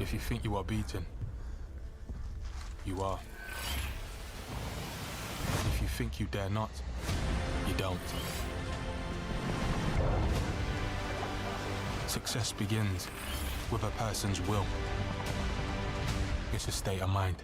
If you think you are beaten, you are. If you think you dare not, you don't. Success begins with a person's will. It's a state of mind.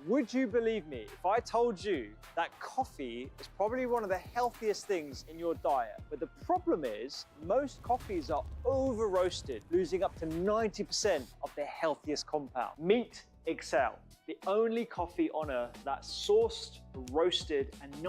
Would you believe me if I told you that coffee is probably one of the healthiest things in your diet? But the problem is, most coffees are over-roasted, losing up to 90% of their healthiest compound. Meet Excel, the only coffee on earth that's sourced, roasted, and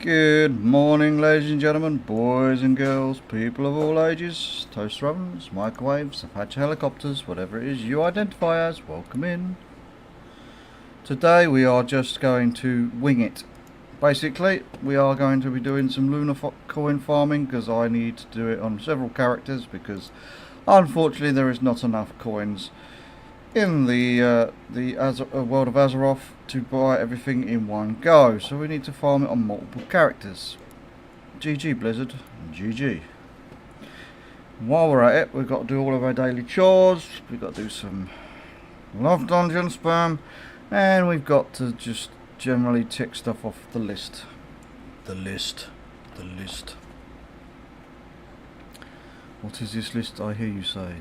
Good morning, ladies and gentlemen, boys and girls, people of all ages, toaster ovens, microwaves, Apache helicopters, whatever it is you identify as, welcome in. Today we are just going to wing it. Basically, we are going to be doing some lunar coin farming because I need to do it on several characters because unfortunately there is not enough coins in the world of Azeroth to buy everything in one go. So we need to farm it on multiple characters. GG Blizzard, GG. While we're at it, we've got to do all of our daily chores. We've got to do some love dungeon spam, and we've got to just generally tick stuff off the list. The list. What is this list I hear you say?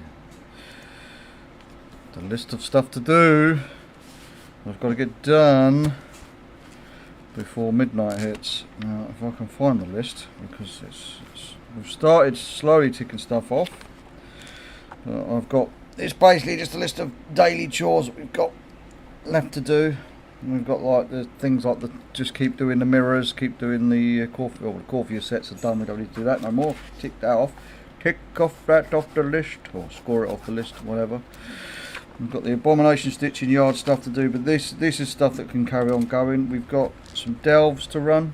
The list of stuff to do. I've got to get done before midnight hits. Now, if I can find the list, because we've started slowly ticking stuff off. It's basically just a list of daily chores that we've got left to do. And we've got like the things like just keep doing the mirrors, keep doing the Corvia sets are done. We don't need to do that no more. Tick that off. Tick that off the list, or score it off the list, whatever. We've got the abomination stitching yard stuff to do, but this is stuff that can carry on going. We've got some delves to run.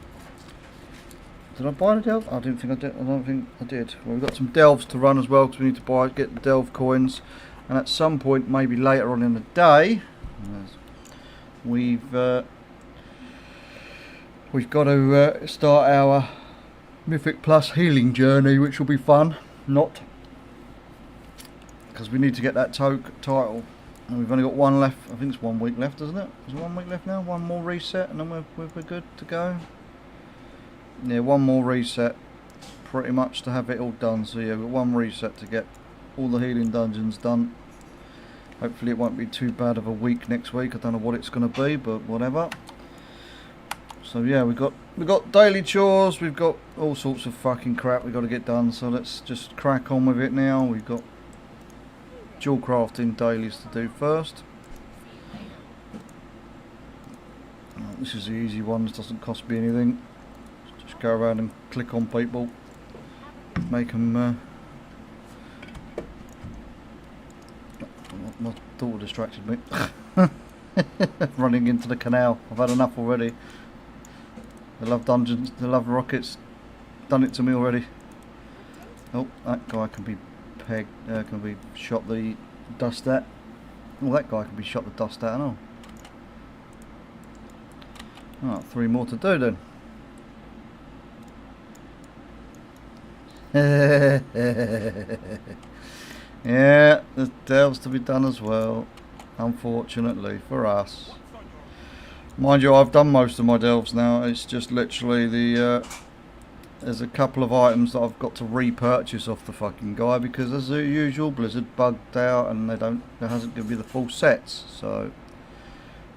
Did I buy the delve? I don't think I did. Well, we've got some delves to run as well because we need to get the delve coins, and at some point, maybe later on in the day, we've got to start our Mythic Plus healing journey, which will be fun. Because we need to get that title, and we've only got one left. I think it's 1 week left, isn't it? Is it 1 week left now? One more reset, and then we're good to go. Yeah, one more reset, pretty much to have it all done. So yeah, we've got one reset to get all the healing dungeons done. Hopefully it won't be too bad of a week next week. I don't know what it's going to be, but whatever. So yeah, we've got daily chores. We've got all sorts of fucking crap we've got to get done. So let's just crack on with it now. We've got dual crafting dailies to do first. This is the easy one. This doesn't cost me anything. Just go around and click on people, make them. My daughter distracted me. Running into the canal. I've had enough already. They love dungeons. They love rockets. Done it to me already. Oh, that guy can be pegged. Can be shot the dust at. Oh, that guy can be shot the dust at and all. Alright, 3 more to do then. Yeah, there's delves to be done as well, unfortunately for us. Mind you, I've done most of my delves now. It's just literally there's a couple of items that I've got to repurchase off the fucking guy because, as usual, Blizzard bugged out and there hasn't given me the full sets. So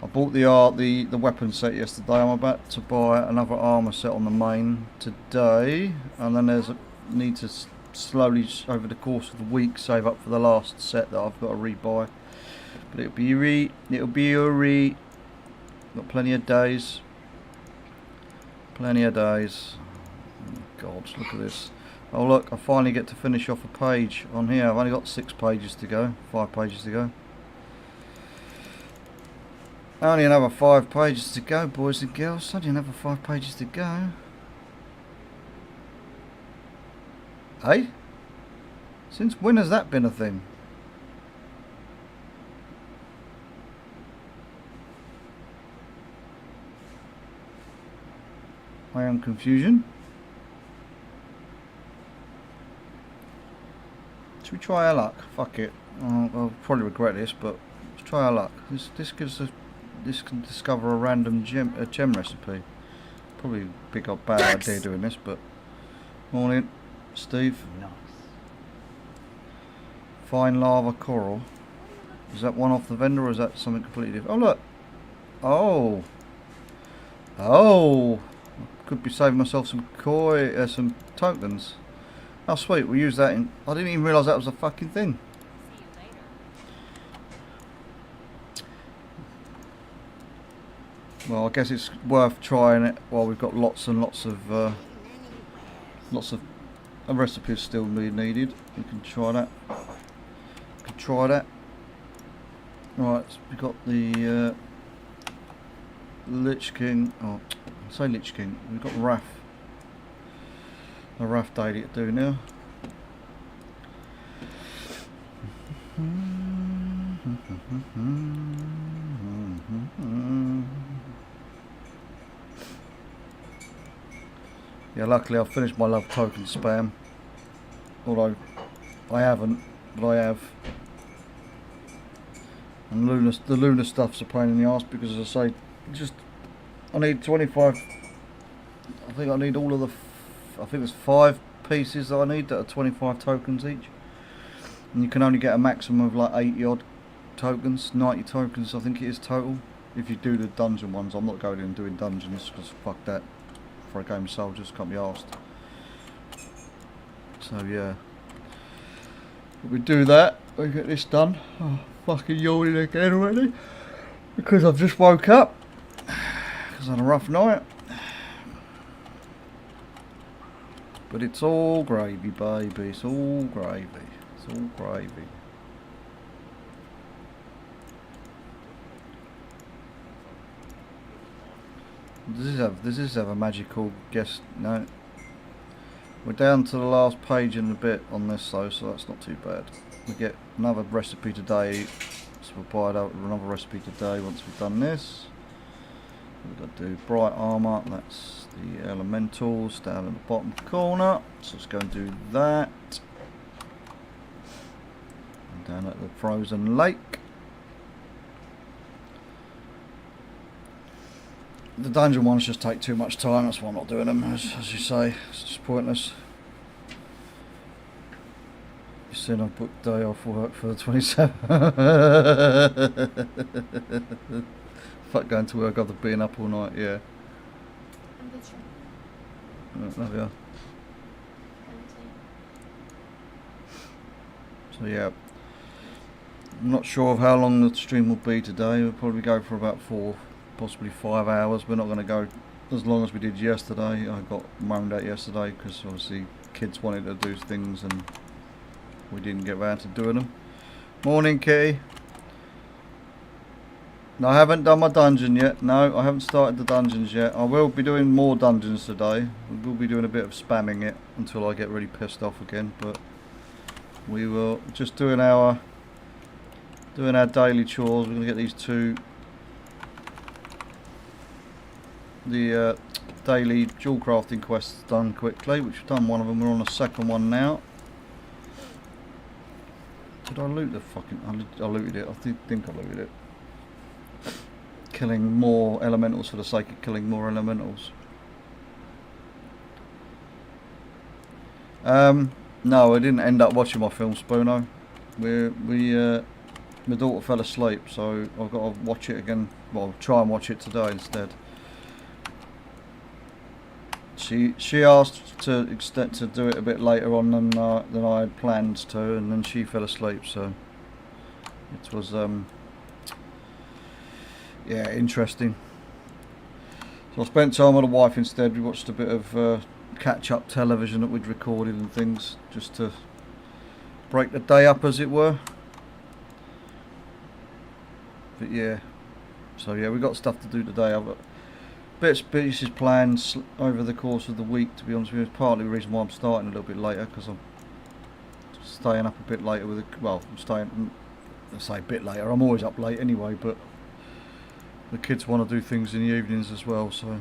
I bought the weapon set yesterday. I'm about to buy another armor set on the main today, and then there's need to slowly over the course of the week save up for the last set that I've got to rebuy. But it'll be a got plenty of days. Oh God, look at this. Oh look, I finally get to finish off a page on here. I've only got 6 pages to go, 5 pages to go. Only another 5 pages to go, boys and girls. Only another 5 pages to go. Hey? Since when has that been a thing? I am confusion. Should we try our luck? Fuck it. I'll probably regret this, but let's try our luck. This gives us. This can discover a random gem recipe. Probably a big or bad idea doing this, but morning, Steve. Nice. Fine lava coral. Is that one off the vendor, or is that something completely different? Oh look. Oh. I could be saving myself some some tokens. Oh sweet, we'll use that in. I didn't even realise that was a fucking thing. Well, I guess it's worth trying it while we've got lots and lots of recipes still needed. You can try that. Right, so we've got the Lich King. Oh, I say Lich King. We've got Wrath. A Wrath daily to do now. Yeah, luckily I've finished my love token spam. Although I haven't, but I have. And the Lunar stuff's a pain in the arse because, as I say, I need 25. I think I need all of the. I think there's 5 pieces that I need that are 25 tokens each. And you can only get a maximum of like 80 odd tokens, 90 tokens I think it is total. If you do the dungeon ones, I'm not going in and doing dungeons because fuck that. For a game of soldiers, can't be arsed. So yeah, we do that. We get this done. Oh, fucking yawning again already because I've just woke up because I had a rough night. But it's all gravy, baby. It's all gravy. It's all gravy. Does this have a magical guest? No. We're down to the last page in a bit on this though, so that's not too bad. We get another recipe today, so we'll buy out another recipe today once we've done this. We've got to do bright armour, that's the elementals down in the bottom corner, so let's go and do that. And down at the frozen lake. The dungeon ones just take too much time, that's why I'm not doing them, as you say, it's just pointless. You seen I've booked day off work for the 27th. Fuck going to work after being up all night, yeah. Love you. So yeah, I'm not sure of how long the stream will be today, we'll probably go for about 4, possibly 5 hours. We're not going to go as long as we did yesterday. I got moaned at yesterday because obviously kids wanted to do things and we didn't get around to doing them. Morning, Kitty. No, I haven't done my dungeon yet. No, I haven't started the dungeons yet. I will be doing more dungeons today. We will be doing a bit of spamming it until I get really pissed off again, but we will just doing our daily chores. We're going to get these 2 the daily jewel crafting quests done quickly, which we've done one of them. We're on the second one now. Did I loot the fucking... I looted it. I think I looted it. Killing more elementals for the sake of killing more elementals. No, I didn't end up watching my film, Spoono. My daughter fell asleep, so I've got to watch it again. Well, try and watch it today instead. She asked to do it a bit later on than I had planned to, and then she fell asleep. So it was yeah, interesting. So I spent time with the wife instead. We watched a bit of catch-up television that we'd recorded and things, just to break the day up, as it were. But yeah, so yeah, we got stuff to do today. I've got bits and pieces planned over the course of the week, to be honest with you. It's partly the reason why I'm starting a little bit later, because I'm staying up a bit later with I'm staying, I say a bit later, I'm always up late anyway, but the kids want to do things in the evenings as well, so.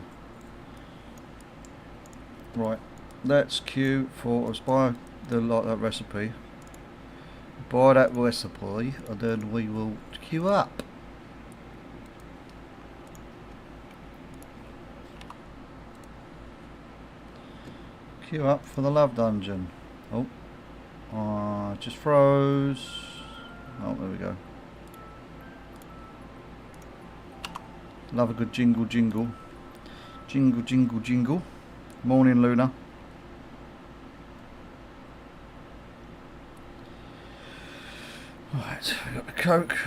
Right, let's queue for, let's buy that recipe. Buy that recipe, and then we will queue up. Queue up for the love dungeon. Oh, just froze. Oh, there we go. Love a good jingle jingle. Jingle jingle jingle. Morning, Lunar. Right, we got the Coke.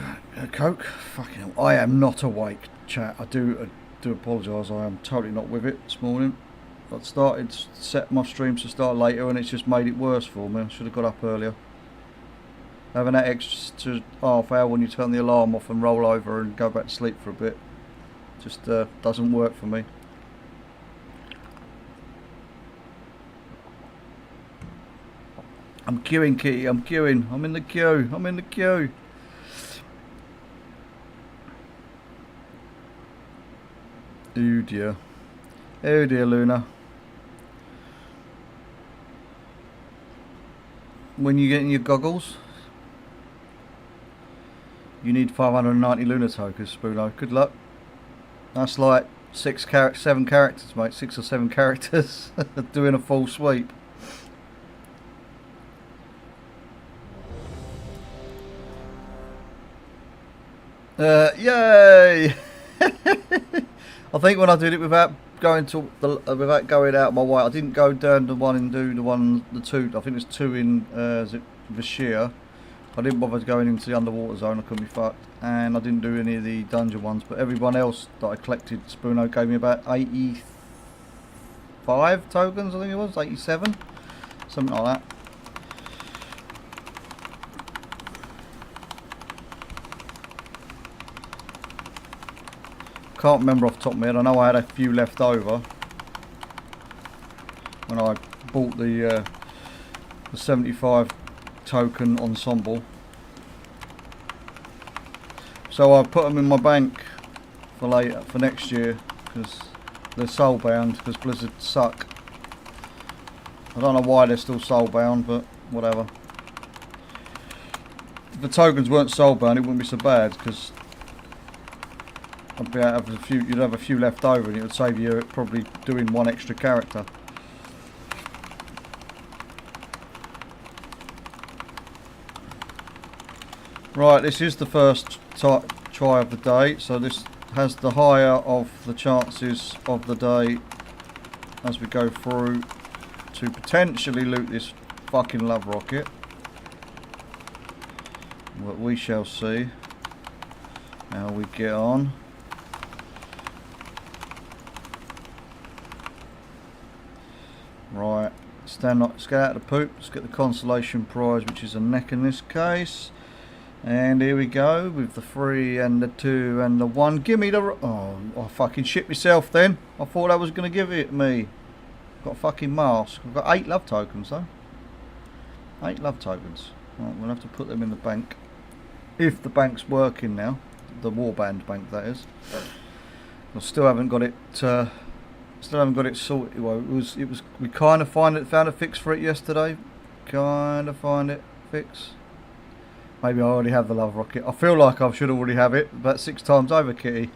Coke. Fucking hell. I am not awake, chat. I do do apologise, I am totally not with it this morning. I started set my streams to start later and it's just made it worse for me. I should have got up earlier. Having that extra half hour when you turn the alarm off and roll over and go back to sleep for a bit just doesn't work for me. I'm queuing, Kitty, I'm queuing. I'm in the queue, I'm in the queue. Oh dear. Oh dear, Lunar. When you get in your goggles, you need 590 Lunar tokens, Spoono. Good luck. That's like 7 characters, mate. 6 or 7 characters doing a full sweep. Yay! I think when I did it without going to without going out my way, I didn't go down the one and do the 2. I think there's 2 in Vashir. I didn't bother going into the underwater zone. I couldn't be fucked, and I didn't do any of the dungeon ones. But everyone else that I collected, Spoono gave me about 85 tokens. I think it was 87, something like that. Can't remember off the top of my head. I know I had a few left over when I bought the 75 token ensemble. So I put them in my bank for later, for next year, because they're soulbound, because Blizzard suck. I don't know why they're still soulbound, but whatever. If the tokens weren't soulbound, it wouldn't be so bad, because I'd be able to have a few. You'd have a few left over, and it would save you probably doing 1 extra character. Right, this is the first try of the day, so this has the higher of the chances of the day as we go through to potentially loot this fucking love rocket. But we shall see how we get on. Right, let's get out of the poop, let's get the consolation prize, which is a neck in this case. And here we go with the 3 and the 2 and the 1. Give me the... Oh, I fucking shit myself then. I thought that was going to give it me. Got a fucking mask. I've got 8 love tokens though. 8 love tokens. Right, we'll have to put them in the bank. If the bank's working now. The warband bank, that is. I still haven't got it... Still haven't got it sorted. Well, it was. We kind of found a fix for it yesterday. Kind of find it fix. Maybe I already have the love rocket. I feel like I should already have it about 6 times over, Kitty.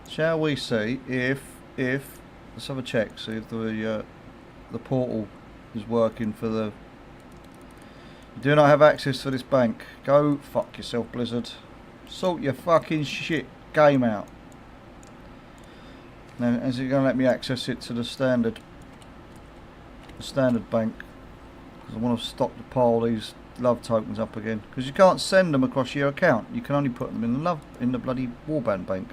Shall we see if let's have a check. See if the portal is working for the. You do not have access to this bank. Go fuck yourself, Blizzard. Sort your fucking shit game out. Now, is it going to let me access it to the standard bank? Because I want to stock the pile these love tokens up again. Because you can't send them across your account. You can only put them in the bloody warband bank.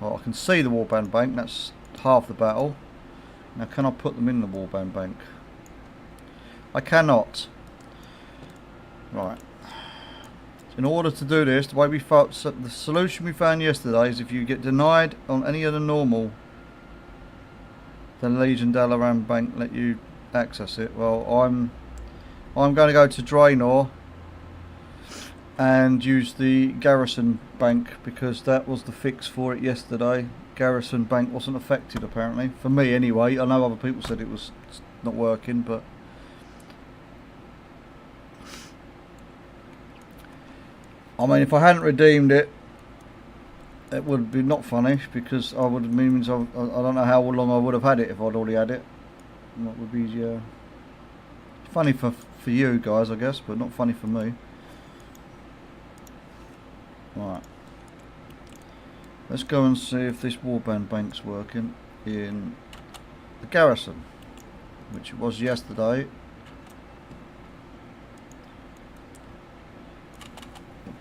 Well, I can see the warband bank. That's half the battle. Now, can I put them in the warband bank? I cannot. Right. In order to do this, the way we found, the solution we found yesterday is if you get denied on any of the normal, then Legion Dalaran Bank let you access it. Well, I'm going to go to Draenor and use the Garrison Bank because that was the fix for it yesterday. Garrison Bank wasn't affected apparently, for me anyway. I know other people said it was not working, but I mean, if I hadn't redeemed it, it would be not funny because I would means I don't know how long I would have had it if I'd already had it. And that would be funny for you guys, I guess, but not funny for me. Right. Let's go and see if this warband bank's working in the Garrison, which it was yesterday.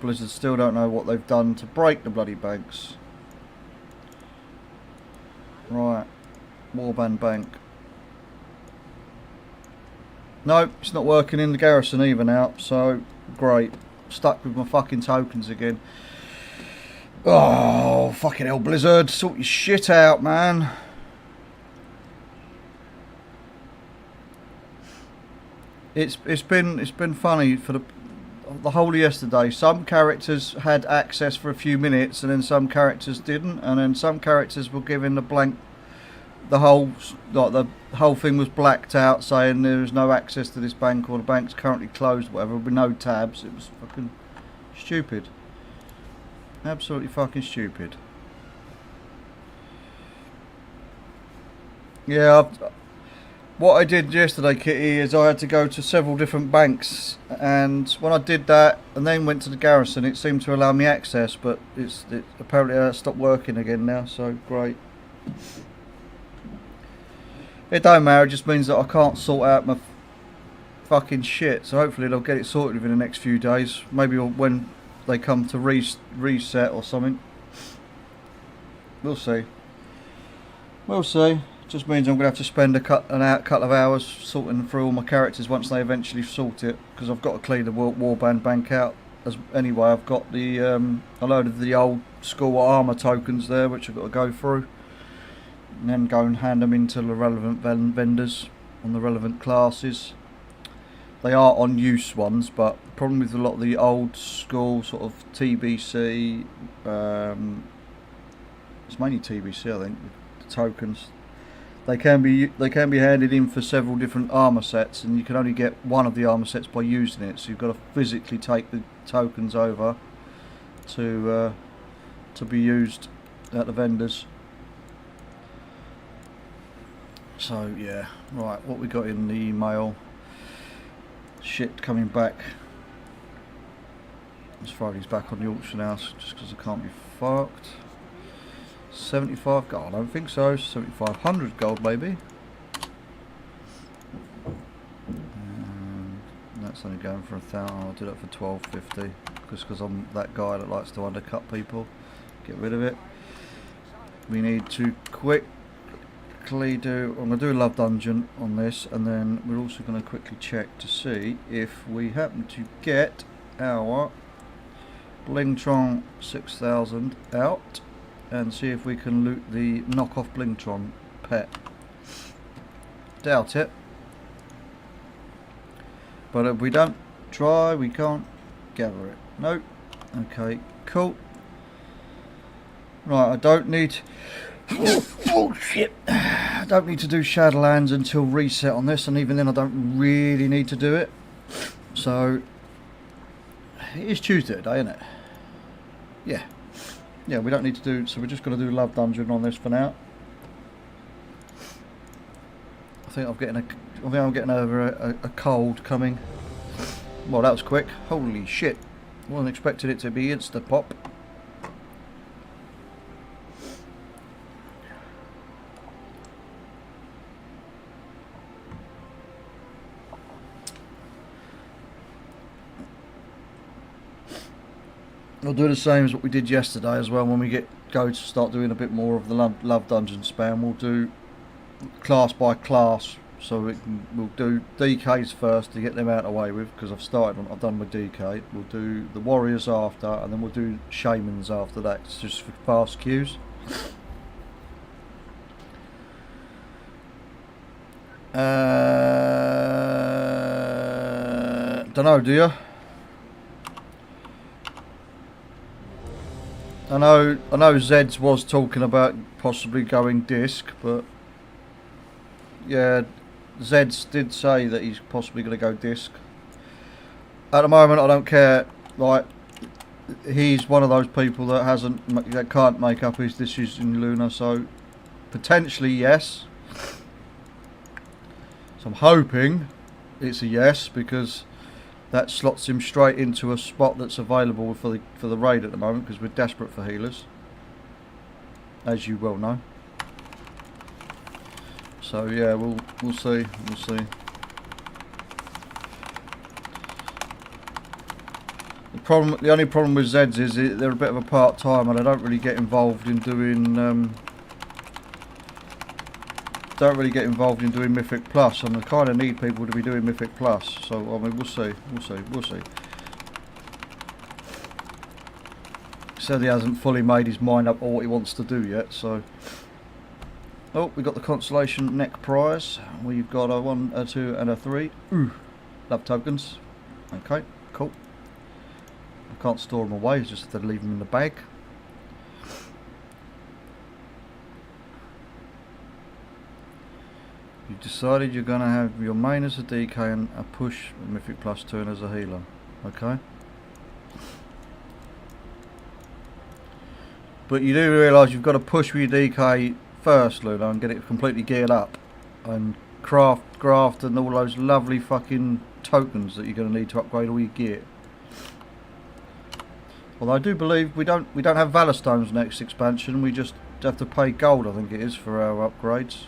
Blizzard still don't know what they've done to break the bloody banks. Right, Warband Bank. Nope, it's not working in the garrison either now, so great. Stuck with my fucking tokens again. Oh, fucking hell, Blizzard, sort your shit out, man. It's been funny for the whole of yesterday. Some characters had access for a few minutes, and then some characters didn't, and then some characters were given the blank. The whole thing was blacked out, saying there is no access to this bank, or the bank's currently closed, whatever, with no tabs. It was fucking stupid. Absolutely fucking stupid. Yeah, what I did yesterday, Kitty, is I had to go to several different banks, and when I did that and then went to the garrison, it seemed to allow me access, but it apparently stopped working again now, so great. It don't matter, it just means that I can't sort out my fucking shit, so hopefully they'll get it sorted within the next few days, maybe when they come to reset or something. We'll see. We'll see. Just means I'm going to have to spend a couple of hours sorting through all my characters once they eventually sort it, because I've got to clean the Warband Bank out. Anyway, I've got the a load of the old school armour tokens there, which I've got to go through, and then go and hand them into the relevant vendors on the relevant classes. They are on use ones, but the problem with a lot of the old school sort of TBC, it's mainly TBC I think, the tokens. They can be handed in for several different armour sets, and you can only get one of the armour sets by using it. So you've got to physically take the tokens over to be used at the vendors. So yeah, right. What we got in the email? Shit coming back. This Friday's back on the auction house just because I can't be fucked. 75 gold, I don't think so. 7,500 gold maybe. That's only going for 1,000. I'll do that for 1250 just because I'm that guy that likes to undercut people. Get rid of it. We need to quickly do. I'm going to do a love dungeon on this, and then we're also going to quickly check to see if we happen to get our Blingtron 6000 out. And see if we can loot the knockoff Blingtron pet. Doubt it. But if we don't try, we can't gather it. Nope. Okay, cool. Right, I don't need... oh shit. I don't need to do Shadowlands until reset on this, and even then I don't really need to do it. So, it is Tuesday today, isn't it? Yeah. Yeah, we don't need to do, so we're just going to do Love Dungeon on this for now. I think I'm getting over a cold coming. Well, that was quick. Holy shit. Wasn't expecting it to be insta-pop. We'll do the same as what we did yesterday as well. When we go to start doing a bit more of the love dungeon spam, we'll do class by class. So we'll do DKs first to get them out of the way with, because I've done my DK. We'll do the warriors after, and then we'll do shamans after that. It's just for fast queues. Don't know, do you? I know Zeds was talking about possibly going disc, but yeah, Zeds did say that he's possibly going to go disc. At the moment, I don't care. Like, he's one of those people that can't make up his decision in Lunar, so potentially yes. So I'm hoping it's a yes, because that slots him straight into a spot that's available for the raid at the moment, because we're desperate for healers, as you well know. So yeah, we'll see. We'll see. The The only problem with Zeds is they're a bit of a part-time and they don't really get involved in doing Mythic Plus, and I kind of need people to be doing Mythic Plus. So I mean, we'll see. He said he hasn't fully made his mind up on what he wants to do yet. So, oh, we got the consolation neck prize. We've got a 1, a 2, and a 3. Ooh, love tokens. Okay, cool. I can't store them away, just have to leave them in the bag. You've decided you're going to have your main as a DK and a push Mythic Plus turn as a healer. Okay. But you do realise you've got to push with your DK first, Lunar, and get it completely geared up. And graft and all those lovely fucking tokens that you're going to need to upgrade all your gear. Although I do believe we don't have Valor Stones next expansion, we just have to pay gold, I think it is, for our upgrades.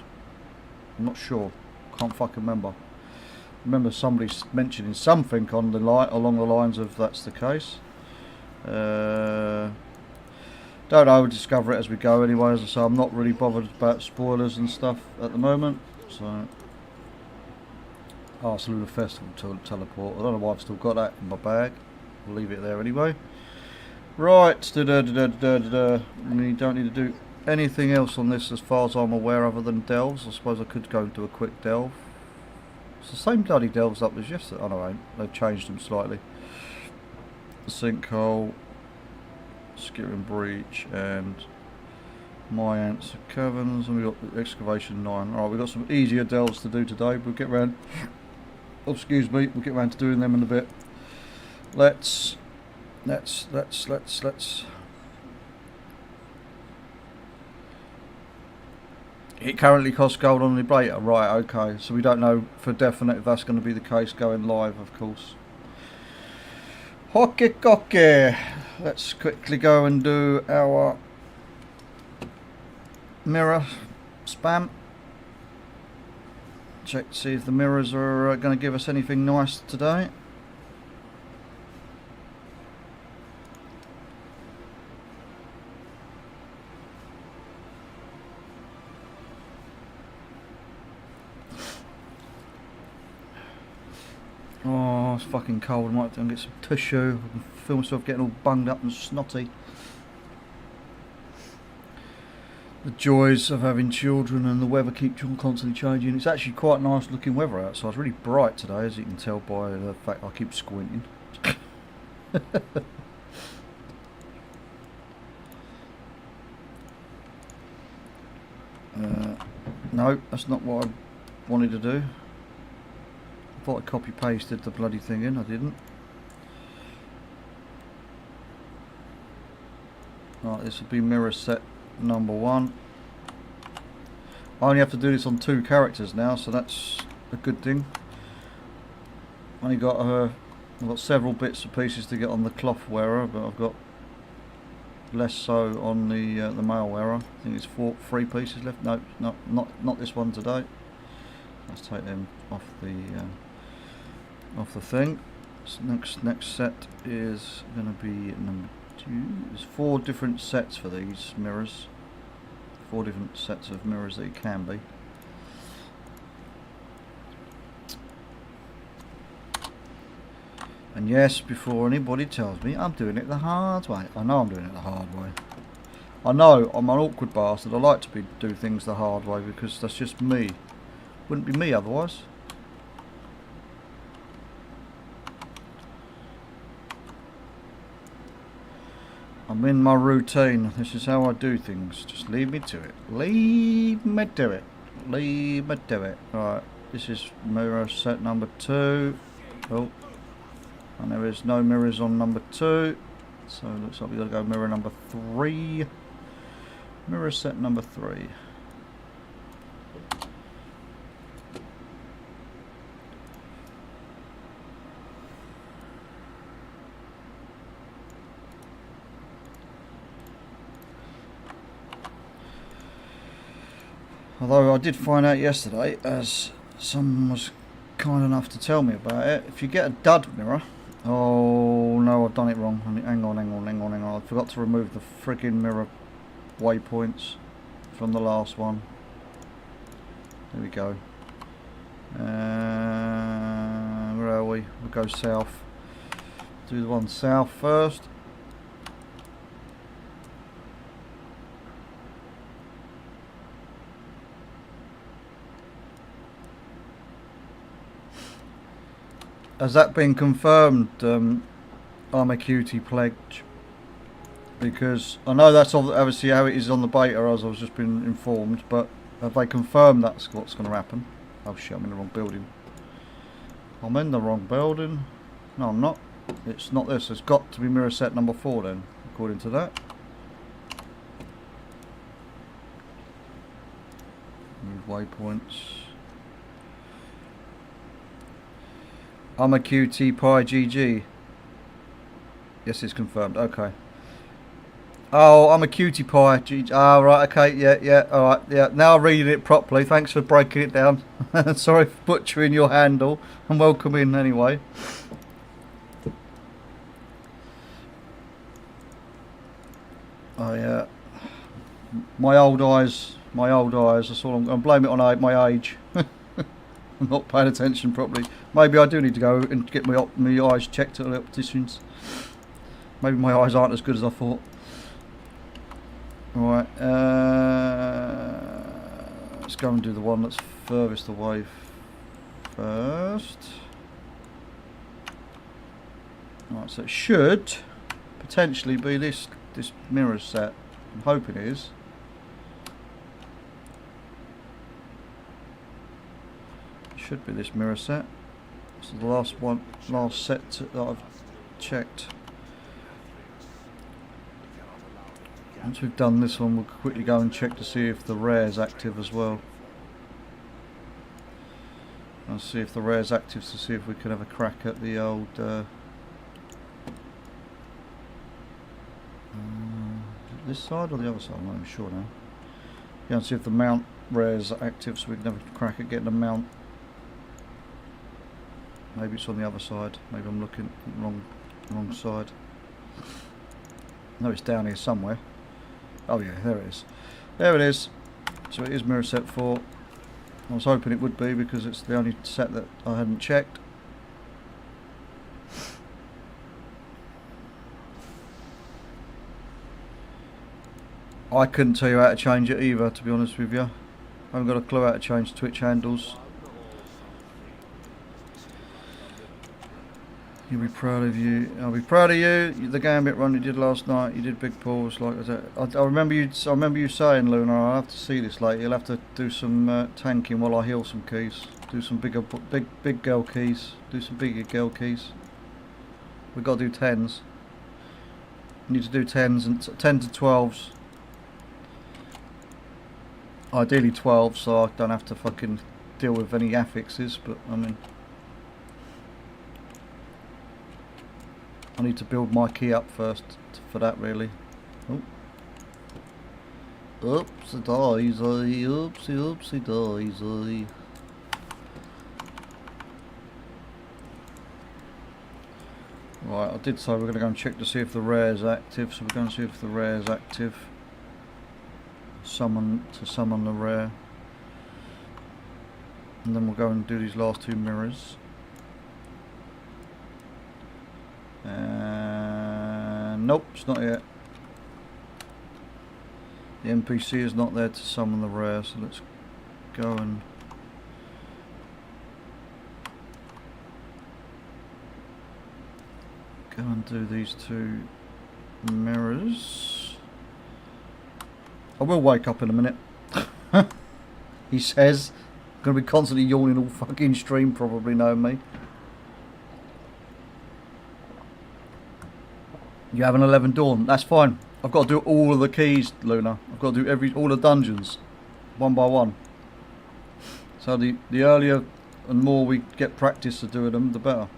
I'm not sure. Can't fucking remember. Remember somebody mentioning something on the along the lines of that's the case. Don't know. We'll discover it as we go. Anyway, as I say, I'm not really bothered about spoilers and stuff at the moment. So, Lunar Festival teleport. I don't know why I've still got that in my bag. We'll leave it there anyway. Right. We don't need to do anything else on this as far as I'm aware other than delves. I suppose I could go and do a quick delve. It's the same bloody delves up as yesterday. Oh no, I ain't. They've changed them slightly. The sinkhole, Skittering Breach, and My Answer Caverns, and we've got the Excavation 9. Alright, we've got some easier delves to do today. We'll get round, oh, excuse me, we'll get round to doing them in a bit. Let's it currently costs gold on the Liberator, right, okay, so we don't know for definite if that's going to be the case going live, of course. Hockey cocky. Let's quickly go and do our mirror spam. Check to see if the mirrors are going to give us anything nice today. Oh, it's fucking cold. I might have to get some tissue. I can feel myself getting all bunged up and snotty. The joys of having children, and the weather keeps constantly changing. It's actually quite nice looking weather outside. It's really bright today, as you can tell by the fact I keep squinting. No, that's not what I wanted to do. I thought I copy pasted the bloody thing in, I didn't. Right, this will be mirror set number 1. I only have to do this on 2 characters now, so that's a good thing. I've got several bits and pieces to get on the cloth wearer, but I've got less so on the male wearer. I think it's 3 pieces left. No, not this one today. Let's take them off the thing. So next set is going to be number 2. There's 4 different sets for these mirrors. 4 different sets of mirrors that it can be. And yes, before anybody tells me I'm doing it the hard way. I know I'm doing it the hard way. I know I'm an awkward bastard. I like to do things the hard way because that's just me. Wouldn't be me otherwise. I'm in my routine. This is how I do things. Just leave me to it. Leave me to it. Leave me to it. Right. This is mirror set number 2. Oh. And there is no mirrors on number 2. So it looks like we've got to go mirror number 3. Mirror set number 3. Although I did find out yesterday, as someone was kind enough to tell me about it, if you get a dud mirror, Oh no, I've done it wrong. Hang on. I forgot to remove the friggin' mirror waypoints from the last one. There we go. Where are we? We'll go south. Do the one south first. Has that been confirmed, I'm a cutie pledge? Because I know that's obviously how it is on the beta, as I've just been informed, but have they confirmed that's what's going to happen? Oh shit, I'm in the wrong building. I'm in the wrong building. No, I'm not. It's not this. It's got to be mirror set number 4 then, according to that. Move waypoints. I'm a QT Pi GG. Yes, it's confirmed. Okay. Oh, I'm a cutie pie. GG. Oh, right. Okay. Yeah. All right. Yeah. Now I'm reading it properly. Thanks for breaking it down. Sorry for butchering your handle. And welcome in anyway. Oh yeah. My old eyes. That's all. I'm going to blame it on my age. I'm not paying attention properly. Maybe I do need to go and get my eyes checked at the opticians. Maybe my eyes aren't as good as I thought. Right, let's go and do the one that's furthest away first. Right, so it should potentially be this mirror set. I'm hoping it is. Should be this mirror set. This is the last set that I've checked. Once we've done this one, we'll quickly go and check to see if the rare's active as well. I'll see if the rare's active to see if we can have a crack at the old this side or the other side, I'm not even sure now. Yeah, and see if the mount rare's active so we can have a crack at getting the mount. Maybe it's on the other side. Maybe I'm looking wrong side. No, it's down here somewhere. Oh yeah, there it is. There it is. So it is mirror set 4. I was hoping it would be because it's the only set that I hadn't checked. I couldn't tell you how to change it either, to be honest with you. I haven't got a clue how to change Twitch handles. You'll be proud of you. I'll be proud of you. The gambit run you did last night. You did big pulls like that. I remember you. I remember you saying, Lunar, I'll have to see this later. You'll have to do some tanking while I heal some keys. Do some big girl keys. Do some bigger girl keys. We've got to do 10s. We need to do 10s and 10 to 12s. Ideally 12, so I don't have to fucking deal with any affixes. But I mean, I need to build my key up first for that, really. Oh. Oopsie daisy, oopsie daisy. Right, I did say we're going to go and check to see if the rare's active, so we're going to see if the rare's active. Summon the rare. And then we'll go and do these last 2 mirrors. Nope, it's not yet. The NPC is not there to summon the rare, so let's go and do these 2 mirrors. I will wake up in a minute. He says. I'm going to be constantly yawning all fucking stream, probably, knowing me. You have an 11 dawn. That's fine. I've got to do all of the keys, Lunar. I've got to do all the dungeons, one by one. So the earlier and more we get practice to doing them, the better.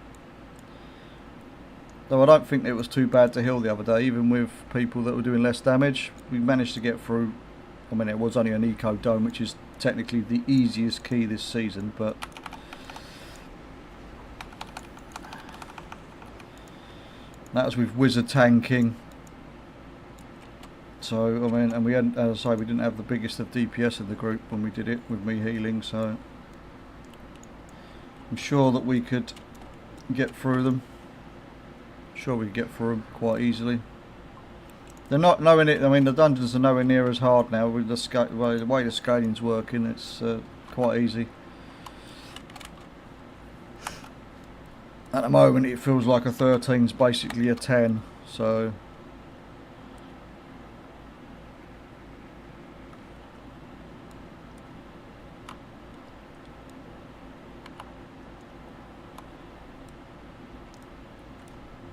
Though I don't think it was too bad to heal the other day, even with people that were doing less damage. We managed to get through. I mean, it was only an eco dome, which is technically the easiest key this season, but That was with wizard tanking. So I mean, and we hadn't, as I say, we didn't have the biggest of DPS in the group when we did it with me healing. So I'm sure that we could get through them. Sure, we could get through them quite easily. They're not nowhere near. I mean, the dungeons are nowhere near as hard now with the way the scaling's working. It's quite easy. At the moment, it feels like a 13's basically a 10. So.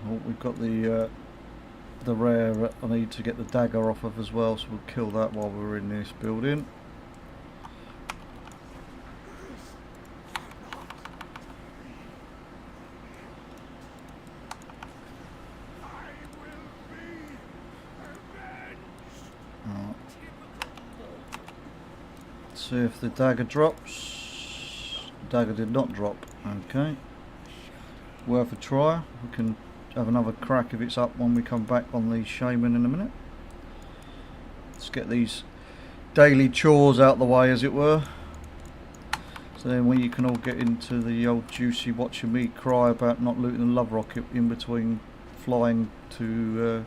Oh, we've got the rare I need to get the dagger off of as well, so we'll kill that while we're in this building. Right. See if the dagger drops. Dagger did not drop. Okay. Worth a try. We can have another crack if it's up when we come back on the shaman in a minute. Let's get these daily chores out the way, as it were, so then we can all get into the old juicy watching me cry about not looting the love rocket in between flying to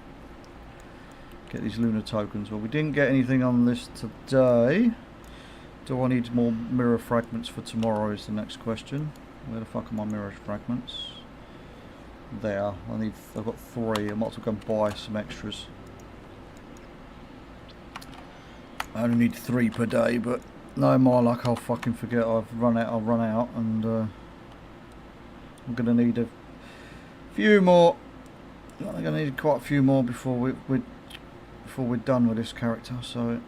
get these lunar tokens. Well, we didn't get anything on this today. Do I need more mirror fragments for tomorrow is the next question. Where the fuck are my mirror fragments? There. I've got 3. I might as well go and buy some extras. I only need 3 per day, but no more luck, I'll fucking forget. I'll run out, and I'm gonna need a few more. I'm gonna need quite a few more before we're done with this character. So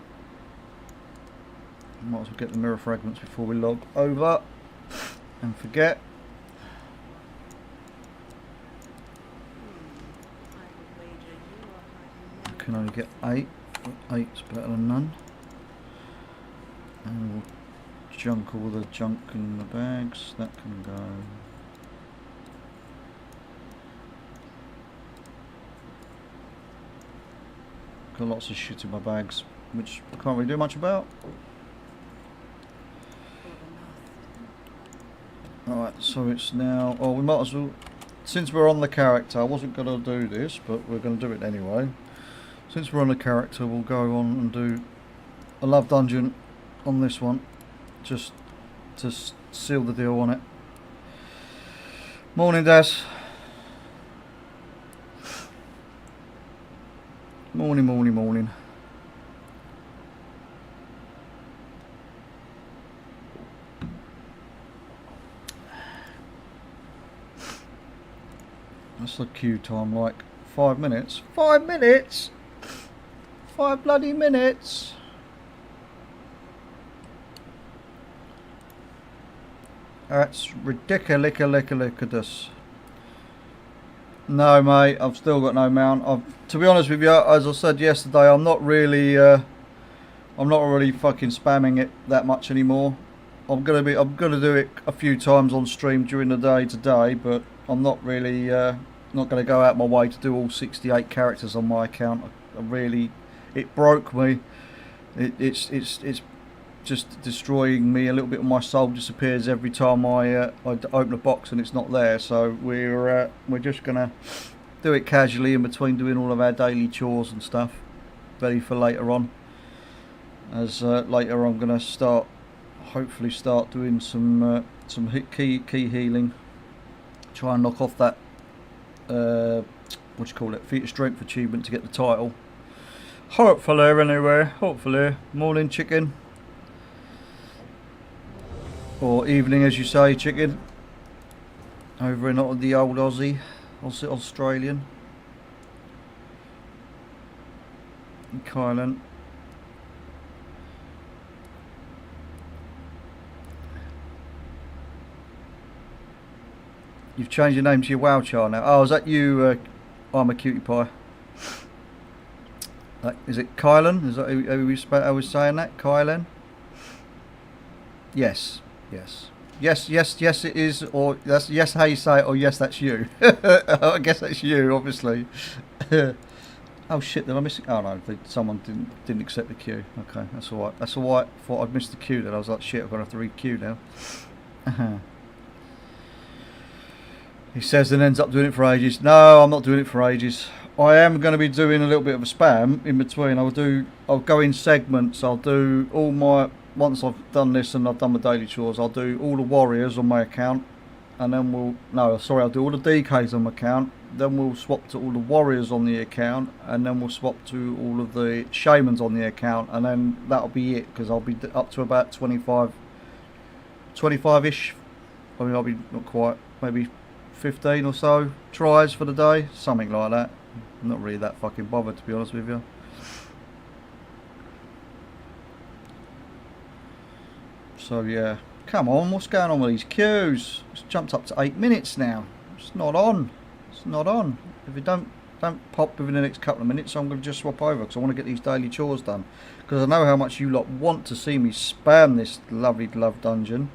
I might as well get the mirror fragments before we log over and forget. Can only get 8. 8's better than none. And we'll junk all the junk in the bags. That can go. Got lots of shit in my bags, which I can't really do much about. Alright, so it's now. Oh, we might as well. Since we're on the character, I wasn't going to do this, but we're going to do it anyway. Since we're on the character, we'll go on and do a love dungeon on this one, just to seal the deal on it. Morning, Daz. Morning, morning, morning. What's the queue time like? 5 minutes? 5 minutes? 5 bloody minutes? That's ridiculous. No, mate, I've still got no mount. To be honest with you, as I said yesterday, I'm not really fucking spamming it that much anymore. I'm gonna do it a few times on stream during the day today, but I'm not really not gonna go out my way to do all 68 characters on my account. It broke me. It's just destroying me. A little bit of my soul disappears every time I open a box and it's not there. So we're just gonna do it casually in between doing all of our daily chores and stuff, ready for later on. As later I'm gonna hopefully start doing some key healing. Try and knock off that feat of strength achievement to get the title. Hopefully, anyway. Hopefully. Morning, chicken. Or evening, as you say, chicken. Over in the old Australian. Kylan. You've changed your name to your WoW char now. Oh, is that you? I'm a cutie pie. Is it Kylan? Is that who I was saying that? Kylan? Yes. Yes. Yes, yes, yes, it is, or that's yes how you say it, or yes, that's you. I guess that's you, obviously. Oh shit! Did I miss it? Oh no, someone didn't accept the queue. Okay, that's all right. That's all right. Thought I'd missed the queue. Then I was like, shit, I'm gonna have to re-queue now. He says and ends up doing it for ages. No, I'm not doing it for ages. I am going to be doing a little bit of a spam in between. I'll go in segments. I'll do all my, once I've done this and I've done my daily chores, I'll do all the warriors on my account, and then I'll do all the DKs on my account, then we'll swap to all the warriors on the account, and then we'll swap to all of the shamans on the account, and then that'll be it, because I'll be up to about 25-ish. I mean, I'll be not quite, maybe 15 or so tries for the day, something like that. I'm not really that fucking bothered, to be honest with you. So yeah, come on, what's going on with these queues? It's jumped up to 8 minutes now. It's not on. It's not on. If it don't pop within the next couple of minutes, I'm going to just swap over, because I want to get these daily chores done. Because I know how much you lot want to see me spam this lovely love dungeon,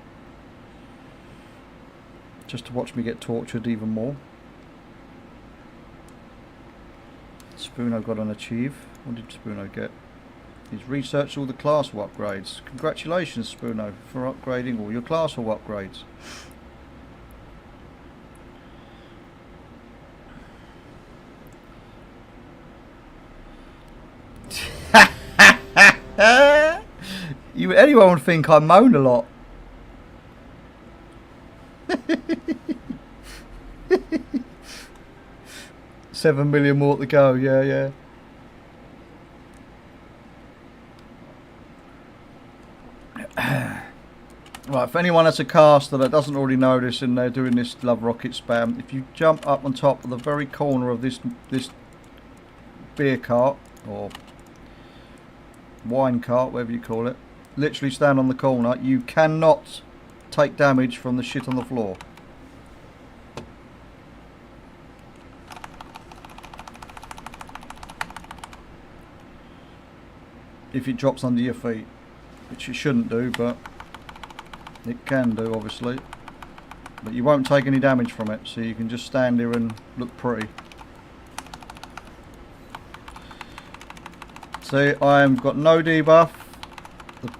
just to watch me get tortured even more. Spoono got an achieve. What did Spoono get? He's researched all the classroom upgrades. Congratulations, Spoono, for upgrading all your classroom upgrades. Anyone would think I moan a lot. 7 million more to go, yeah. Right, for anyone that's a caster that doesn't already know this and they're doing this love rocket spam, if you jump up on top of the very corner of this beer cart, or wine cart, whatever you call it, literally stand on the corner, you cannot take damage from the shit on the floor. If it drops under your feet, which it shouldn't do, but it can do, obviously. But you won't take any damage from it, so you can just stand here and look pretty. See, I've got no debuff. The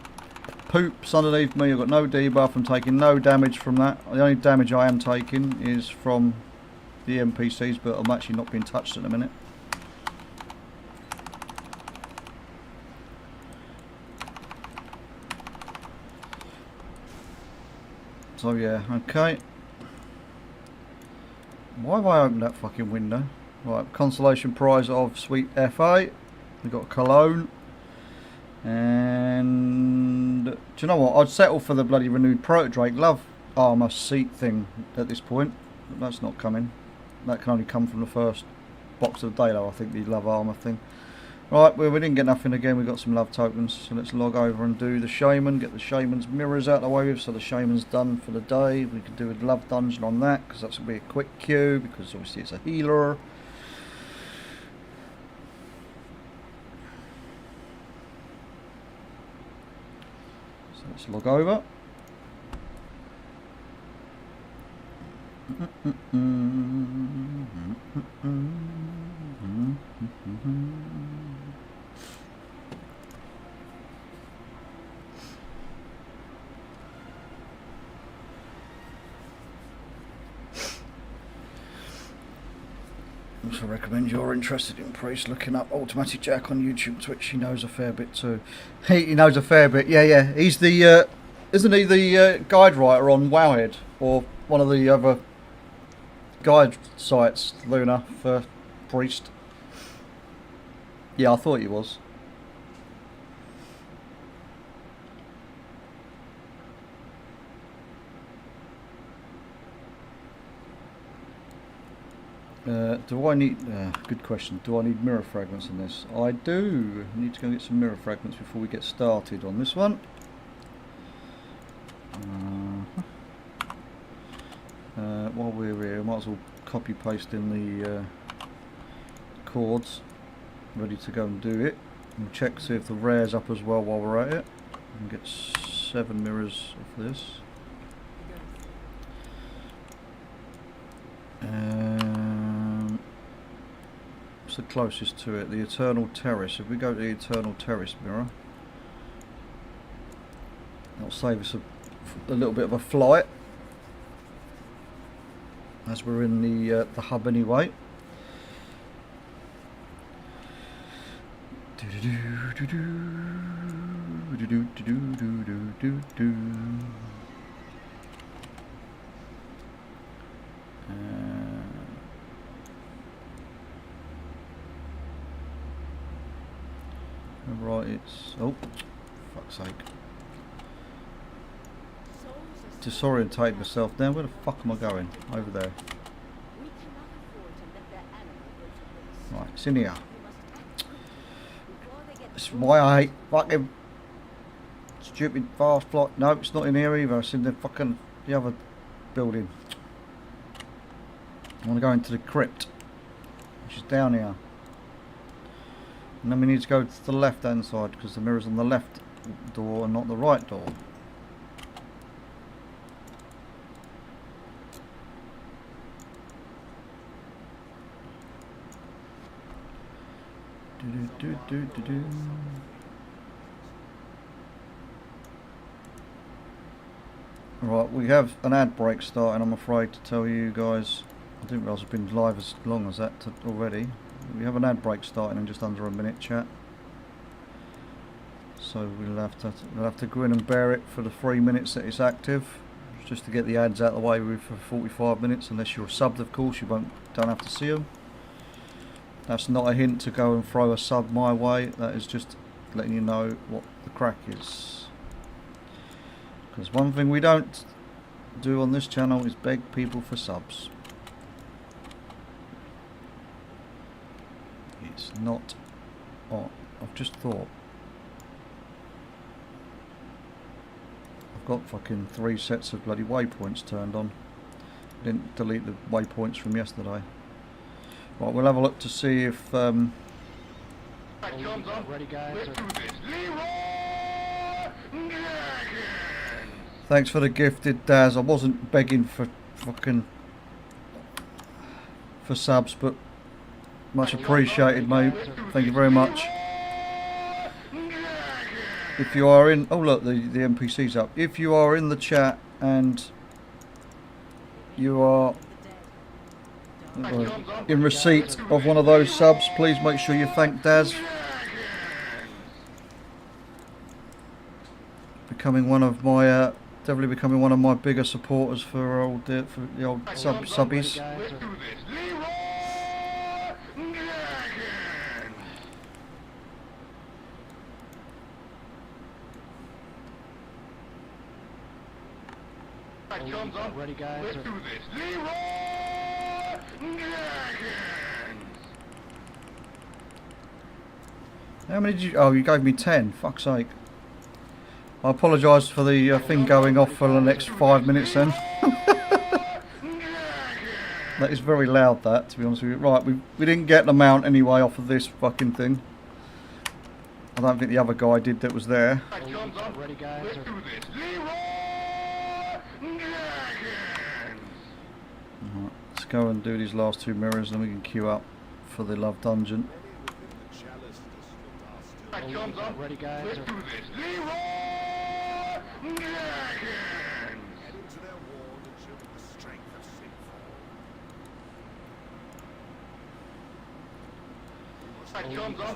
poops underneath me, I've got no debuff. I'm taking no damage from that. The only damage I am taking is from the NPCs, but I'm actually not being touched at the minute. So yeah, okay. Why have I opened that fucking window? Right, consolation prize of Sweet FA. We've got Cologne. And do you know what? I'd settle for the bloody renewed Proto-Drake Love armour seat thing at this point. But that's not coming. That can only come from the first box of the day though, I think, the love armour thing. Right, well, we didn't get nothing again, we got some love tokens, so let's log over and do the shaman, get the shaman's mirrors out of the way with, so the shaman's done for the day. We can do a love dungeon on that, because that's going to be a quick queue, because obviously it's a healer. So let's log over. I recommend you're interested in Priest looking up Automatic Jack on YouTube, Twitch. He knows a fair bit too. He knows a fair bit. Yeah. He's the isn't he the guide writer on Wowhead, or one of the other guide sites, Lunar, for Priest? Yeah, I thought he was. Do I need... good question. Do I need mirror fragments in this? I do. I need to go get some mirror fragments before we get started on this one. While we're here, might as well copy paste in the chords. Ready to go and do it. And check, see if the rare's up as well while we're at it. And get 7 mirrors of this. What's the closest to it? The Eternal Terrace. If we go to the Eternal Terrace mirror, that'll save us a little bit of a flight, as we're in the hub anyway. Right, it's oh, fuck's sake! Disorientate myself. Now, where the fuck am I going? Over there. Right, it's in here. That's why I hate fucking stupid fast flight. No, it's not in here either. It's in the fucking the other building. I want to go into the crypt, which is down here. And then we need to go to the left hand side because the mirror's on the left door and not the right door. Right, we have an ad break starting, I'm afraid to tell you guys. I didn't realise I've been live as long as that already. We have an ad break starting in just under a minute, chat. So we'll have to go in and bear it for the 3 minutes that it's active, just to get the ads out of the way with for 45 minutes. Unless you're subbed, of course, you don't have to see them. That's not a hint to go and throw a sub my way. That is just letting you know what the crack is. Because one thing we don't do on this channel is beg people for subs. It's not on. I've just thought. I've got fucking 3 sets of bloody waypoints turned on. Didn't delete the waypoints from yesterday. Right, we'll have a look to see if ready, guys. Thanks for the gifted, Daz. I wasn't begging for fucking for subs, but much appreciated, mate. Thank you very much. If you are in, oh look, the NPC's up. If you are in the chat and you are in receipt of one of those subs, please make sure you thank Daz. Becoming one of my, definitely becoming one of my bigger supporters for the old subbies. Ready, guys. Let's do this. How many did you? Oh, you gave me 10. Fuck's sake. I apologise for the thing going off for the next 5 minutes then. That is very loud, that, to be honest with you. Right, we didn't get the mount anyway off of this fucking thing. I don't think the other guy did that was there. Ready, guys. Let's do this. Right, let's go and do these last 2 mirrors, then we can queue up for the love dungeon. Ready, guys. Let's do this.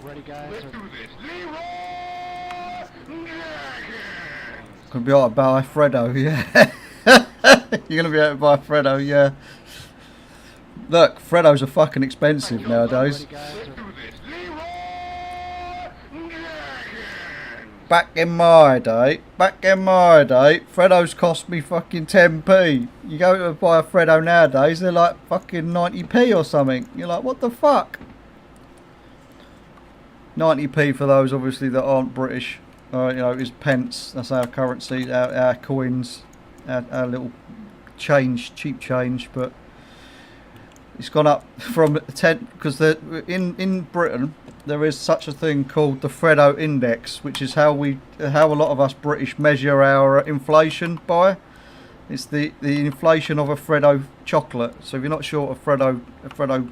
Ready, guys. Let's do this. Gonna be able to buy Fredo, yeah. You're gonna be able to buy Fredo, yeah. Look, Fredos are fucking expensive nowadays. Back in my day, Freddos cost me fucking 10p. You go to buy a Freddo nowadays, they're like fucking 90p or something. You're like, what the fuck? 90p for those obviously that aren't British, you know, is pence. That's our currency, our coins, our little change, cheap change. But it's gone up from 10 because in Britain there is such a thing called the Freddo Index, which is how a lot of us British measure our inflation by. It's the inflation of a Freddo chocolate. So if you're not sure what a Freddo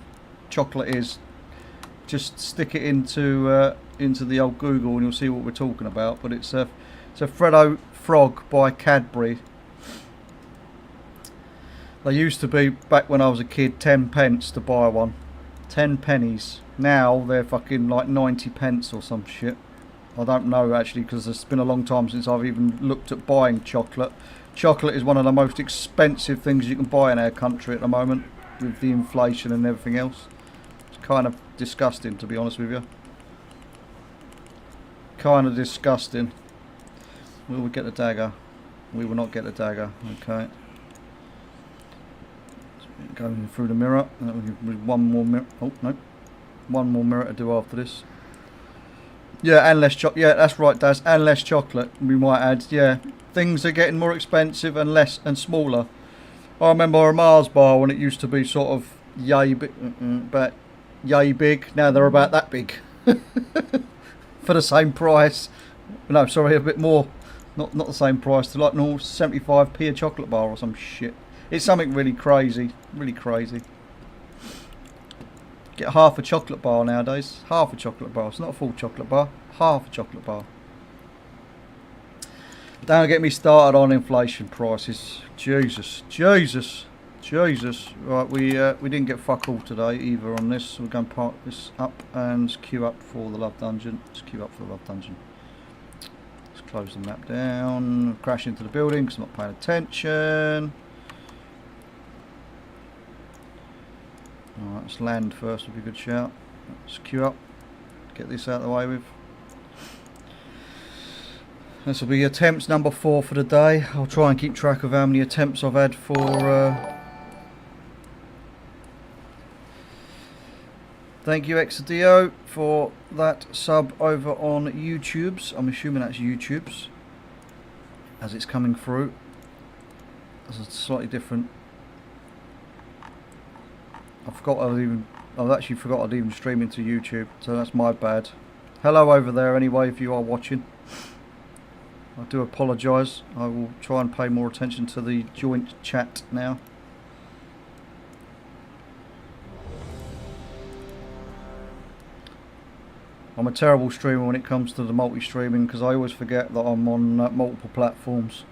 chocolate is, just stick it into the old Google and you'll see what we're talking about. But it's a Freddo Frog by Cadbury. They used to be, back when I was a kid, 10 pence to buy one. 10 pennies. Now they're fucking like 90 pence or some shit. I don't know actually, because it's been a long time since I've even looked at buying chocolate. Chocolate is one of the most expensive things you can buy in our country at the moment, with the inflation and everything else. It's kind of disgusting, to be honest with you. Kind of disgusting. Will we get the dagger? We will not get the dagger. Okay. Going through the mirror. One more mirror. Oh no, one more mirror to do after this. Yeah, and less chocolate. Yeah, that's right, Daz. And less chocolate. We might add. Yeah, things are getting more expensive and less and smaller. I remember a Mars bar when it used to be sort of yay big, but yay big. Now they're about that big for the same price. No, sorry, a bit more. Not the same price. They're like normal 75p a chocolate bar or some shit. It's something really crazy, really crazy. Get half a chocolate bar nowadays. Half a chocolate bar. It's not a full chocolate bar. Half a chocolate bar. Don't get me started on inflation prices. Jesus, Jesus, Jesus. Right, we didn't get fuck all today either on this. So we're going to park this up and queue up for the love dungeon. Let's queue up for the love dungeon. Let's close the map down. Crash into the building because I'm not paying attention. Alright, let's land first, would be a good shout. Let's queue up, get this out of the way with. This will be attempts number 4 for the day. I'll try and keep track of how many attempts I've had for... Thank you Exadio for that sub over on YouTube's. I'm assuming that's YouTube's, as it's coming through. That's a slightly different... I've actually forgot I'd even stream into YouTube, so that's my bad. Hello over there anyway, if you are watching. I do apologise. I will try and pay more attention to the joint chat now. I'm a terrible streamer when it comes to the multi-streaming because I always forget that I'm on multiple platforms.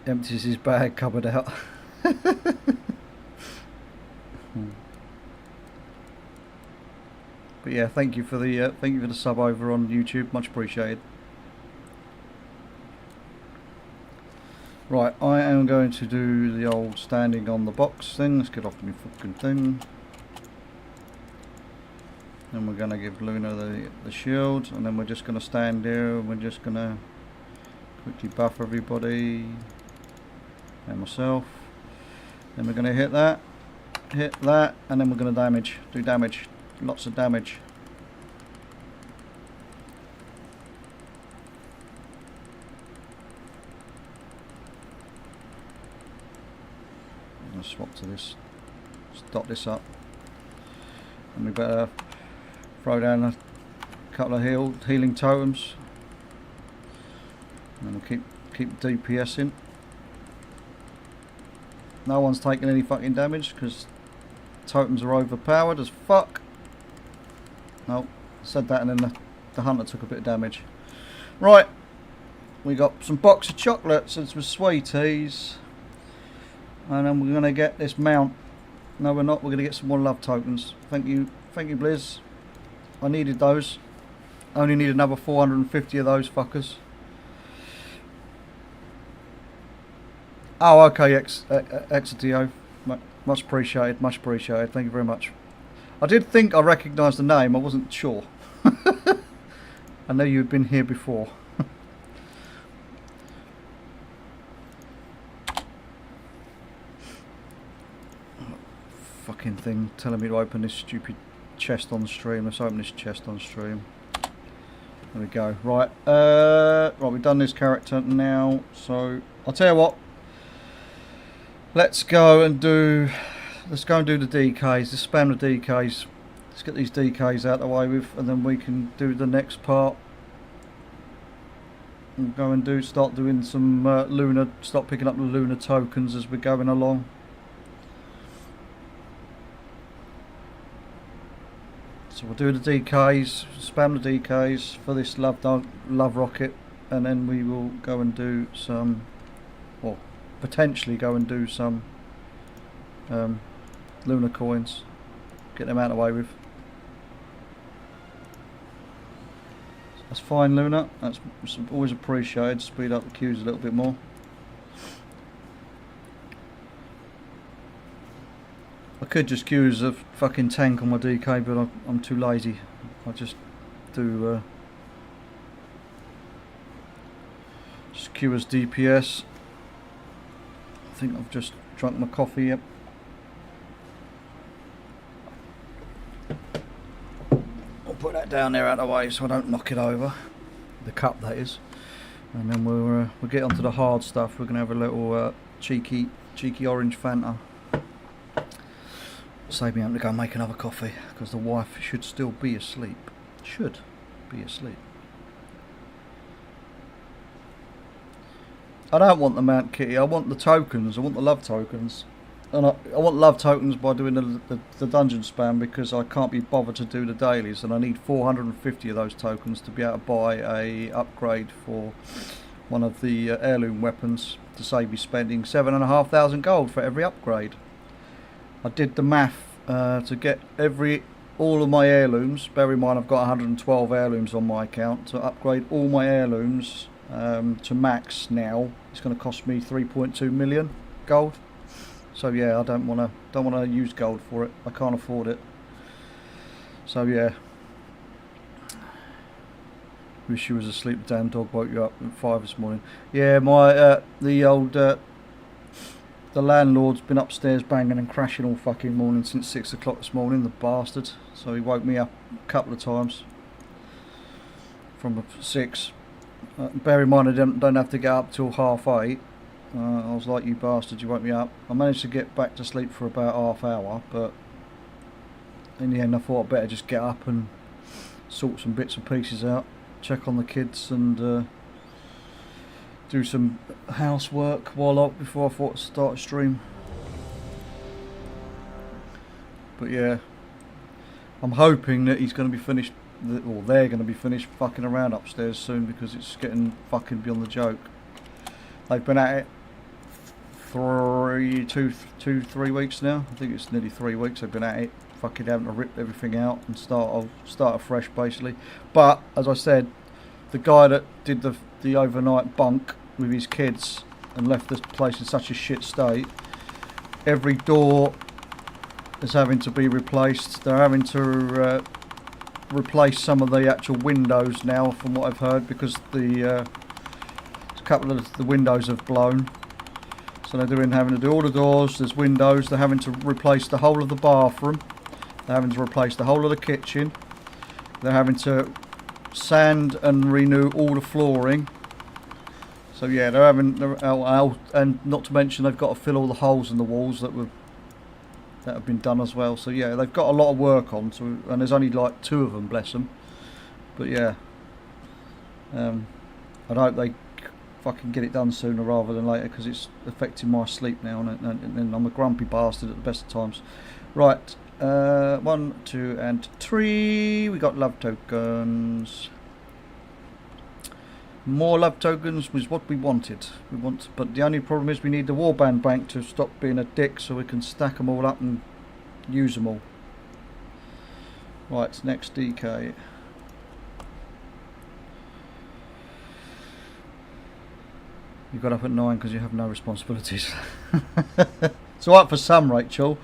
Empties his bag cupboard out. But yeah, thank you for the sub over on YouTube, much appreciated. Right, I am going to do the old standing on the box thing. Let's get off my fucking thing. Then we're going to give Lunar the shield, and then we're just going to stand there and we're just going to quickly buff everybody and myself. Then we're going to hit that, and then we're going to do damage, lots of damage. I'm going to swap to this, stop this up, and we better throw down a couple of healing totems, and we'll keep DPSing. No one's taking any fucking damage because totems are overpowered as fuck. Nope, said that and then the hunter took a bit of damage. Right, we got some box of chocolates and some sweeties, and then we're gonna get this mount. No, we're not. We're gonna get some more love tokens. Thank you, Blizz. I needed those. I only need another 450 of those fuckers. Oh, okay, Exadio. Much appreciated, much appreciated. Thank you very much. I did think I recognised the name, I wasn't sure. I know you'd been here before. Fucking thing telling me to open this stupid chest on stream. Let's open this chest on stream. There we go. Right, right, we've done this character now, so I'll tell you what. Let's go and do the DKs. Let's spam the DKs. Let's get these DKs out of the way with, and then we can do the next part. And go and start doing some Lunar. Start picking up the Lunar tokens as we're going along. So we'll do the DKs, spam the DKs for this love rocket, and then we will go and do some, or potentially go and do some lunar coins. Get them out of the way with. That's fine, Lunar. That's always appreciated. Speed up the queues a little bit more. I could just queue as a fucking tank on my DK, but I'm too lazy. I just do just queue as DPS. I think I've just drunk my coffee. Yep. I'll put that down there out of the way so I don't knock it over. The cup, that is. And then we'll get onto the hard stuff. We're gonna have a little cheeky orange Fanta. Save me having to go make another coffee because the wife should still be asleep. Should be asleep. I don't want the Mount Kitty. I want the tokens. I want the love tokens. And I want love tokens by doing the dungeon spam because I can't be bothered to do the dailies, and I need 450 of those tokens to be able to buy a upgrade for one of the heirloom weapons to save me spending 7,500 gold for every upgrade. I did the math to get all of my heirlooms. Bear in mind I've got 112 heirlooms on my account. To upgrade all my heirlooms to max now, it's going to cost me 3.2 million gold. So yeah, I don't want to use gold for it. I can't afford it. So yeah. Wish you was asleep. The damn dog woke you up at 5 this morning. Yeah, my the landlord's been upstairs banging and crashing all fucking morning since 6 o'clock this morning, the bastard. So he woke me up a couple of times from 6. Bear in mind I don't have to get up till 8:30. I was like, you bastard, you woke me up. I managed to get back to sleep for about half hour, but in the end I thought I'd better just get up and sort some bits and pieces out, check on the kids and do some housework before I thought to start a stream. But yeah, I'm hoping that he's going to be finished, or they're going to be finished fucking around upstairs soon because it's getting fucking beyond the joke. They've been at it 3 weeks now. I think it's nearly 3 weeks they've been at it, fucking having to rip everything out and start afresh basically. But as I said, the guy that did the overnight bunk with his kids and left the place in such a shit state, every door is having to be replaced. They're having to replace some of the actual windows now, from what I've heard, because a couple of the windows have blown. So they're having to do all the doors. There's windows. They're having to replace the whole of the bathroom. They're having to replace the whole of the kitchen. They're having to sand and renew all the flooring. So yeah, and not to mention they've got to fill all the holes in the walls that have been done as well. So yeah, they've got a lot of work on. And there's only like 2 of them, bless them. But yeah, I'd hope they fucking get it done sooner rather than later because it's affecting my sleep now, and I'm a grumpy bastard at the best of times. Right, 1, 2, and 3. We got love tokens. More love tokens was what we wanted. But the only problem is we need the warband bank to stop being a dick so we can stack them all up and use them all. Right, next DK. You got up at 9 because you have no responsibilities. It's alright for some, Rachel.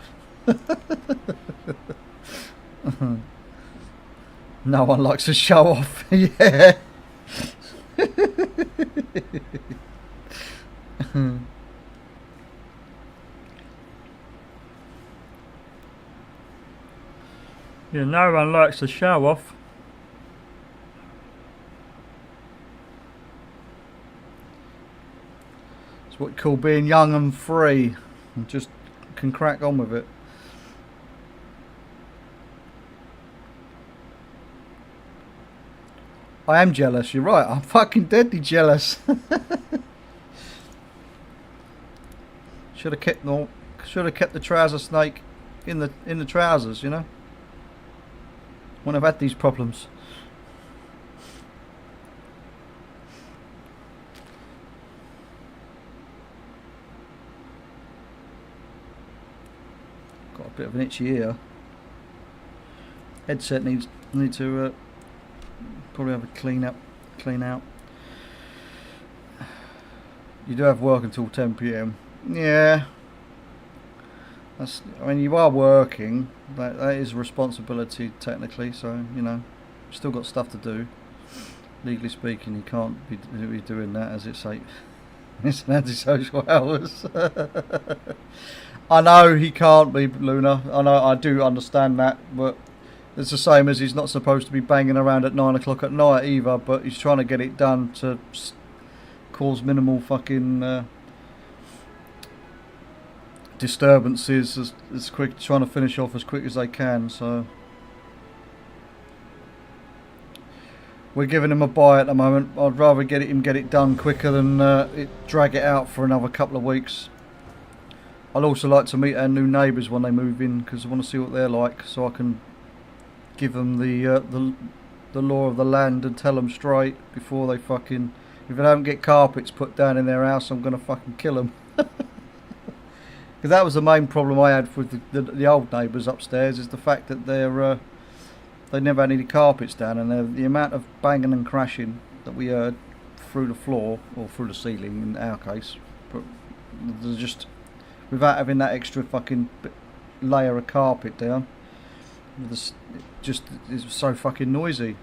No one likes to show off. Yeah. Yeah, no one likes to show off. It's what you call being young and free, and just can crack on with it. I am jealous, you're right, I'm fucking deadly jealous. Should have kept the trouser snake in the trousers, you know. Wouldn't have had these problems. Got a bit of an itchy ear. Headset need to probably have a clean out. You do have work until 10 PM. Yeah. I mean, you are working. That is a responsibility technically. So you know, you've still got stuff to do. Legally speaking, you can't be doing that, as it's like it's an antisocial hours. I know he can't be, Lunar. I know, I do understand that, but it's the same as he's not supposed to be banging around at 9 o'clock at night either. But he's trying to get it done to cause minimal fucking disturbances as quick, trying to finish off as quick as they can. So we're giving him a buy at the moment. I'd rather get it done quicker than drag it out for another couple of weeks. I'd also like to meet our new neighbours when they move in, because I want to see what they're like, so I can give them the law of the land and tell them straight before they fucking. If they don't get carpets put down in their house, I'm gonna fucking kill them. Because that was the main problem I had with the old neighbours upstairs, is the fact that they never had any carpets down, and the amount of banging and crashing that we heard through the floor, or through the ceiling in our case, but there's just, without having that extra fucking layer of carpet down, it's so fucking noisy.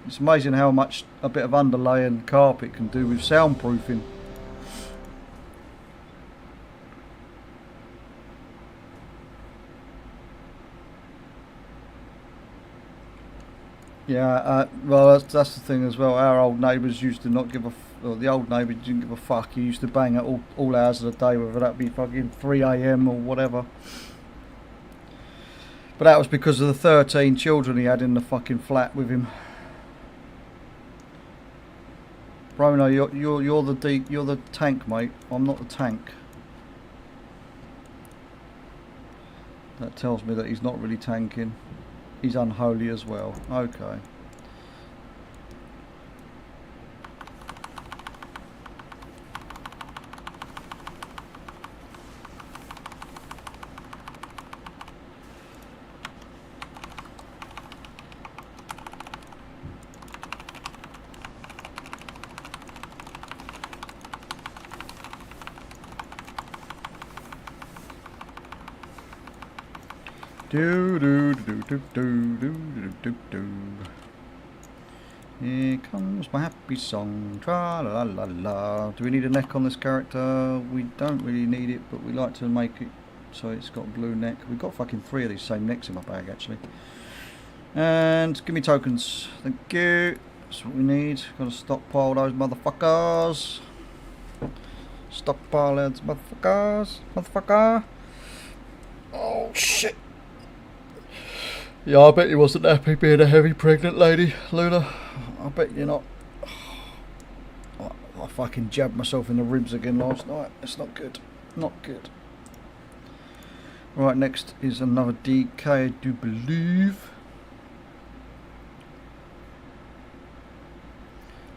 It's amazing how much a bit of underlaying carpet can do with soundproofing. Yeah, well, that's the thing as well. Our old neighbours used to not give a or the old neighbour didn't give a fuck. He used to bang at all hours of the day, whether that be fucking 3 AM or whatever. But that was because of the 13 children he had in the fucking flat with him. Bruno, you're the tank, mate. I'm not the tank. That tells me that he's not really tanking. He's unholy as well. Okay. Do do do do do do do do do. Here comes my happy song. Tra la la la. Do we need a neck on this character? We don't really need it, but we like to make it so it's got a blue neck. We've got fucking 3 of these same necks in my bag actually. And give me tokens. Thank you. That's what we need. Got to stockpile those motherfuckers. Stockpile those motherfuckers. Motherfucker. Oh shit. Yeah, I bet you wasn't happy being a heavy pregnant lady, Lunar. I bet you're not. I fucking jabbed myself in the ribs again last night. It's not good. Not good. Right, next is another DK, I do believe.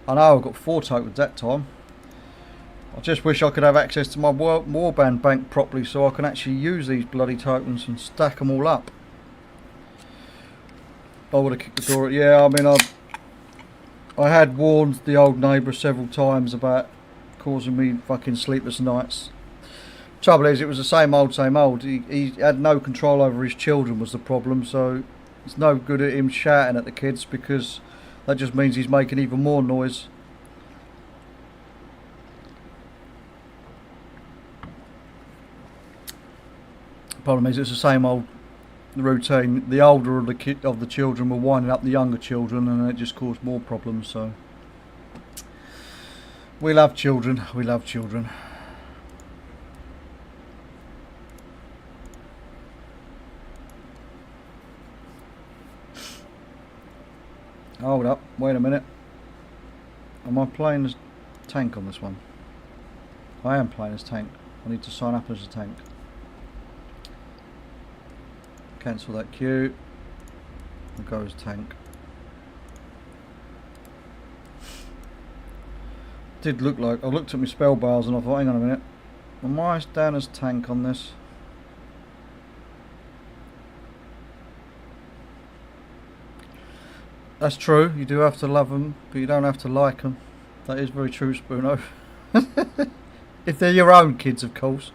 I know I've got 4 tokens that time. I just wish I could have access to my warband bank properly so I can actually use these bloody tokens and stack them all up. I would have kicked the door. Yeah, I mean, I had warned the old neighbour several times about causing me fucking sleepless nights. Trouble is, it was the same old, same old. He had no control over his children was the problem, so it's no good at him shouting at the kids because that just means he's making even more noise. The problem is, it's the same old routine. The older of the children were winding up the younger children, and it just caused more problems. So we love children. We love children. Hold up, wait a minute. Am I playing as tank on this one? I am playing as tank. I need to sign up as a tank. Cancel that queue. There goes tank. Did look like, I looked at my spell bars and I thought, hang on a minute, am I down as tank on this? That's true, you do have to love them, but you don't have to like them. That is very true, Spoono. If they're your own kids, of course.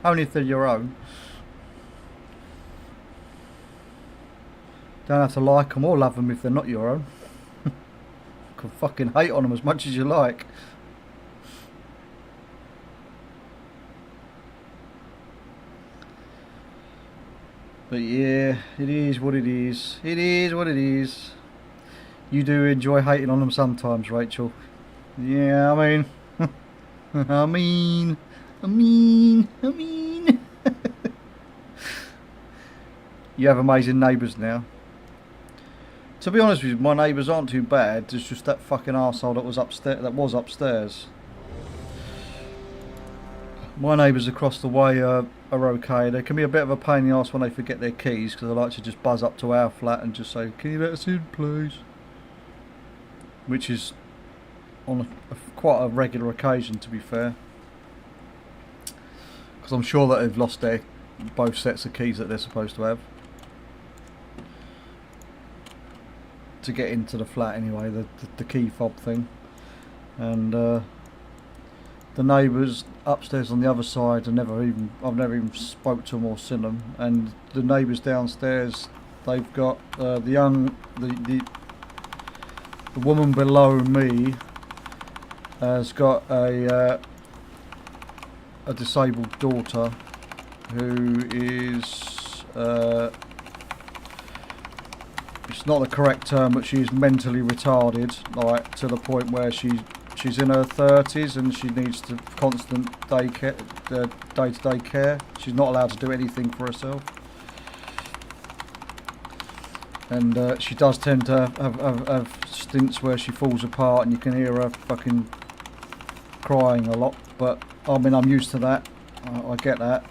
Only if they're your own. Don't have to like them or love them if they're not your own. You can fucking hate on them as much as you like. But yeah, it is what it is. It is what it is. You do enjoy hating on them sometimes, Rachel. Yeah, I mean... I mean... You have amazing neighbours now. To be honest with you, my neighbours aren't too bad. It's just that fucking arsehole that was upstairs. My neighbours across the way are okay. They can be a bit of a pain in the arse when they forget their keys, because they like to just buzz up to our flat and just say, "Can you let us in, please?" Which is on quite a regular occasion, to be fair. Because I'm sure that they've lost their both sets of keys that they're supposed to have. To get into the flat anyway, the key fob thing. And the neighbours upstairs on the other side, I've never even spoke to them or seen them. And the neighbours downstairs, they've got the woman below me has got a disabled daughter who is it's not the correct term, but she's mentally retarded, like to the point where she's in her 30s and she needs to constant day-to-day care. She's not allowed to do anything for herself, and she does tend to have stints where she falls apart and you can hear her fucking crying a lot. But I mean, I'm used to that. I get that.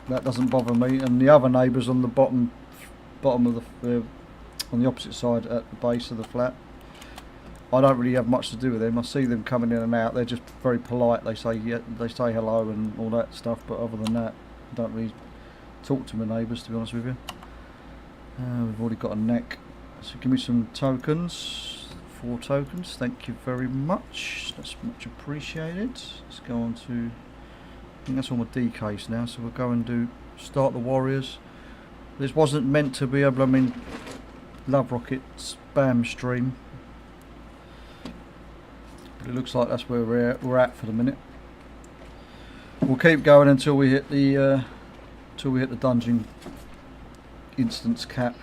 That doesn't bother me. And the other neighbours on the bottom of the on the opposite side at the base of the flat, I don't really have much to do with them. I see them coming in and out. They're just very polite. They say hello and all that stuff. But other than that, I don't really talk to my neighbours, to be honest with you. We've already got a neck. So give me some tokens. 4 tokens. Thank you very much. That's much appreciated. Let's go on to... I think that's all my DKs now. So we'll go and start the Warriors. This wasn't meant to be a blooming Love Rocket spam stream. But it looks like that's where we're at for the minute. We'll keep going until we hit the dungeon instance cap.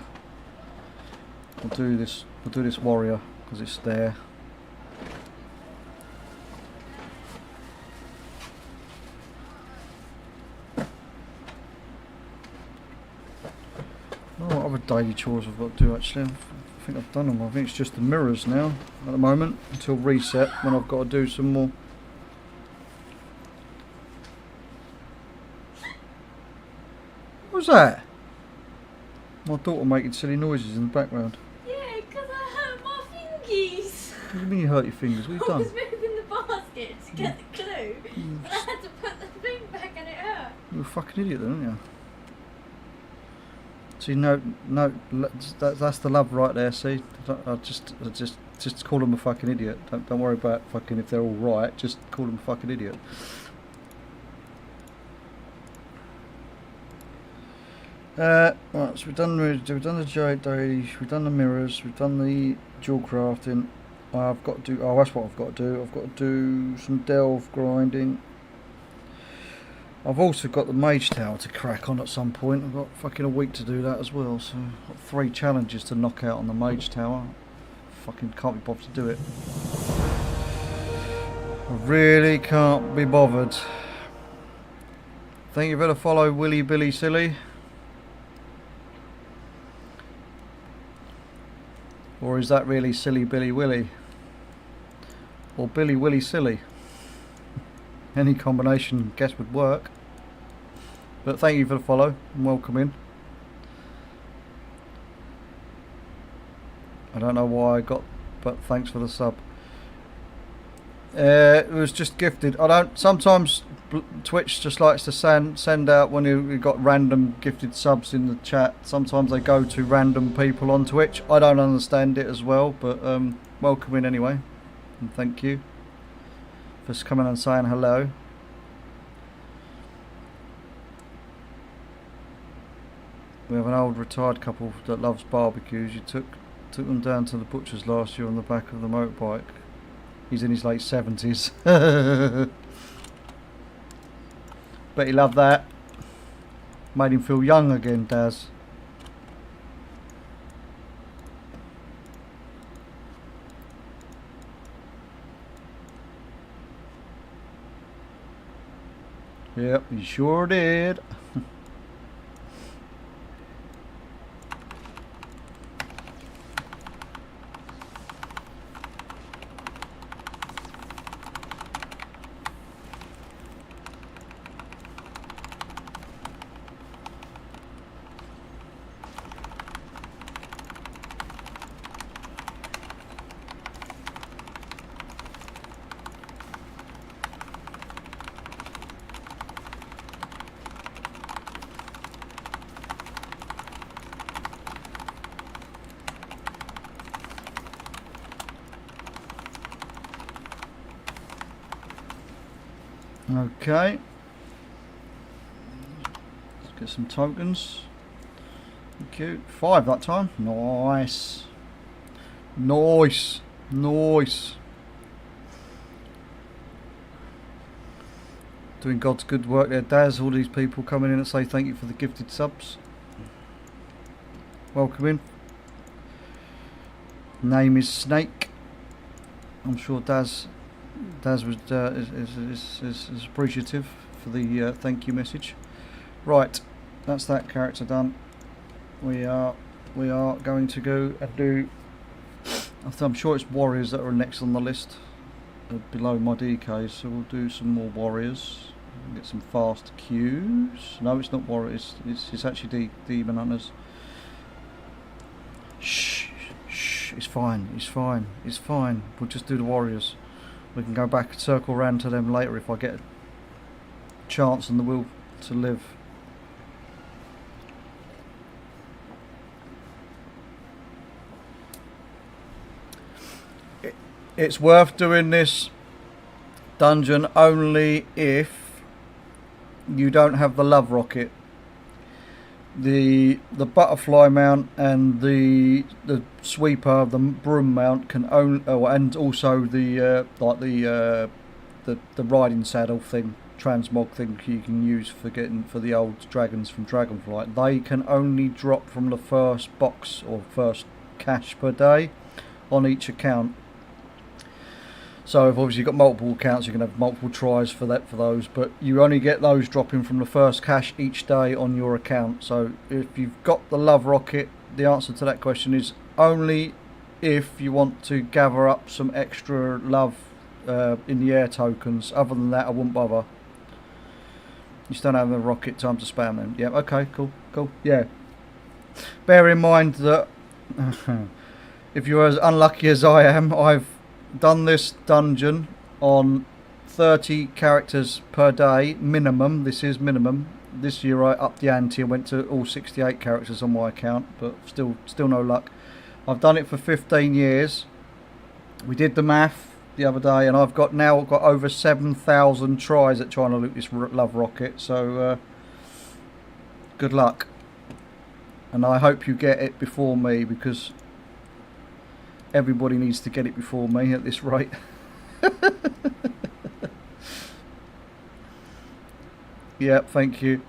We'll do this warrior because it's there. Oh, what other daily chores I've got to do actually? I think I've done them. I think it's just the mirrors now at the moment until reset, when I've got to do some more. What was that? My daughter making silly noises in the background. Yeah, because I hurt my fingies. What do you mean you hurt your fingers? What have you I done? was moving the basket to get the glue, but I had to put the thing back and it hurt. You're a fucking idiot then, aren't you? See, no, that's the love right there. See, I just call them a fucking idiot. Don't worry about fucking if they're all right. Just call them a fucking idiot. Right, so we've done the Jade Daily, we've done the mirrors, we've done the jewel crafting. I've got to do. Oh, that's what I've got to do. I've got to do some delve grinding. I've also got the Mage Tower to crack on at some point. I've got fucking a week to do that as well, so I've got 3 challenges to knock out on the Mage Tower. Fucking can't be bothered to do it. I really can't be bothered. Thank you for the follow, Willy Billy Silly. Or is that really Silly Billy Willy? Or Billy Willy Silly? Any combination, I guess, would work. But thank you for the follow and welcome in. I don't know why I got, but thanks for the sub. It was just gifted. I don't. Sometimes Twitch just likes to send out when you got random gifted subs in the chat. Sometimes they go to random people on Twitch. I don't understand it as well, but welcome in anyway, and thank you for coming and saying hello. We have an old retired couple that loves barbecues. You took them down to the butcher's last year on the back of the motorbike. He's in his late 70s. Bet he loved that. Made him feel young again, Daz. Yep, he sure did. Okay, let's get some tokens. Thank you. 5 that time. Nice. Nice. Nice. Doing God's good work there, Daz. All these people coming in and say thank you for the gifted subs. Welcome in. Name is Snake. I'm sure Daz was is appreciative for the thank you message. Right, that's that character done. We are going to go and do. I'm sure it's warriors that are next on the list below my DKs. So we'll do some more warriors. Get some fast queues. No, it's not warriors. It's actually demon hunters. Shh, shh. It's fine. It's fine. It's fine. We'll just do the warriors. We can go back, circle round to them later if I get a chance and the will to live. It's worth doing this dungeon only if you don't have the love rocket. The butterfly mount and the sweeper, the broom mount can only, and also the riding saddle thing, transmog thing you can use for the old dragons from Dragonflight. They can only drop from the first box or first cache per day on each account. So if obviously you've got multiple accounts, you can have multiple tries for those, but you only get those dropping from the first cache each day on your account. So if you've got the love rocket, the answer to that question is only if you want to gather up some extra love in the air tokens. Other than that, I wouldn't bother. You just don't have the rocket, time to spam them. Yeah, okay, cool, yeah. Bear in mind that if you're as unlucky as I am, I've done this dungeon on 30 characters per day minimum. This is minimum. This year I upped the ante and went to all 68 characters on my account, but still no luck. I've done it for 15 years. We did the math the other day and I've now got over 7,000 tries at trying to loot this love rocket, so good luck, and I hope you get it before me, because everybody needs to get it before me at this rate. Yeah, thank you.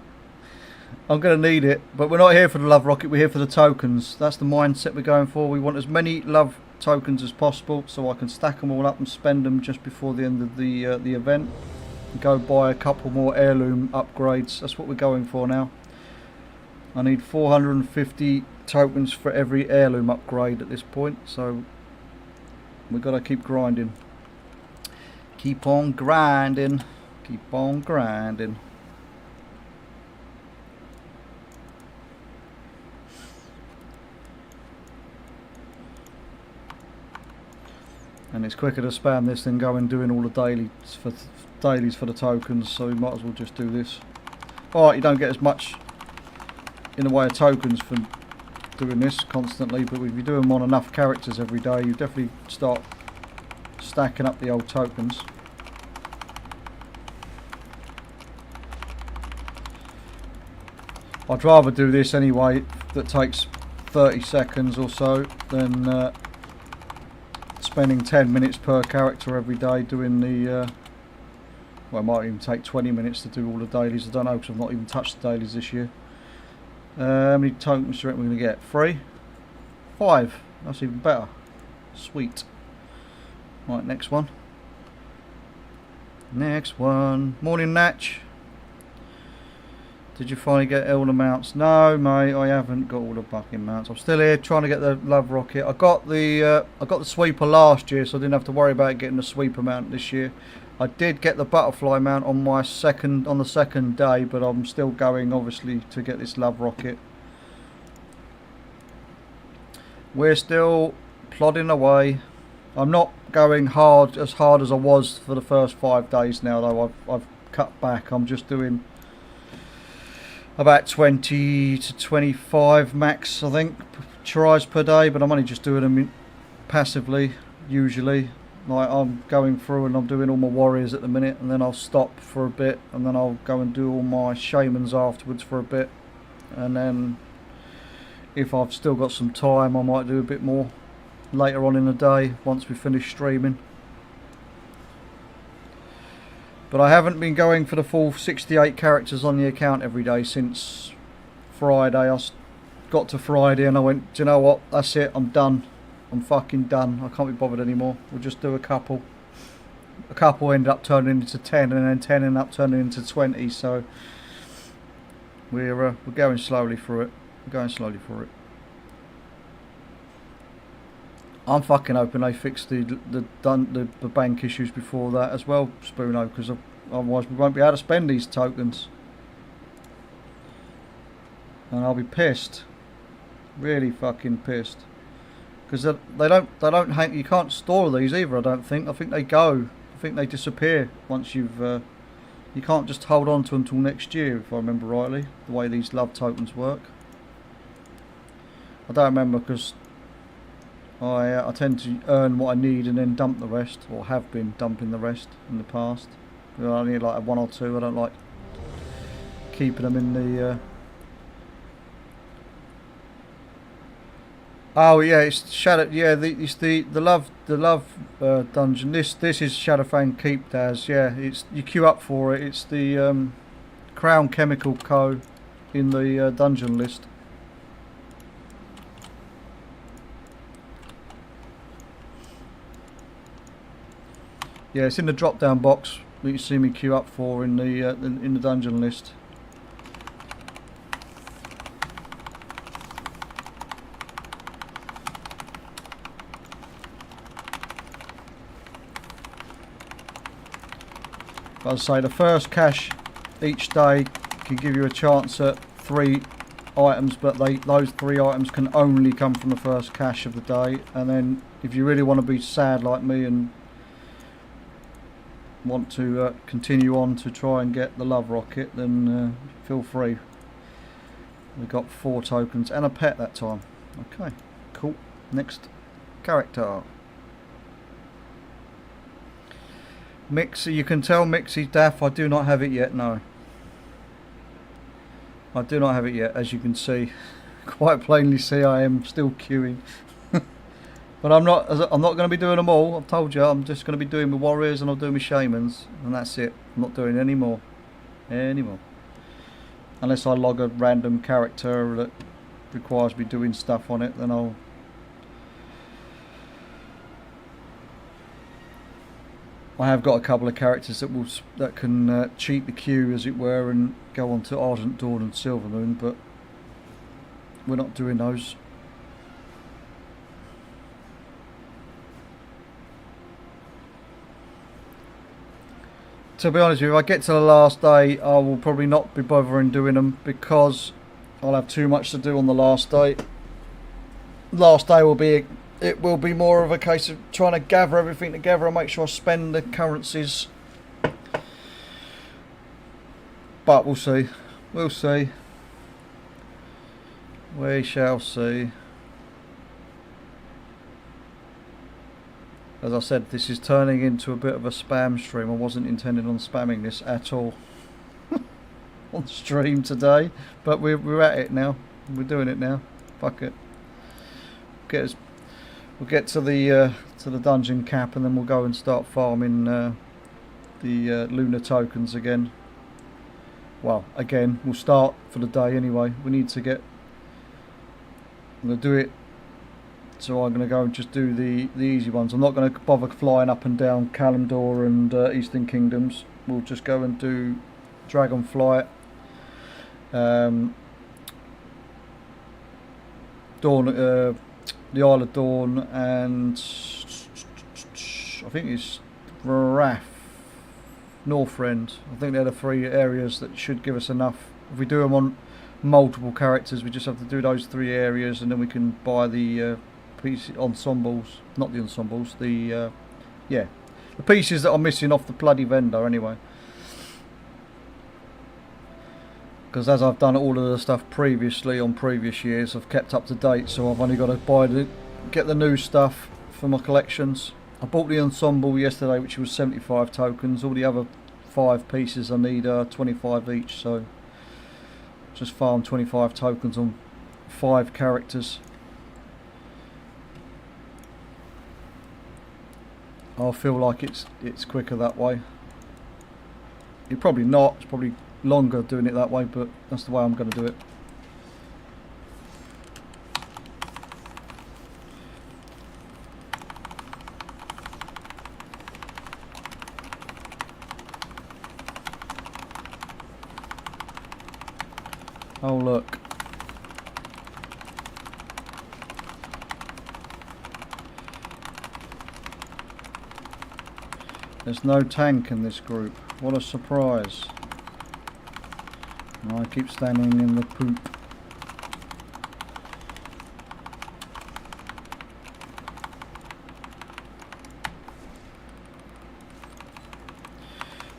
I'm going to need it, but we're not here for the love rocket, we're here for the tokens. That's the mindset we're going for. We want as many love tokens as possible so I can stack them all up and spend them just before the end of the event. And go buy a couple more heirloom upgrades. That's what we're going for now. I need 450 tokens for every heirloom upgrade at this point, so we've got to keep grinding. Keep on grinding. Keep on grinding. And it's quicker to spam this than go and doing all the dailies for the tokens, so you might as well just do this. Alright, you don't get as much in the way of tokens for doing this constantly, but if you do them on enough characters every day, you definitely start stacking up the old tokens. I'd rather do this anyway, that takes 30 seconds or so, than spending 10 minutes per character every day doing the well, it might even take 20 minutes to do all the dailies. I don't know, because I've not even touched the dailies this year. How many tokens do you reckon we're going to get? 3? 5? That's even better. Sweet. Right, next one. Next one. Morning, Natch. Did you finally get all the mounts? No, mate, I haven't got all the fucking mounts. I'm still here trying to get the love rocket. I got the sweeper last year, so I didn't have to worry about getting the sweeper mount this year. I did get the butterfly mount on the second day, but I'm still going, obviously, to get this love rocket. We're still plodding away. I'm not going as hard as I was for the first 5 days now, though. I've cut back. I'm just doing about 20 to 25 max, I think, tries per day, but I'm only just doing them passively, usually. Like, I'm going through and I'm doing all my warriors at the minute, and then I'll stop for a bit, and then I'll go and do all my shamans afterwards for a bit, and then if I've still got some time I might do a bit more later on in the day once we finish streaming. But I haven't been going for the full 68 characters on the account every day since Friday. I got to Friday and I went, do you know what, that's it, I'm done. I'm fucking done. I can't be bothered anymore. We'll just do a couple. A couple ended up turning into 10, and then 10 ended up turning into 20. So we're going slowly through it. We're going slowly through it. I'm fucking hoping they fix the bank issues before that as well, Spoono, because otherwise we won't be able to spend these tokens, and I'll be pissed. Really fucking pissed. Because they don't hang. You can't store these either. I don't think. I think they go. I think they disappear once you've. You can't just hold on to them till next year, if I remember rightly. The way these love tokens work. I don't remember because I tend to earn what I need and then dump the rest, or have been dumping the rest in the past. I need like 1 or 2. I don't like keeping them in the. Oh yeah, it's Shadow. Yeah, it's the love dungeon. This is Shadowfang Keep, Daz. Yeah, it's you queue up for it. It's the Crown Chemical Co. in the dungeon list. Yeah, it's in the drop-down box that you see me queue up for in the dungeon list. As I say, the first cache each day can give you a chance at 3 items, but those 3 items can only come from the first cache of the day. And then if you really want to be sad like me and want to continue on to try and get the love rocket, then feel free. We got 4 tokens and a pet that time. Okay, cool. Next character. Mixie, you can tell Mixie Daff, I do not have it yet, no. I do not have it yet, as you can see. Quite plainly see I am still queuing. But I'm not going to be doing them all. I've told you, I'm just going to be doing my warriors and I'll do my shamans, and that's it. I'm not doing any more. Unless I log a random character that requires me doing stuff on it, then I have got a couple of characters that can cheat the queue, as it were, and go on to Ardent Dawn and Silvermoon, but we're not doing those. To be honest with you, if I get to the last day, I will probably not be bothering doing them because I'll have too much to do on the last day. Last day will be it will be more of a case of trying to gather everything together and make sure I spend the currencies. But we'll see. We'll see. We shall see. As I said, this is turning into a bit of a spam stream. I wasn't intending on spamming this at all on stream today, but we're at it now. We're doing it now. Fuck it. We'll get to the dungeon cap, and then we'll go and start farming the lunar tokens again. Well, again, we'll start for the day anyway. We need to get. I'm gonna do it. So I'm going to go and just do the easy ones. I'm not going to bother flying up and down Kalimdor and Eastern Kingdoms. We'll just go and do Dragonflight, Dawn, the Isle of Dawn, and I think it's Wrath, Northrend. I think they're the 3 areas that should give us enough. If we do them on multiple characters, we just have to do those 3 areas, and then we can buy the ensembles, not the ensembles, the pieces that are missing off the bloody vendor anyway. Because as I've done all of the stuff previously on previous years, I've kept up to date, so I've only got to get the new stuff for my collections. I bought the ensemble yesterday, which was 75 tokens. All the other 5 pieces I need are 25 each, so just farm 25 tokens on 5 characters. I feel like it's quicker that way. You're probably not. It's probably longer doing it that way, but that's the way I'm going to do it. Oh look. There's no tank in this group. What a surprise. I keep standing in the poop.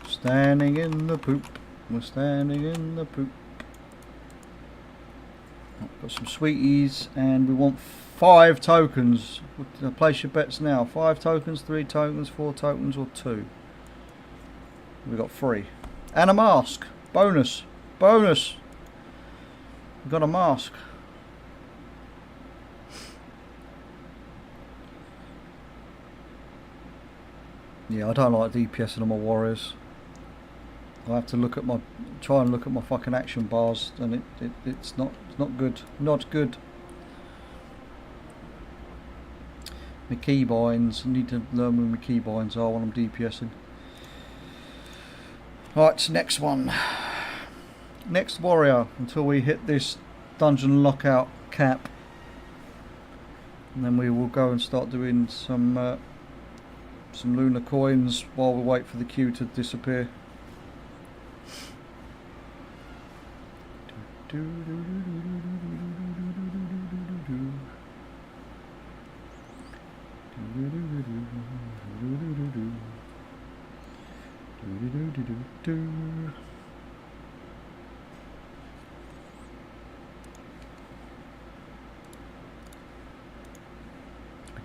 Standing in the poop. We're standing in the poop. Got some sweeties, and we want 5 tokens. Place your bets now. 5 tokens, 3 tokens, 4 tokens, or 2. We got 3. And a mask. Bonus. Bonus. We got a mask. Yeah, I don't like DPSing on my warriors. I have to try and look at my fucking action bars, and it's not good. Not good. My keybinds. I need to learn where my keybinds are when I'm DPSing. Right, next one. Next warrior until we hit this dungeon lockout cap, and then we will go and start doing some lunar coins while we wait for the queue to disappear. Be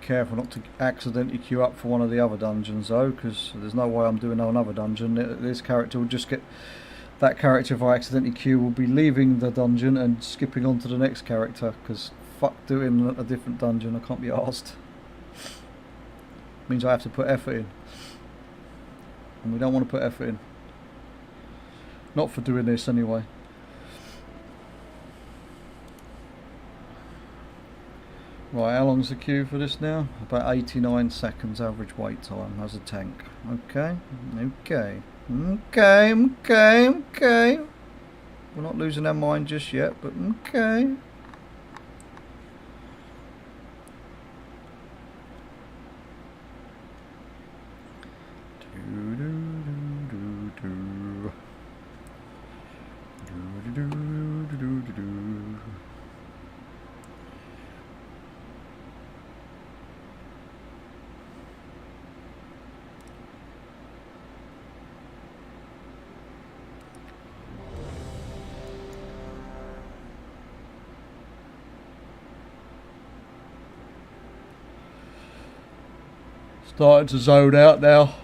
careful not to accidentally queue up for one of the other dungeons though, because there's no way I'm doing another dungeon. This character will just get... That character, if I accidentally queue, will be leaving the dungeon and skipping on to the next character, because fuck doing a different dungeon, I can't be arsed. Means I have to put effort in. And we don't want to put effort in. Not for doing this anyway. Right, how long's the queue for this now? About 89 seconds average wait time as a tank. Okay, okay. Okay. We're not losing our mind just yet, but okay. Starting to zone out now.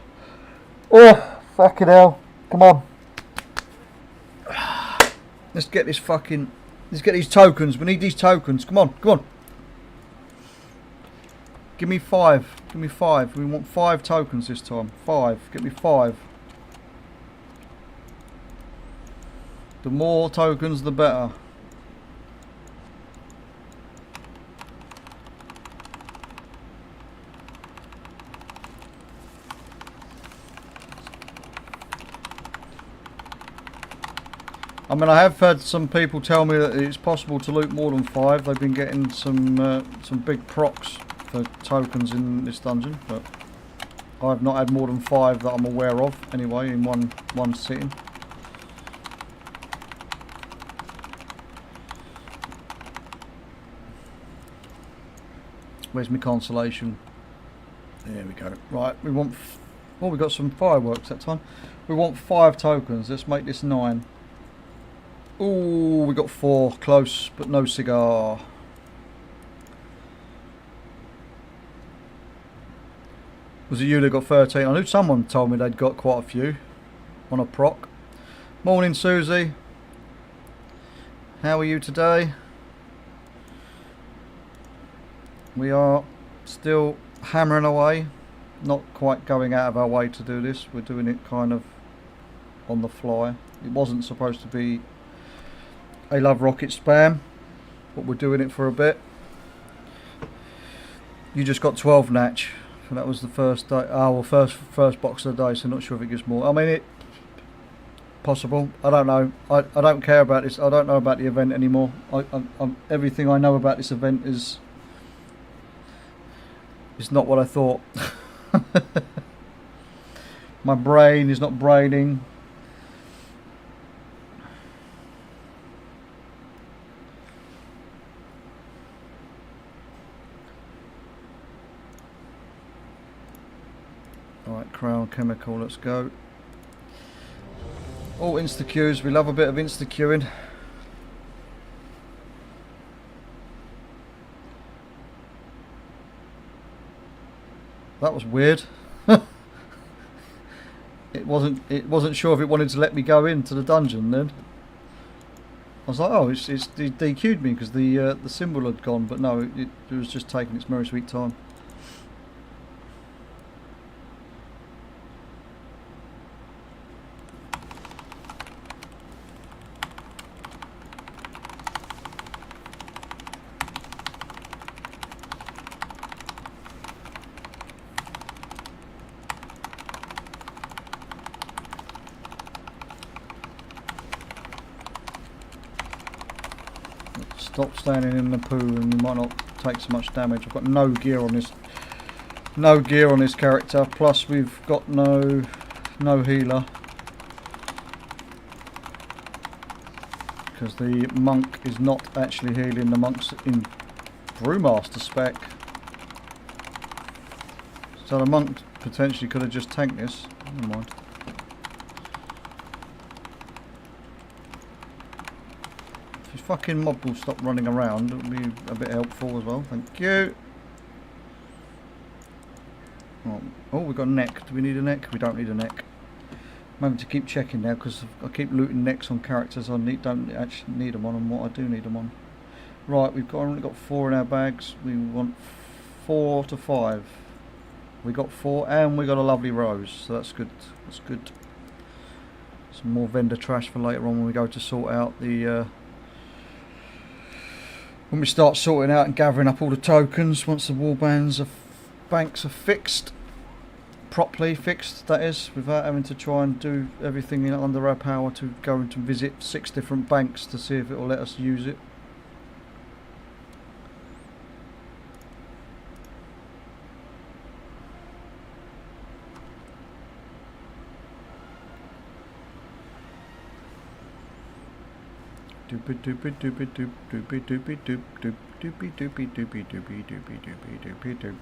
Oh, fucking hell. Come on. Let's get this fucking... Let's get these tokens. We need these tokens. Come on, come on. Give me 5. Give me 5. We want 5 tokens this time. 5. Get me 5. The more tokens, the better. I mean, I have had some people tell me that it's possible to loot more than 5. They've been getting some big procs for tokens in this dungeon, but I've not had more than 5 that I'm aware of. Anyway, in one sitting. Where's my consolation? There we go. Right, we want. Well, we got some fireworks that time. We want 5 tokens. Let's make this 9. Ooh, we got 4. Close, but no cigar. Was it you that got 13? I knew someone told me they'd got quite a few on a proc. Morning, Susie. How are you today? We are still hammering away. Not quite going out of our way to do this. We're doing it kind of on the fly. It wasn't supposed to be a love rocket spam, but we're doing it for a bit. You just got 12 natch, and that was the first day. Oh, well, first box of the day, so not sure if it gives more. I mean, it possible. I don't know. I don't care about this. I don't know about the event anymore. Everything I know about this event is not what I thought. My brain is not braining. Alright, Crown Chemical, let's go. Oh, insta-queues. We love a bit of insta-queuing. That was weird. It wasn't sure if it wanted to let me go into the dungeon then. I was like, oh, it DQ'd me because the symbol had gone, but no, it was just taking its merry sweet time. Stop standing in the poo and you might not take so much damage. I've got no gear on this character, plus we've got no healer because the monk is not actually healing. The monk's in Brewmaster spec, so the monk potentially could have just tanked this. Never mind. Fucking mob will stop running around. It'll be a bit helpful as well. Thank you. Oh, we've got a neck. Do we need a neck? We don't need a neck. I'm having to keep checking now because I keep looting necks on characters I don't actually need them on and what I do need them on. Right, we've only got 4 in our bags. We want 4 to 5. We got 4 and we got a lovely rose, so that's good. That's good. Some more vendor trash for later on when we go to sort out the. When we start sorting out and gathering up all the tokens, once the banks are fixed, properly fixed, that is, without having to try and do everything under our power to go and to visit 6 different banks to see if it will let us use it. Doopy doopy doopy doop doopy doopy doop doop doopy doopy doopy doopy doopy doopy doopy doop.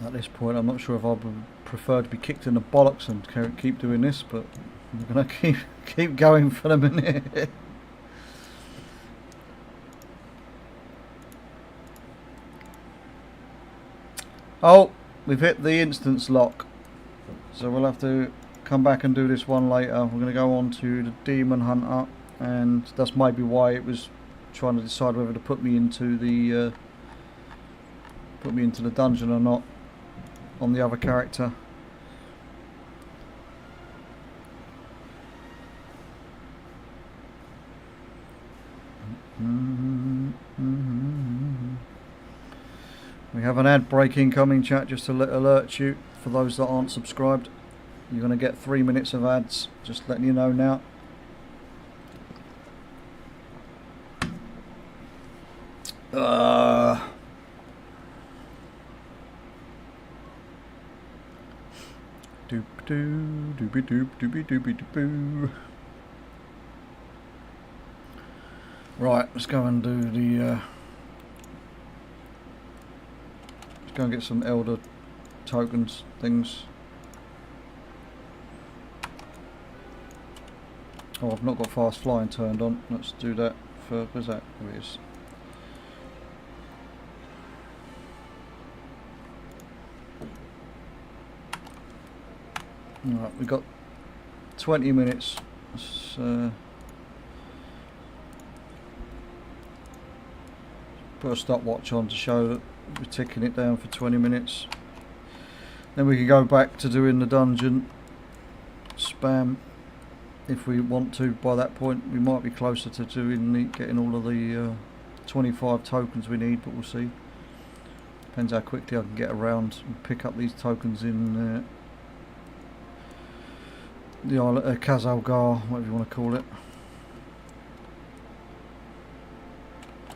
At this point, I'm not sure if I would prefer to be kicked in the bollocks and keep doing this, but I'm gonna keep going for the minute. Oh, we've hit the instance lock, so we'll have to come back and do this one later. We're gonna go on to the Demon Hunter, and that's maybe why it was trying to decide whether to put me into the dungeon or not on the other character. We have an ad break incoming, chat, just to alert you. For those that aren't subscribed, you're going to get 3 minutes of ads, just letting you know now. Doop doo, doopy doop, doopy doopy doopoo. Right, let's go and do the. Let's go and get some elder tokens things. Oh, I've not got fast flying turned on. Let's do that for. Where's that? There it is. Alright, we've got 20 minutes. Let's put a stopwatch on to show that we're ticking it down for 20 minutes. Then we can go back to doing the dungeon spam if we want to. By that point we might be closer to doing getting all of the 25 tokens we need, but we'll see. Depends how quickly I can get around and pick up these tokens in the island, Kazalgar, whatever you want to call it. I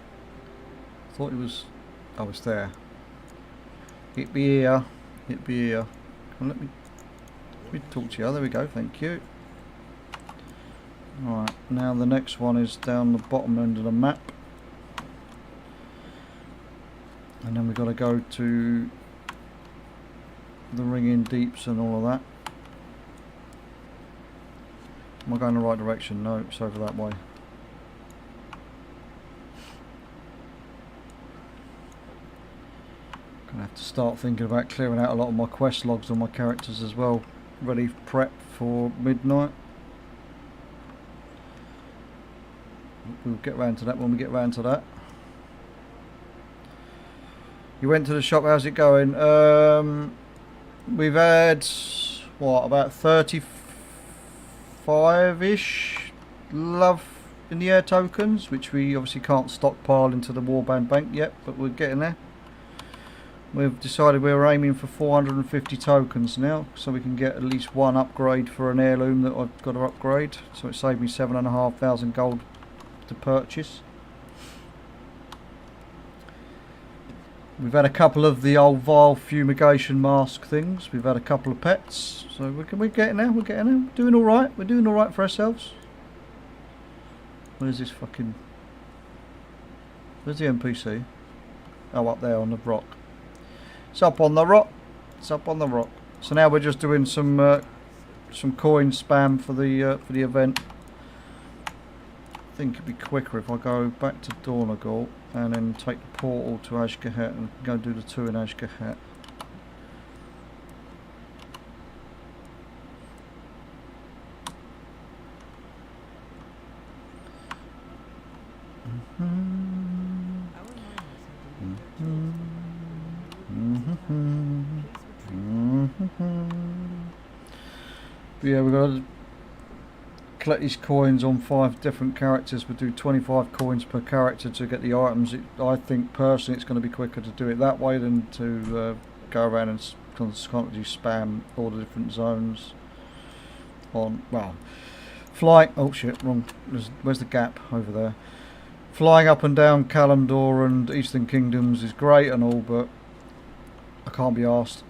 thought it was. Oh, it's there. It be here. It be here. Come on, let me talk to you. There we go. Thank you. Alright, now the next one is down the bottom end of the map. And then we've got to go to the Ringing Deeps and all of that. Am I going the right direction? No, it's over that way. Gonna have to start thinking about clearing out a lot of my quest logs on my characters as well. Ready prep for midnight. We'll get round to that when we get round to that. You went to the shop, how's it going? We've had what, about 35-ish love in the air tokens, which we obviously can't stockpile into the warband bank yet, but we're getting there. We've decided we're aiming for 450 tokens now, so we can get at least one upgrade for an heirloom that I've got to upgrade. So it saved me 7,500 gold to purchase. We've had a couple of the old vile fumigation mask things. We've had a couple of pets, so we're getting there. We're getting there. We're doing all right. We're doing all right for ourselves. Where's this fucking? Where's the NPC? Oh, up there on the rock. It's up on the rock. It's up on the rock. So now we're just doing some coin spam for the event. I think it'd be quicker if I go back to Dornagal and then take the portal to Ashgahat and go do the 2 in Ashgahat. But yeah, we've got to collect these coins on 5 different characters. We'll do 25 coins per character to get the items. I think personally it's going to be quicker to do it that way than to go around and constantly spam all the different zones on, well, flying, oh shit, wrong, where's the gap? Over there. Flying up and down Kalimdor and Eastern Kingdoms is great and all, but I can't be arsed.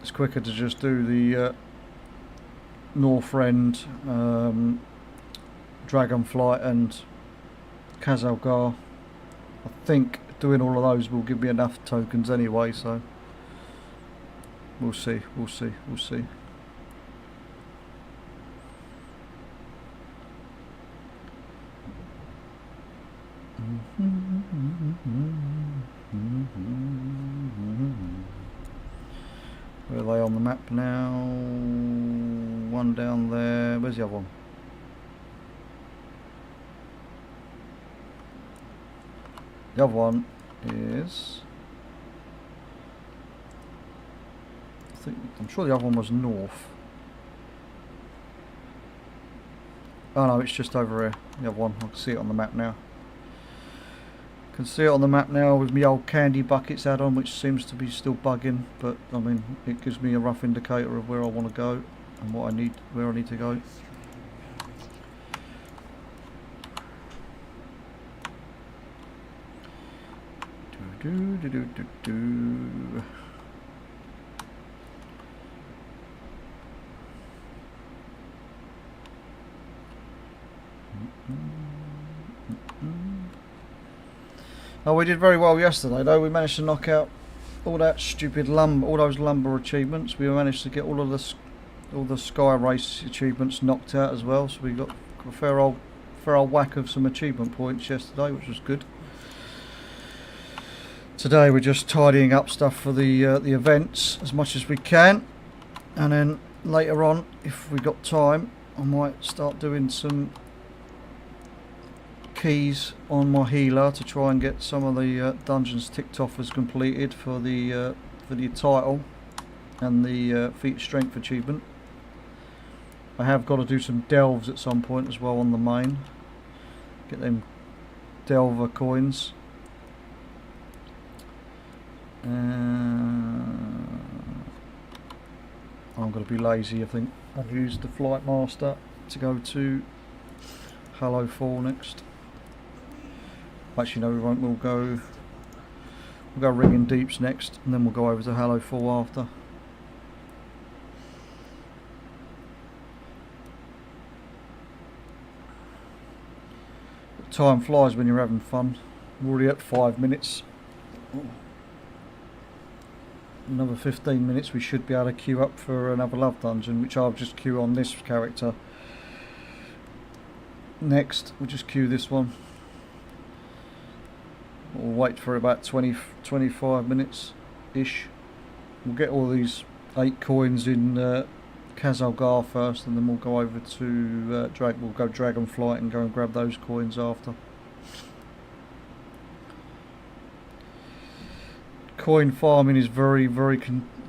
It's quicker to just do the Northrend, Dragonflight and Kazalgar. I think doing all of those will give me enough tokens anyway, so We'll see, we'll see, we'll see. Where are they on the map now? One down there. Where's the other one? The other one is... I'm sure the other one was north. Oh no, it's just over here. The other one. I can see it on the map now. Can see it on the map now with my old candy buckets add-on, which seems to be still bugging, but I mean it gives me a rough indicator of where I want to go and what I need, where I need to go. Do do do do do. Oh, we did very well yesterday though. We managed to knock out all that stupid lumber, all those lumber achievements. We managed to get all the sky race achievements knocked out as well. So we got a fair old whack of some achievement points yesterday, which was good. Today we're just tidying up stuff for the events as much as we can, and then later on, if we got time, I might start doing some keys on my healer to try and get some of the dungeons ticked off as completed for the title and the feat strength achievement. I have got to do some delves at some point as well on the main. Get them delver coins. I'm going to be lazy, I think. I'll use the Flight Master to go to Halo 4 next. Actually, no, we won't. We'll go Ringing Deeps next, and then we'll go over to Halo 4 after. Time flies when you're having fun. We're already at 5 minutes. Another 15 minutes we should be able to queue up for another love dungeon, which I'll just queue on this character. Next, we'll just queue this one. We'll wait for about 20-25 minutes ish. We'll get all these 8 coins in Kazalgar first, and then we'll go over to we'll go Dragonflight and go and grab those coins after. Coin farming is very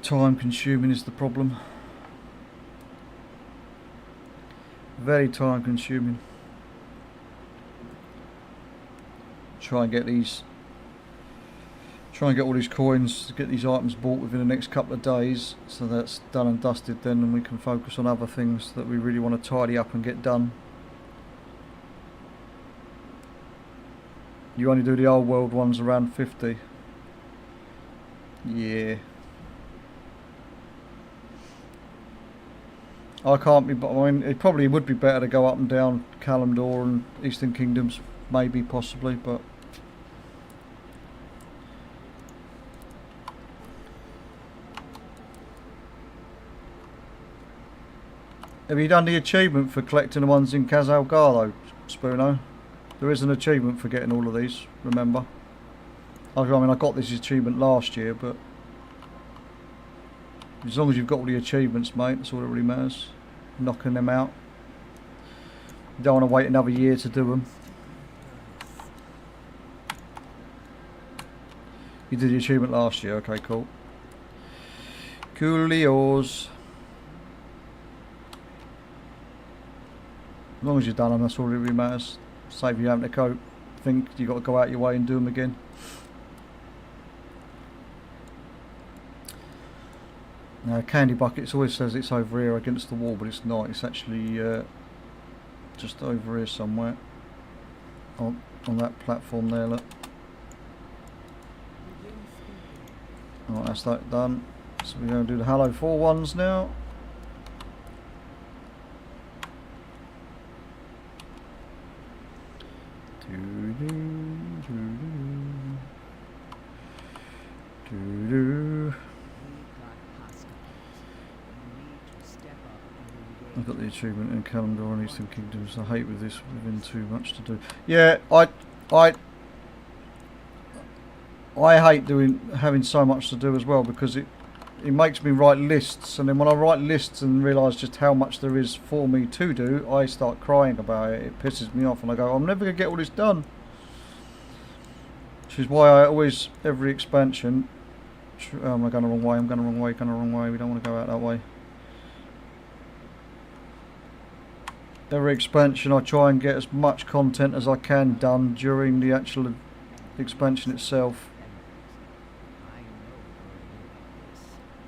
time consuming is the problem. Very time consuming. Try and get all these coins to get these items bought within the next couple of days, so that's done and dusted then, and we can focus on other things that we really want to tidy up and get done. You only do the old world ones around 50. Yeah. I can't be, I mean, it probably would be better to go up and down Kalimdor and Eastern Kingdoms, maybe, possibly, but have you done the achievement for collecting the ones in Kazalgar though, Spoono? There is an achievement for getting all of these, remember? I mean, I got this achievement last year, but as long as you've got all the achievements, mate, that's all that really matters. Knocking them out. You don't want to wait another year to do them. You did the achievement last year, okay, cool. Coolios. As long as you've done them, that's all that really matters. Save you having to think you've got to go out your way and do them again. Now, Candy Buckets always says it's over here against the wall, but it's not. It's actually just over here somewhere on that platform there, look. Alright, that's that done. So we're going to do the Halo 4 ones now. I've got the achievement and calendar on Eastern Kingdoms. I hate with this within too much to do. Yeah, I hate having so much to do as well, because it makes me write lists, and then when I write lists and realise just how much there is for me to do, I start crying about it. It pisses me off, and I go, I'm never going to get all this done. Which is why I always, every expansion... Oh, am I going the wrong way? I'm going the wrong way, going the wrong way. We don't want to go out that way. Every expansion I try and get as much content as I can done during the actual expansion itself.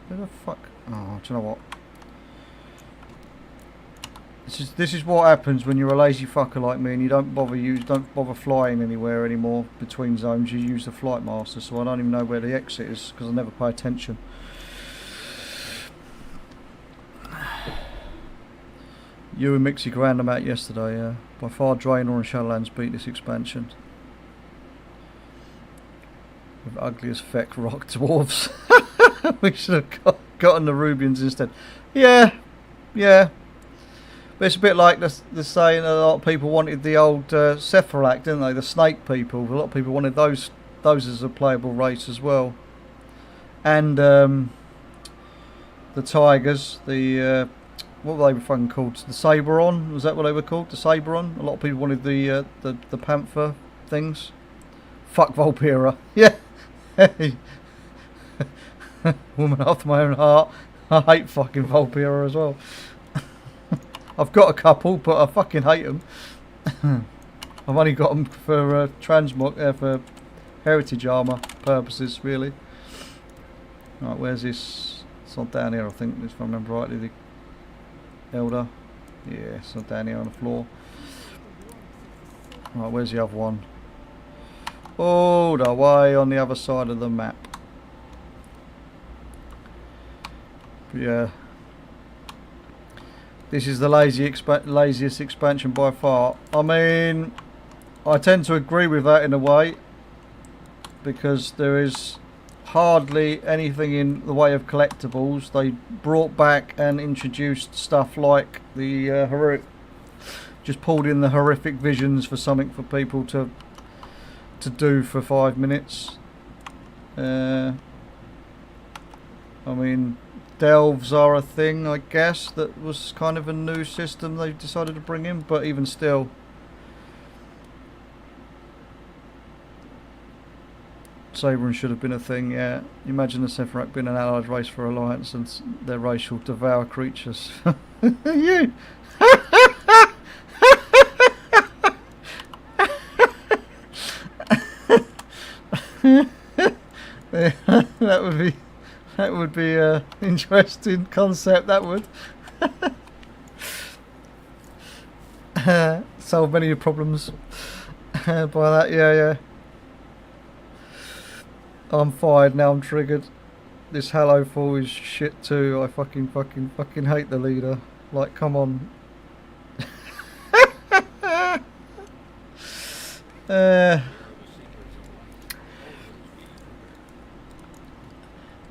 Where the fuck? Oh, do you know what? This is what happens when you're a lazy fucker like me and you don't bother flying anywhere anymore between zones. You use the flight master, so I don't even know where the exit is because I never pay attention. You and Mixie ground them out yesterday, yeah. By far, Draenor and Shadowlands beat this expansion. With ugly as feck rock dwarves. We should have gotten the Rubians instead. Yeah. But it's a bit like the saying a lot of people wanted the old Sephiroth, didn't they? The snake people. A lot of people wanted those as a playable race as well. And the tigers, the what were they fucking called? The Saberon? Was that what they were called? The Saberon? A lot of people wanted the panther things. Fuck Volpera. Yeah. Woman after my own heart. I hate fucking Volpera as well. I've got a couple, but I fucking hate them. I've only got them for for heritage armour purposes, really. Right, where's this? It's not down here, I think, if I remember rightly. The Elder. Yeah, it's not down here on the floor. Right, where's the other one? All the way on the other side of the map. But yeah. This is the laziest expansion by far. I mean, I tend to agree with that in a way, because there is hardly anything in the way of collectibles. They brought back and introduced stuff like the just pulled in the horrific visions for something for people to do for 5 minutes. I mean, delves are a thing, I guess. That was kind of a new system they decided to bring in, but even still, Saberon should have been a thing. Yeah, imagine the Sephiroth being an allied race for Alliance and their race will devour creatures. You. That would be an interesting concept, that would. Solve many problems by that, yeah. I'm fired now, I'm triggered. This Halo 4 is shit too. I fucking hate the leader. Like, come on.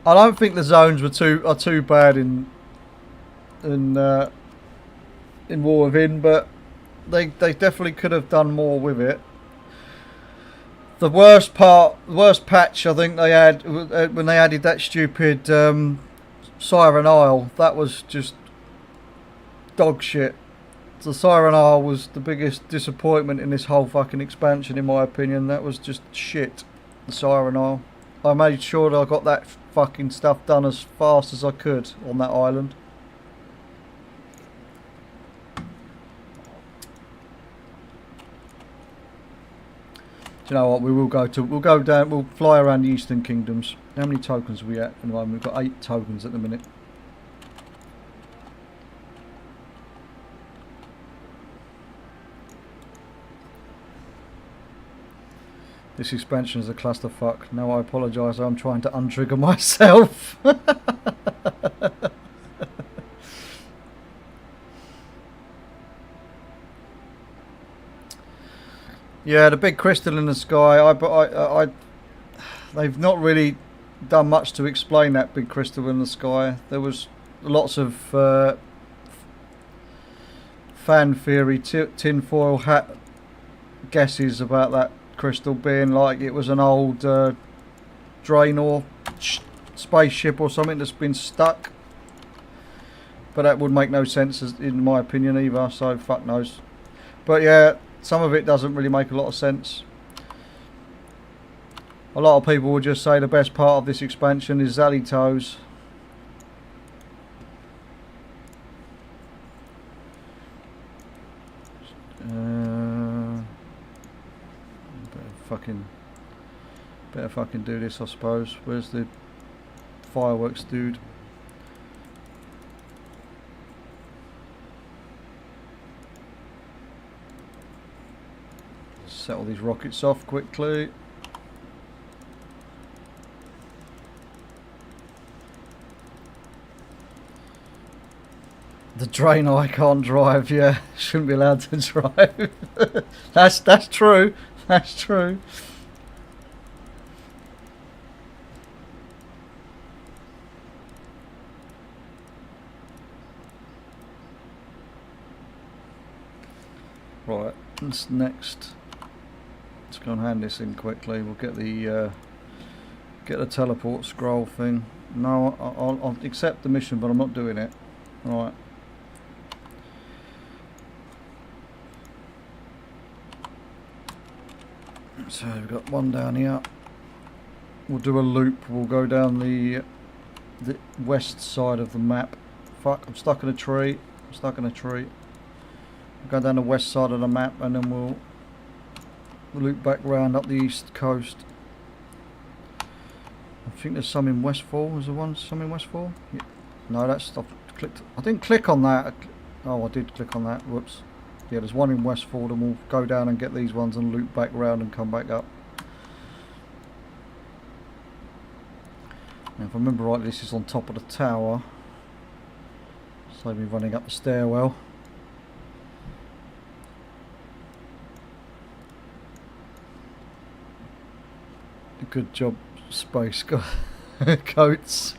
I don't think the zones are too bad in War Within, but they definitely could have done more with it. The worst patch I think they had when they added that stupid Siren Isle. That was just dog shit. The Siren Isle was the biggest disappointment in this whole fucking expansion, in my opinion. That was just shit. The Siren Isle. I made sure that I got that fucking stuff done as fast as I could on that island. Do you know what? We'll go down. We'll fly around the Eastern Kingdoms. How many tokens are we at the moment? We've got 8 tokens at the minute. This expansion is a clusterfuck. Now I apologise, I'm trying to untrigger myself. Yeah, the big crystal in the sky, they've not really done much to explain that big crystal in the sky. There was lots of fan theory, tinfoil hat guesses about that crystal being like it was an old Draenor spaceship or something that's been stuck. But that would make no sense in my opinion either, so fuck knows. But yeah, some of it doesn't really make a lot of sense. A lot of people would just say the best part of this expansion is Xalitos. Better fucking do this, I suppose. Where's the fireworks dude? Set all these rockets off quickly. The Draenor I can't drive, yeah. Shouldn't be allowed to drive. That's true. That's true. Right, what's next? Let's go and hand this in quickly. We'll get the teleport scroll thing. No, I'll accept the mission, but I'm not doing it. Right. So we've got one down here. We'll do a loop. We'll go down the west side of the map. Fuck, I'm stuck in a tree. I'm stuck in a tree. We'll go down the west side of the map and then we'll loop back round up the east coast. I think there's some in Westfall. Is there one? Some in Westfall? Yeah. No, that's I didn't click on that. Oh, I did click on that. Whoops. Yeah, there's one in Westfall, and we'll go down and get these ones and loop back round and come back up. Now, if I remember right, this is on top of the tower. Save me running up the stairwell. Good job, space coats.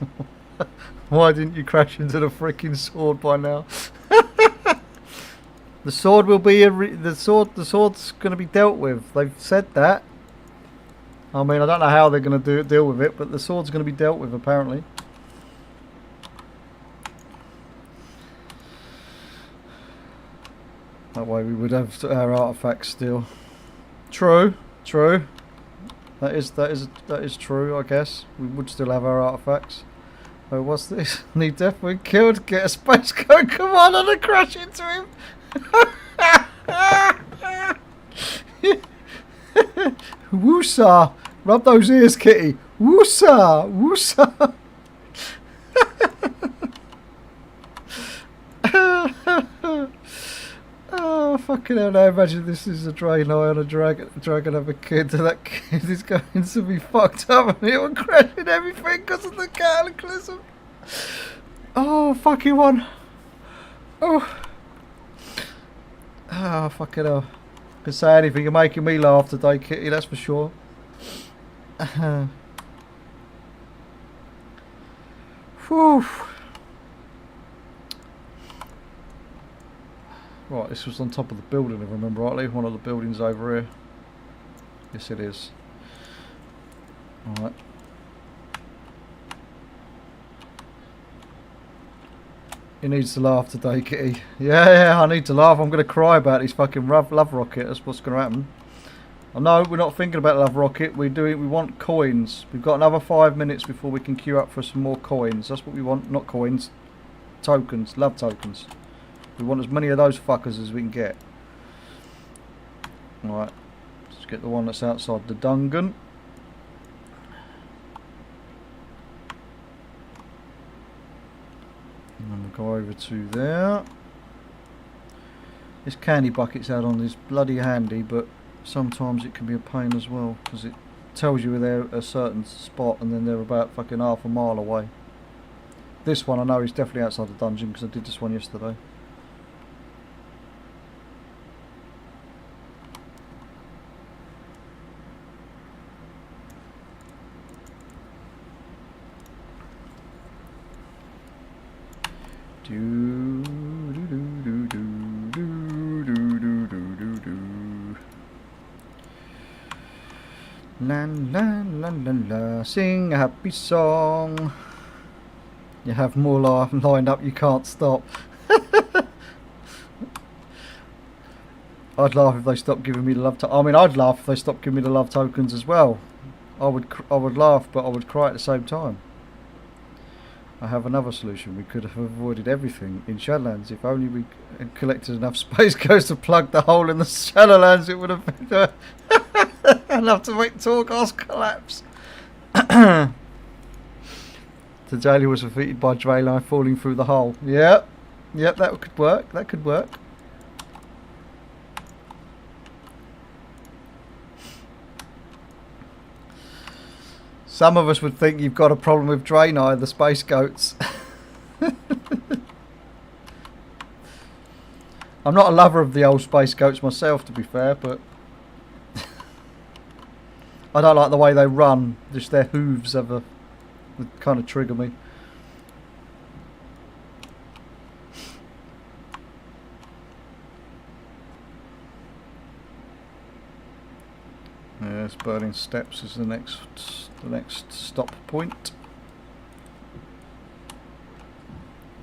Why didn't you crash into the freaking sword by now? The sword will be the sword's going to be dealt with. They've said that. I mean, I don't know how they're going to deal with it, but the sword's going to be dealt with apparently. That way we would have our artifacts still. True. That is true, I guess. We would still have our artifacts. Oh, what's this? Need death when killed, get a space code, come on, and I crash into him! Woosa! Rub those ears, kitty! Woosa! Woosa! Oh, fucking hell, now imagine this is a Draenor and a dragon of a kid, and that kid is going to be fucked up and it will crash in everything because of the cataclysm. Oh, fucking one. Oh. Oh, fucking hell. Can say anything, you're making me laugh today, kitty, that's for sure. Whew. Right, this was on top of the building, if I remember rightly. One of the buildings over here. Yes, it is. Alright. He needs to laugh today, kitty. Yeah, I need to laugh. I'm going to cry about this fucking love rocket. That's what's going to happen. I know we're not thinking about love rocket. We want coins. We've got another 5 minutes before we can queue up for some more coins. That's what we want. Not coins. Tokens. Love tokens. We want as many of those fuckers as we can get. Alright, let's get the one that's outside the dungeon. And then we'll go over to there. This candy bucket's out on is bloody handy, but sometimes it can be a pain as well, because it tells you they're at a certain spot and then they're about fucking half a mile away. This one I know is definitely outside the dungeon because I did this one yesterday. Do do do do do do. La la la la la, sing a happy song. You have more lined up, you can't stop. I'd laugh if they stopped giving me the love I mean, I'd laugh if they stopped giving me the love tokens as well. I would laugh, but I would cry at the same time. I have another solution. We could have avoided everything in Shadowlands if only we collected enough space codes to plug the hole in the Shadowlands. It would have been enough to make Torghast collapse. The jailer was defeated by Draylai falling through the hole. Yep, that could work. That could work. Some of us would think you've got a problem with Draenei, the space goats. I'm not a lover of the old space goats myself, to be fair, but I don't like the way they run. Just their hooves would kind of trigger me. Yes, Burning Steps is the next stop point.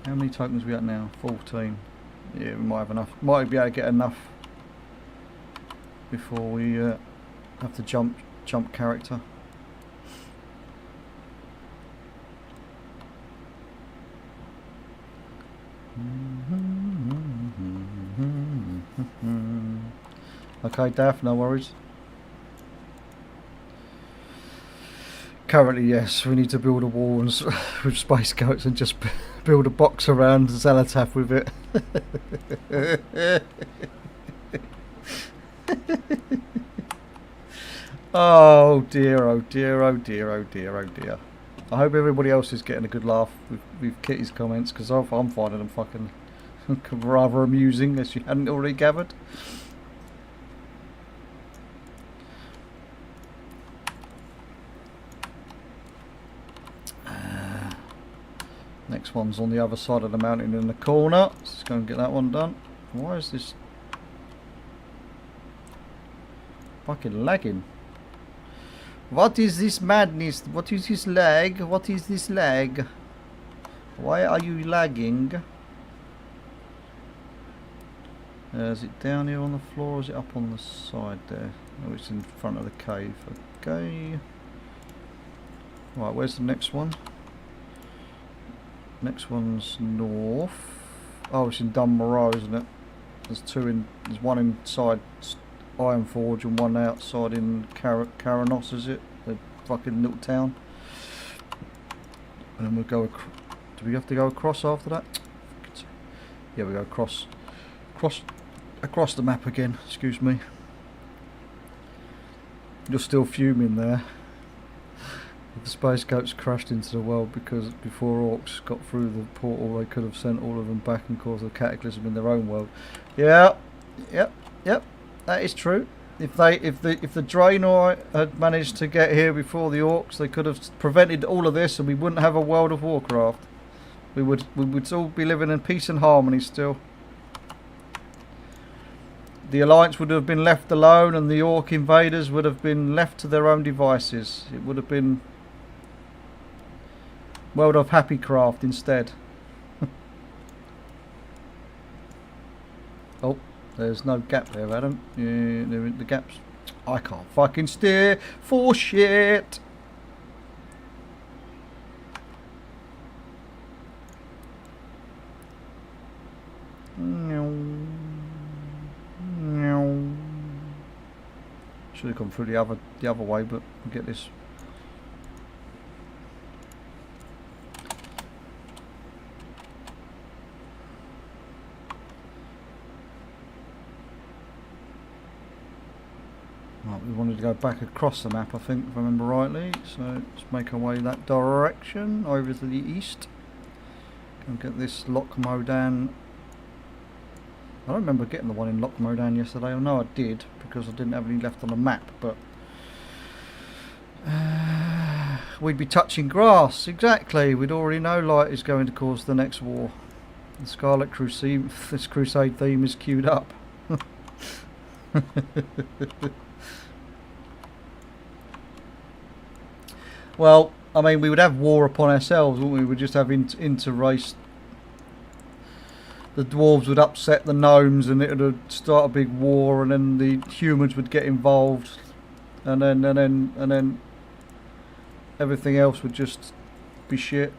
How many tokens are we at now? 14. Yeah, we might have enough. Might be able to get enough before we have to jump character. Okay, Daff, no worries. Currently, yes, we need to build a wall with space goats and just build a box around Xelatath with it. Oh dear, oh dear, oh dear, oh dear, oh dear. I hope everybody else is getting a good laugh with Kitty's comments, because I'm finding them fucking rather amusing, as you hadn't already gathered. Next one's on the other side of the mountain in the corner. Let's go and get that one done. Why is this fucking lagging? What is this madness? What is this lag? What is this lag? Why are you lagging? Is it down here on the floor or is it up on the side there? Oh, it's in front of the cave. Okay. Right, where's the next one? Next one's north. Oh, it's in Dunmoreau, isn't it? There's one inside Ironforge and one outside in Caranos, is it? The fucking little town. And then we'll go do we have to go across after that? Yeah, we go across the map again, excuse me. You're still fuming there. The space goats crashed into the world because before orcs got through the portal they could have sent all of them back and caused a cataclysm in their own world. Yeah, yep, that is true. If the Draenei had managed to get here before the orcs, they could have prevented all of this and we wouldn't have a world of Warcraft. We would all be living in peace and harmony still. The Alliance would have been left alone and the Orc invaders would have been left to their own devices. It would have been World of Happy Craft instead. Oh, there's no gap there, Adam. Yeah, the gaps. I can't fucking steer for shit. Should have come through the other way, but we'll get this. Right, we wanted to go back across the map, I think, if I remember rightly. So let's make our way that direction over to the east. Go and get this Loch Modan. I don't remember getting the one in Loch Modan yesterday. I know I did because I didn't have any left on the map, but we'd be touching grass. Exactly. We'd already know light is going to cause the next war. The Scarlet Crusade, this Crusade theme is queued up. Well, I mean, we would have war upon ourselves, wouldn't we? We'd just have inter-race. The dwarves would upset the gnomes, and it would start a big war, and then the humans would get involved, and then everything else would just be shit.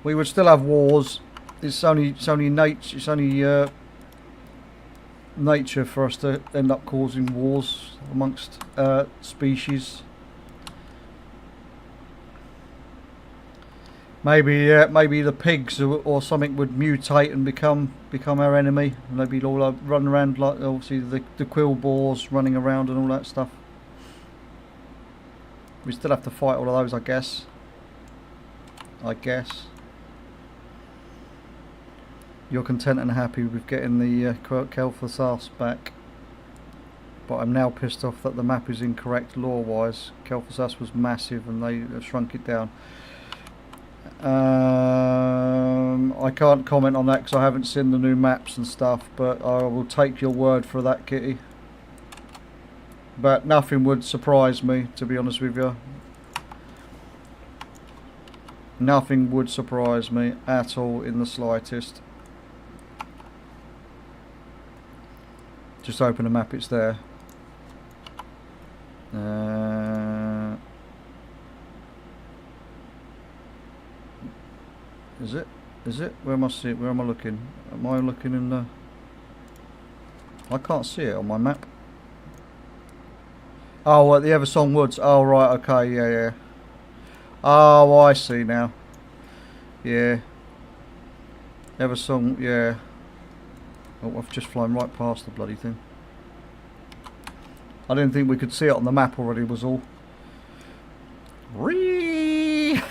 We would still have wars. It's only nature. It's only nature for us to end up causing wars amongst species. Maybe the pigs or something would mutate and become our enemy. And they'd be all run around like obviously the quill boars running around and all that stuff. We still have to fight all of those, I guess. You're content and happy with getting the Kel'Thuzas back, but I'm now pissed off that the map is incorrect lore-wise. Kel'Thuzas was massive and they have shrunk it down. I can't comment on that because I haven't seen the new maps and stuff, but I will take your word for that, Kitty. But nothing would surprise me, to be honest with you. Nothing would surprise me at all in the slightest. Just open the map, it's there. Is it? Is it? Where am I seeing? Where am I looking? Am I looking in the... I can't see it on my map. Oh, the Eversong Woods. Oh, right, okay, yeah. Oh, I see now. Yeah. Eversong, yeah. Oh, I've just flown right past the bloody thing. I didn't think we could see it on the map already, was all. Whee!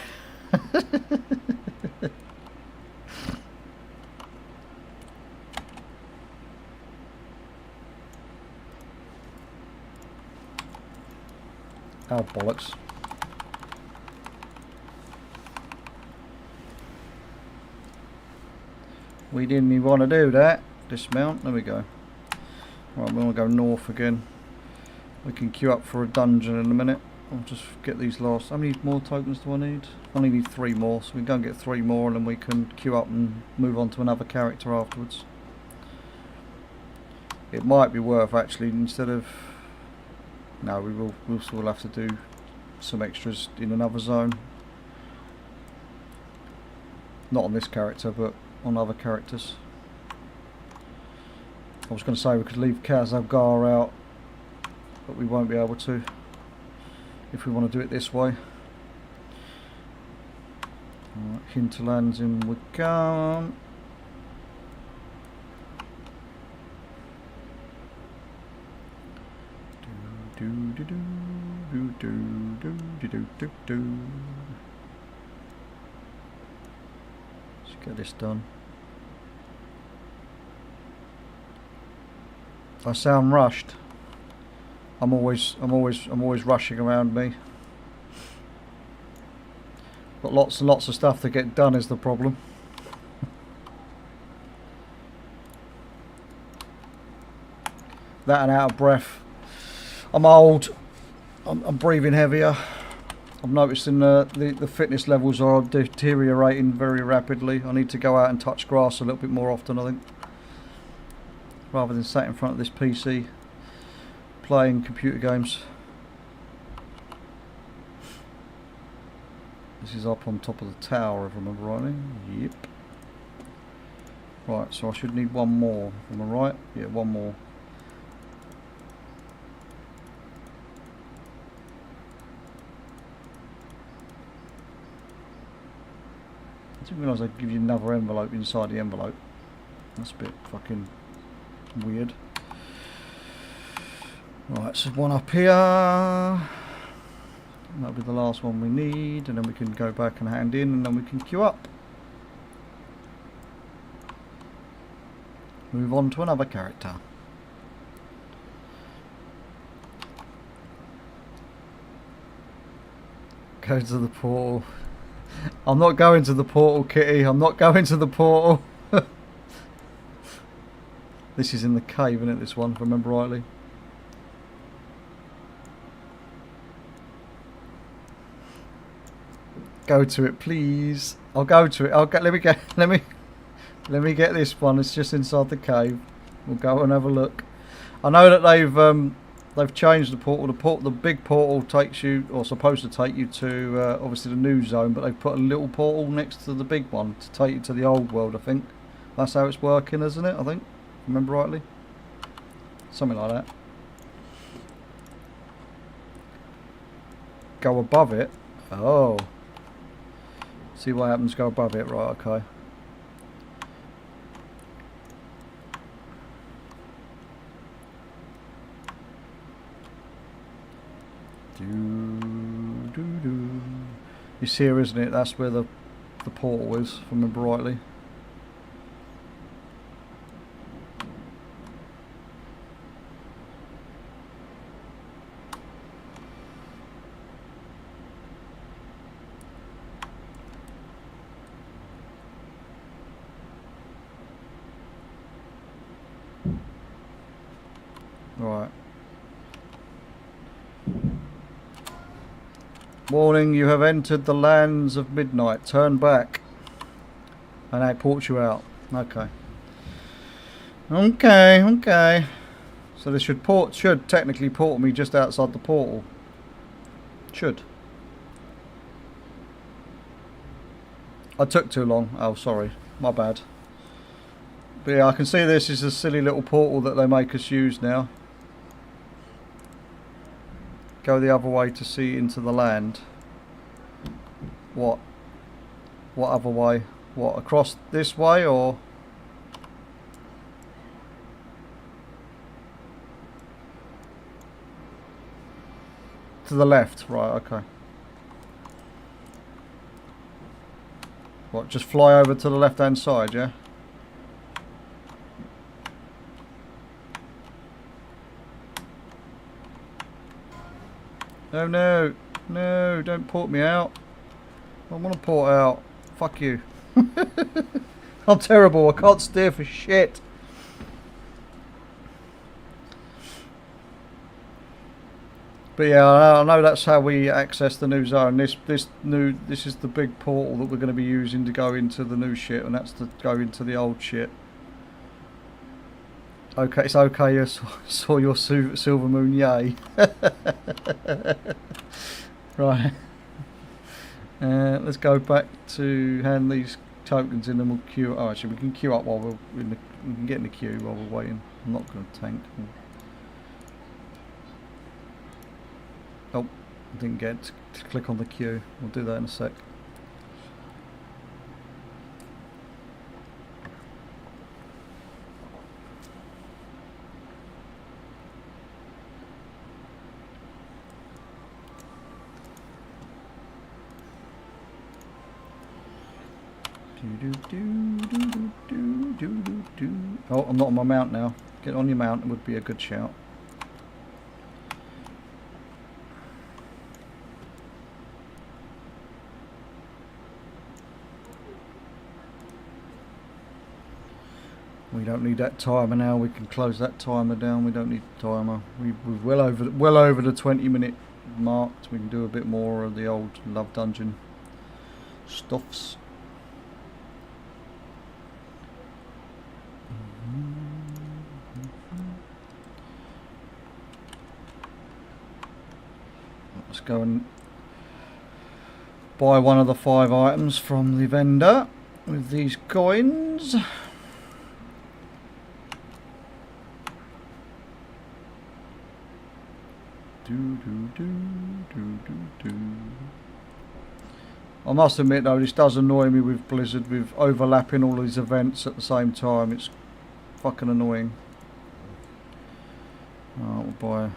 Oh, bollocks. We didn't even want to do that. Dismount, there we go. Right, we want to go north again. We can queue up for a dungeon in a minute. I'll just get these last. How many more tokens do I need? I only need 3 more, so we can go and get 3 more and then we can queue up and move on to another character afterwards. It might be worth actually, instead of... No, we'll still have to do some extras in another zone. Not on this character, but on other characters. I was going to say we could leave Kazavgar out, but we won't be able to if we want to do it this way. Right, Hinterlands in we come. Let's get this done. I sound rushed. I'm always rushing around me. Got lots and lots of stuff to get done is the problem. That and out of breath. I'm old. I'm breathing heavier. I'm noticing the fitness levels are deteriorating very rapidly. I need to go out and touch grass a little bit more often, I think. Rather than sat in front of this PC playing computer games. This is up on top of the tower, if I remember rightly. Yep. Right, so I should need 1 more. Am I right? Yeah, 1 more. I didn't realise I'd give you another envelope inside the envelope. That's a bit fucking weird. Right, so 1 up here. That'll be the last one we need, and then we can go back and hand in, and then we can queue up. Move on to another character. Go to the portal. I'm not going to the portal, Kitty. I'm not going to the portal. This is in the cave, isn't it, this one, if I remember rightly? Go to it, please. I'll go to it. Let me get this one. It's just inside the cave. We'll go and have a look. I know that they've changed the portal. The big portal takes you, or supposed to take you to obviously the new zone, but they've put a little portal next to the big one to take you to the old world. I think that's how it's working, isn't it? I think, remember rightly, something like that. Go above it. Oh. See what happens, go above it, right, okay. It's here, isn't it? That's where the portal is, if I remember rightly. Right. Warning, you have entered the lands of midnight. Turn back. And that ports you out. Okay. Okay. So this should technically port me just outside the portal. Should. I took too long. Oh, sorry. My bad. But yeah, I can see this is a silly little portal that they make us use now. Go the other way to see into the land. What? What other way? What, across this way or? To the left, right, okay. What, just fly over to the left hand side, yeah? Oh no, no, don't port me out. I want to port out. Fuck you. I'm terrible, I can't steer for shit. But yeah, I know that's how we access the new zone. This is the big portal that we're going to be using to go into the new shit, and that's to go into the old shit. Okay, it's okay, I saw your silver moon, yay. Right. Let's go back to hand these tokens in and we'll queue. Oh, actually, we can queue up while we're in the, we can get in the queue while we're waiting. I'm not going to tank. Oh, I didn't get to click on the queue. We'll do that in a sec. Oh, I'm not on my mount now. Get on your mount, it would be a good shout. We don't need that timer now. We can close that timer down. We don't need the timer. We're well over the 20-minute mark. So we can do a bit more of the old Love Dungeon stuffs. Let's go and buy one of the 5 items from the vendor with these coins. I must admit though, this does annoy me with Blizzard, with overlapping all these events at the same time. It's fucking annoying. Alright, we'll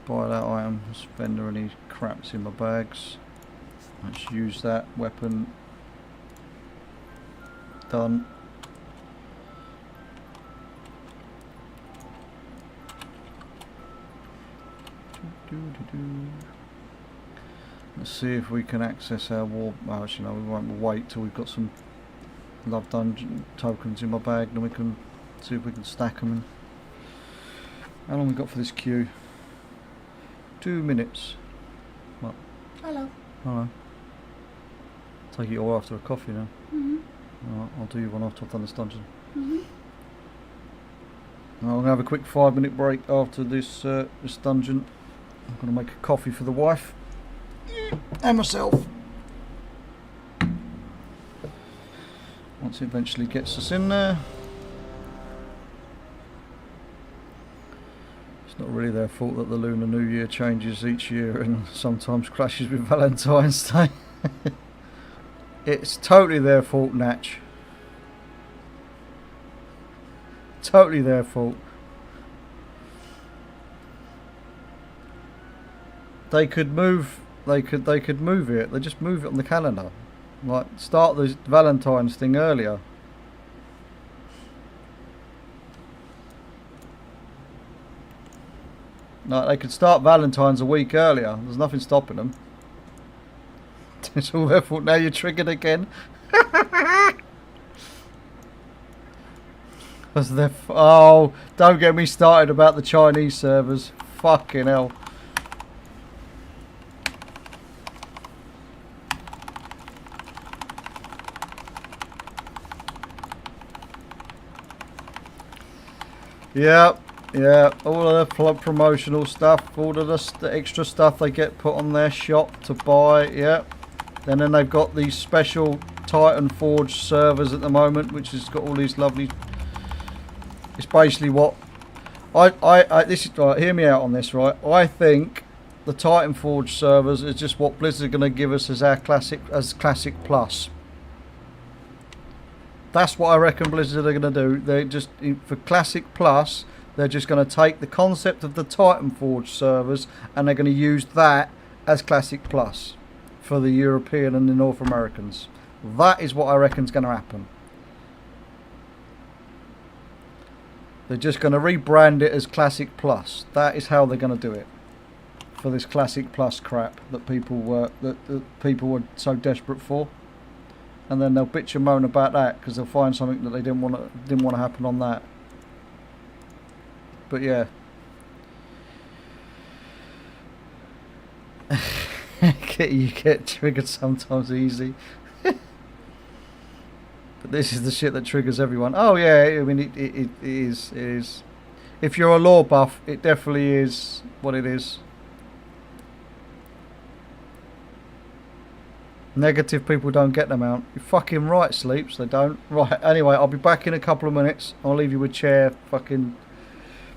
buy that item. Let's vendor any craps in my bags. Let's use that weapon. Done. Let's see if we can access our war. Oh, actually, no, we won't. We'll wait till we've got some love dungeon tokens in my bag, then we can see if we can stack them. And how long we got for this queue? 2 minutes. What? Hello. Hello. Take it all after a coffee now. Mhm. Alright, I'll do you one after I've done this dungeon. Mhm. I'm going to have a quick 5-minute break after this this dungeon. I'm going to make a coffee for the wife and myself. Once it eventually gets us in there. It's not really their fault that the Lunar New Year changes each year and sometimes clashes with Valentine's Day. It's totally their fault, Natch. Totally their fault. They could move. They could move it. They just move it on the calendar. Like start the Valentine's thing earlier. Like they could start Valentine's a week earlier. There's nothing stopping them. It's all their fault. Now you're triggered again. Oh, don't get me started about the Chinese servers. Fucking hell. Yeah, all of the promotional stuff, all of the extra stuff they get put on their shop to buy, yeah. And then they've got these special Titan Forge servers at the moment, which has got all these lovely... It's basically what... this is, right, hear me out on this, right? I think the Titan Forge servers is just what Blizzard are going to give us as our Classic Plus. That's what I reckon Blizzard are going to do. They just, for Classic Plus, they're just going to take the concept of the Titan Forge servers and they're going to use that as Classic Plus for the European and the North Americans. That is what I reckon is going to happen. They're just going to rebrand it as Classic Plus. That is how they're going to do it for this Classic Plus crap that people were so desperate for. And then they'll bitch and moan about that because they'll find something that they didn't want to happen on that. But yeah, you get triggered sometimes easy. But this is the shit that triggers everyone. Oh yeah, I mean it is. If you're a lore buff, it definitely is what it is. Negative people don't get them out. You're fucking right, Sleeps. They don't. Right, anyway, I'll be back in a couple of minutes. I'll leave you with chair fucking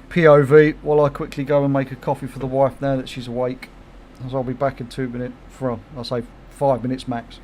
POV while I quickly go and make a coffee for the wife now that she's awake. So I'll be back in 2 minutes. I'll say 5 minutes max.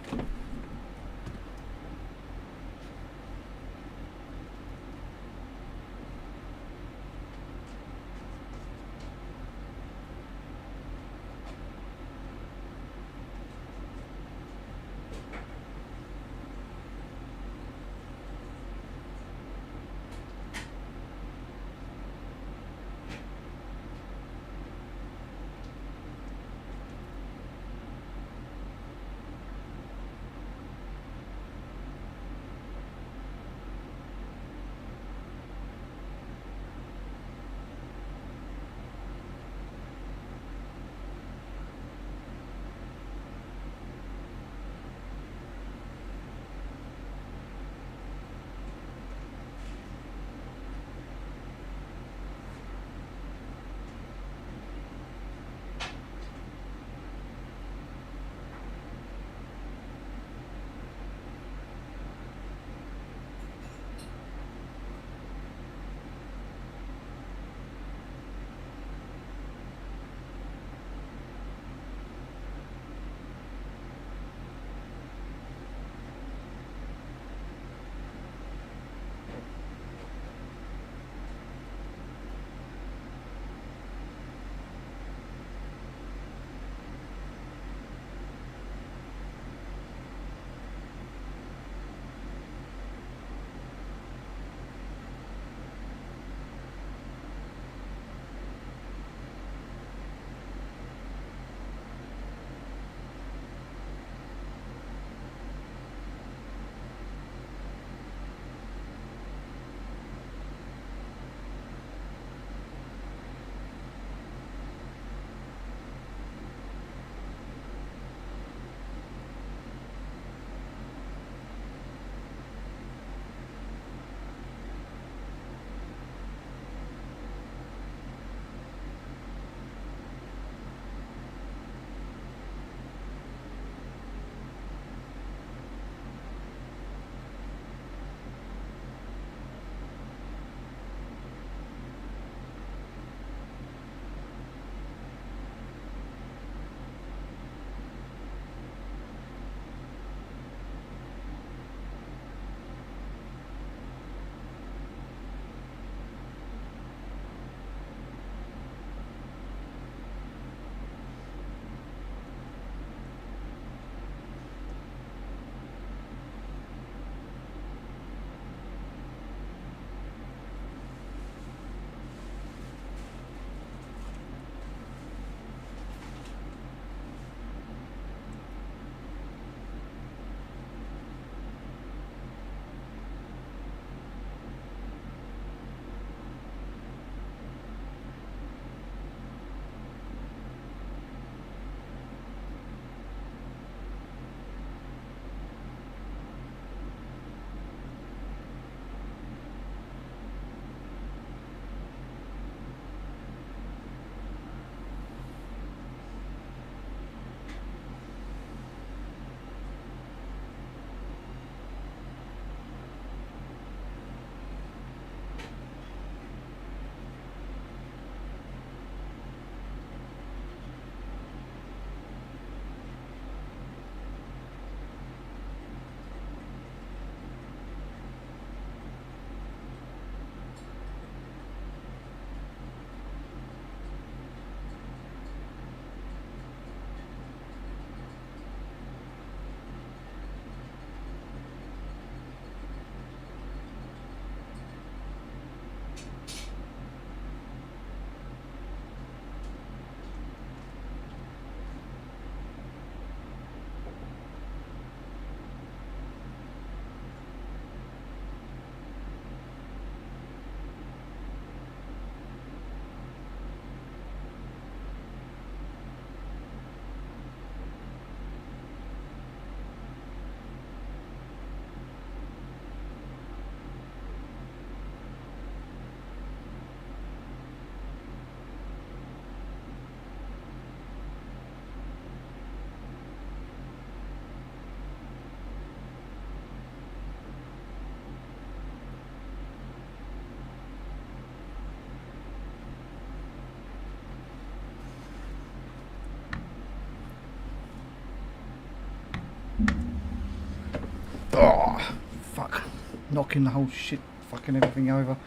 Oh, fuck. Knocking the whole shit, fucking everything over.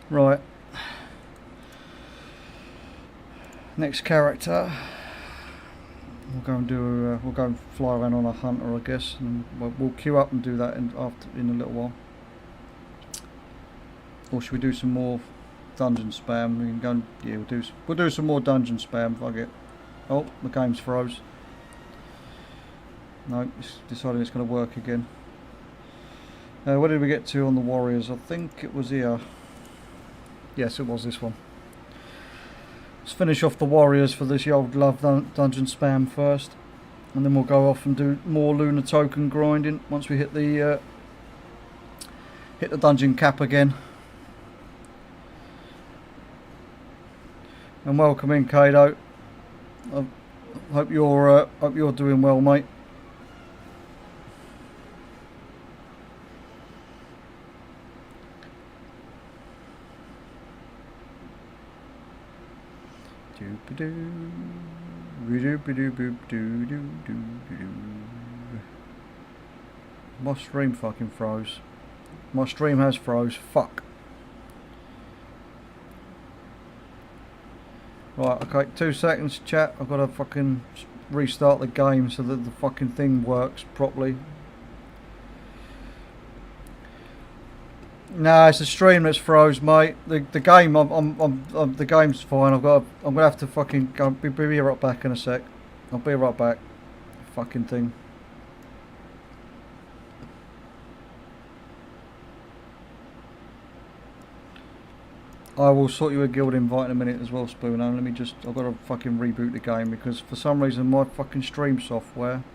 Right. Next character. We'll go and do. We'll go and fly around on a hunter, I guess, and we'll queue up and do that in a little while. Or should we do some more dungeon spam? We can go. And, yeah, we'll do some more dungeon spam. Fuck it. Oh, the game's froze. No, it's deciding it's going to work again. Where did we get to on the warriors? I think it was here. Yes, it was this one. Let's finish off the warriors for this old love dungeon spam first, and then we'll go off and do more lunar token grinding once we hit the dungeon cap again. And welcome in, Kado. I hope you're doing well, mate. My stream fucking froze. My stream has froze. Fuck. Right, okay, 2 seconds, chat. I've got to fucking restart the game so that the fucking thing works properly. No, it's the stream that's froze, mate. The game, the game's fine. I'm gonna have to fucking go. Be right back in a sec. I'll be right back. Fucking thing. I will sort you a guild invite in a minute as well, Spoono. Let me just. I've got to fucking reboot the game because for some reason my fucking stream software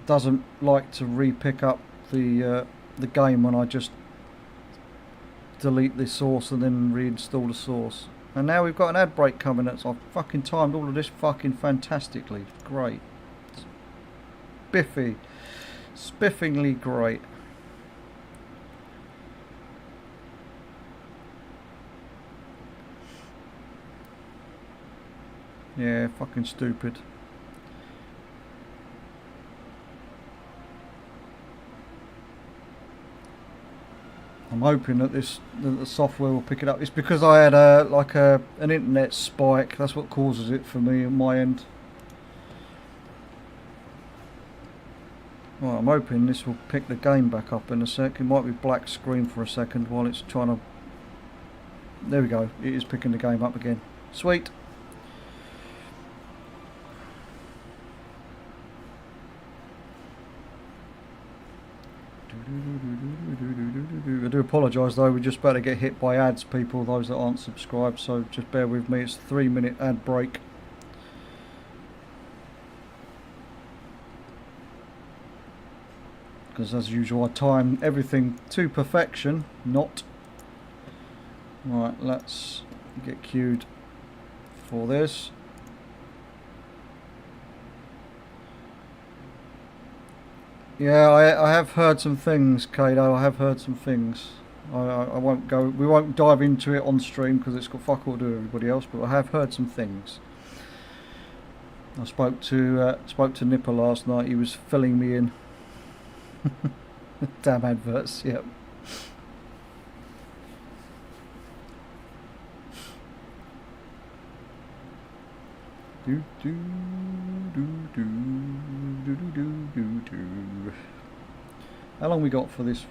doesn't like to re-pick up the game when I just delete the source and then reinstall the source. And now we've got an ad break coming. That's I've fucking timed all of this fucking fantastically. Great. Spiffy. Spiffingly great. Yeah, fucking stupid. I'm hoping that the software will pick it up. It's because I had an internet spike. That's what causes it for me on my end. Well, I'm hoping this will pick the game back up in a sec. It might be black screen for a second while it's trying to. There we go. It is picking the game up again. Sweet. I do apologise though, we're just about to get hit by ads, people, those that aren't subscribed, so just bear with me. It's a 3-minute ad break. Because as usual I time everything to perfection, not. Right, let's get queued for this. Yeah, I have heard some things, Kado. I have heard some things. I won't go. We won't dive into it on stream because it's got fuck all to do with everybody else. But I have heard some things. I spoke to Nipper last night. He was filling me in. Damn adverts. Yep. Do do do do do do do do. How long we got for this?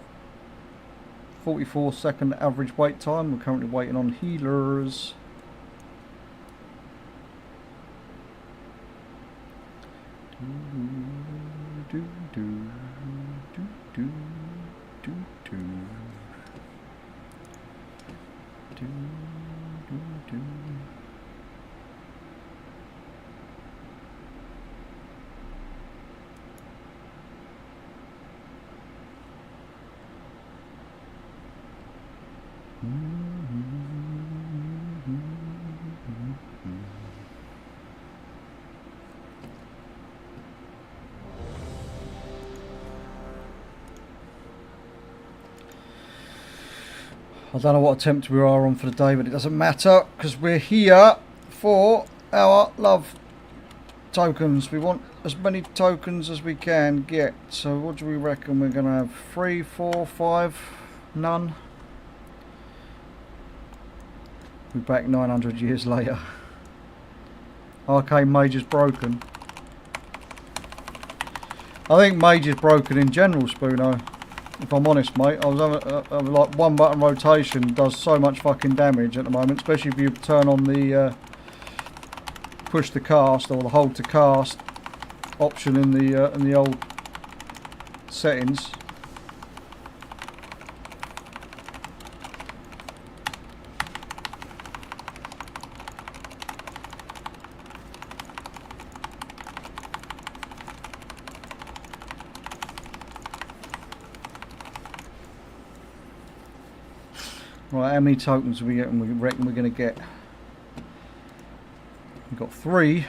44-second average wait time. We're currently waiting on healers. Do do do do do do do do do do. I don't know what attempt we are on for the day, but it doesn't matter because we're here for our love tokens. We want as many tokens as we can get. So what do we reckon we're going to have? 3, 4, 5? None? We're back 900 years later. Arcane Mage is broken. I think Mage is broken in general, Spoono. If I'm honest, mate. I was having like one button rotation does so much fucking damage at the moment, especially if you turn on the push to cast or the hold to cast option in the old settings. Right, how many tokens we reckon we're going to get? We've got 3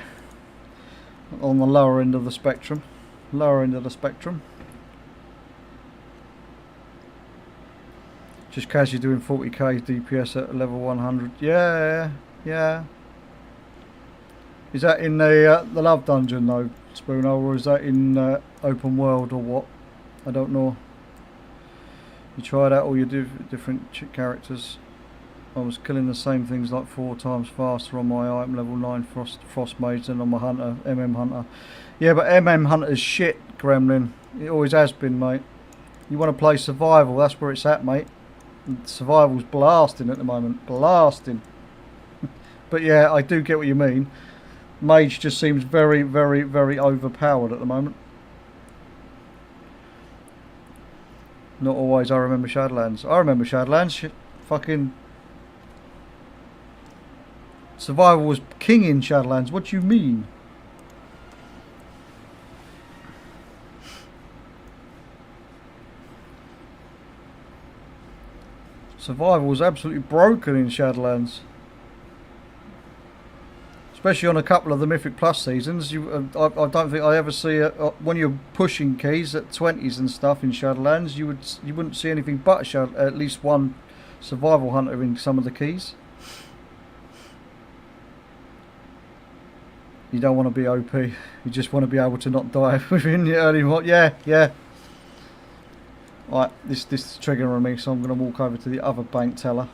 on the lower end of the spectrum. Lower end of the spectrum. Just casually doing 40k DPS at level 100. Yeah, yeah. Is that in the love dungeon though, Spoono, or is that in open world or what? I don't know. You tried out all your different characters. I was killing the same things like 4 times faster on my item level 9 frost mage than on my hunter, Hunter. Yeah, but Hunter's shit, Gremlin. It always has been, mate. You want to play survival, that's where it's at, mate. And survival's blasting at the moment. Blasting. But yeah, I do get what you mean. Mage just seems very, very, very overpowered at the moment. Not always. I remember Shadowlands. I remember Shadowlands. Fucking survival was king in Shadowlands. What do you mean? Survival was absolutely broken in Shadowlands. Especially on a couple of the Mythic Plus seasons. I don't think I ever see when you're pushing keys at 20s and stuff in Shadowlands. You wouldn't see anything but at least one survival hunter in some of the keys. You don't want to be OP. You just want to be able to not die within the early mod. Yeah, yeah. Right, this is triggering me, so I'm going to walk over to the other bank teller.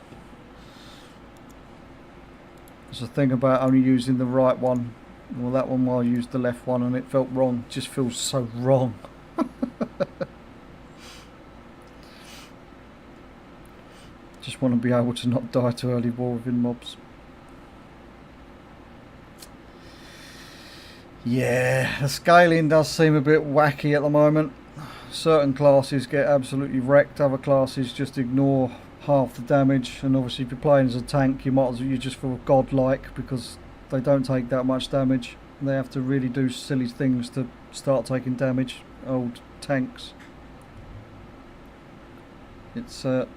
There's a thing about only using the right one. Well, that one I used the left one and it felt wrong. It just feels so wrong. Just want to be able to not die to early war within mobs. Yeah, the scaling does seem a bit wacky at the moment. Certain classes get absolutely wrecked, other classes just ignore half the damage, and obviously if you're playing as a tank you might as well, you just feel godlike because they don't take that much damage. They have to really do silly things to start taking damage, old tanks. It's a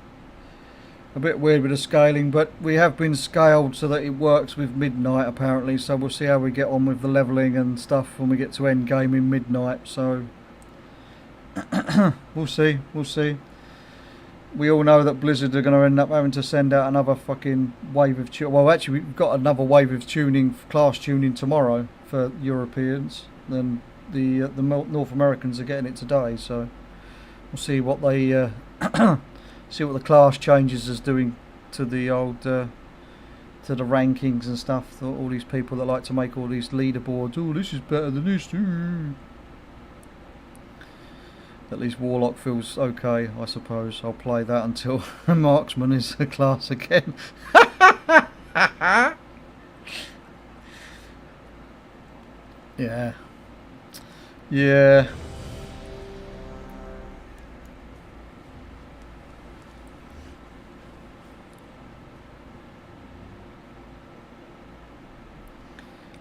bit weird with the scaling, but we have been scaled so that it works with midnight apparently, so we'll see how we get on with the levelling and stuff when we get to end game in midnight, so we'll see. We all know that Blizzard are going to end up having to send out another fucking wave of tuning. Well, actually, we've got another wave of tuning, class tuning tomorrow for Europeans. Then the North Americans are getting it today. So we'll see what they see what the class changes is doing to the old to the rankings and stuff. All these people that like to make all these leaderboards. Oh, this is better than this. Ooh. At least Warlock feels okay, I suppose. I'll play that until Marksman is a class again. Yeah. Yeah.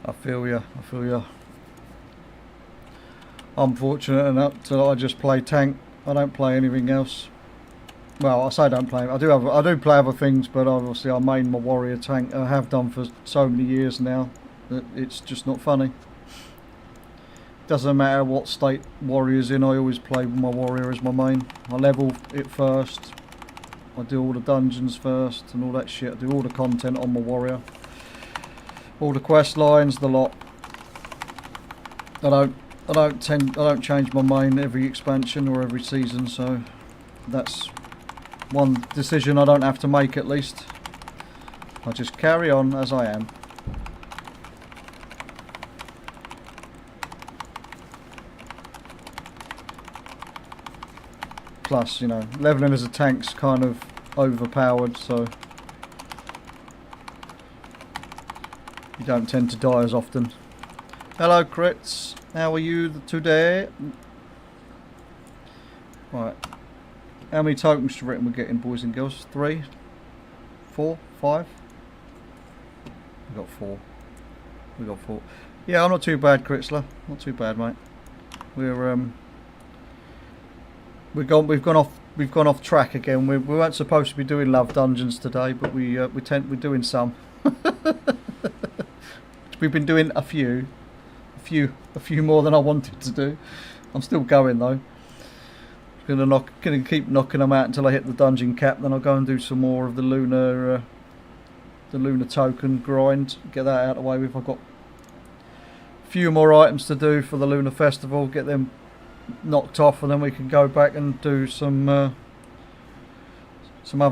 I feel ya. I'm fortunate enough that I just play tank. I don't play anything else. Well, I say I don't play. I do play other things, but obviously I main my warrior tank. I have done for so many years now that it's just not funny. Doesn't matter what state warrior's in. I always play with my warrior as my main. I level it first. I do all the dungeons first and all that shit. I do all the content on my warrior. All the quest lines, the lot. I don't change my main every expansion or every season, so that's one decision I don't have to make at least. I just carry on as I am. Plus, you know, leveling as a tank's kind of overpowered, so you don't tend to die as often. Hello crits, how are you today? Right, how many tokens do you reckon we're getting, boys and girls? 3? 4? 5? We got 4. We got 4. Yeah, I'm not too bad, Critzler. Not too bad, mate. We've gone off track again. We weren't supposed to be doing love dungeons today, but we're doing some. We've been doing a few more than I wanted to do. I'm still going though. Gonna keep knocking them out until I hit the dungeon cap. Then I'll go and do some more of the lunar token grind. Get that out of the way with. I've got a few more items to do for the lunar festival. Get them knocked off, and then we can go back and do some other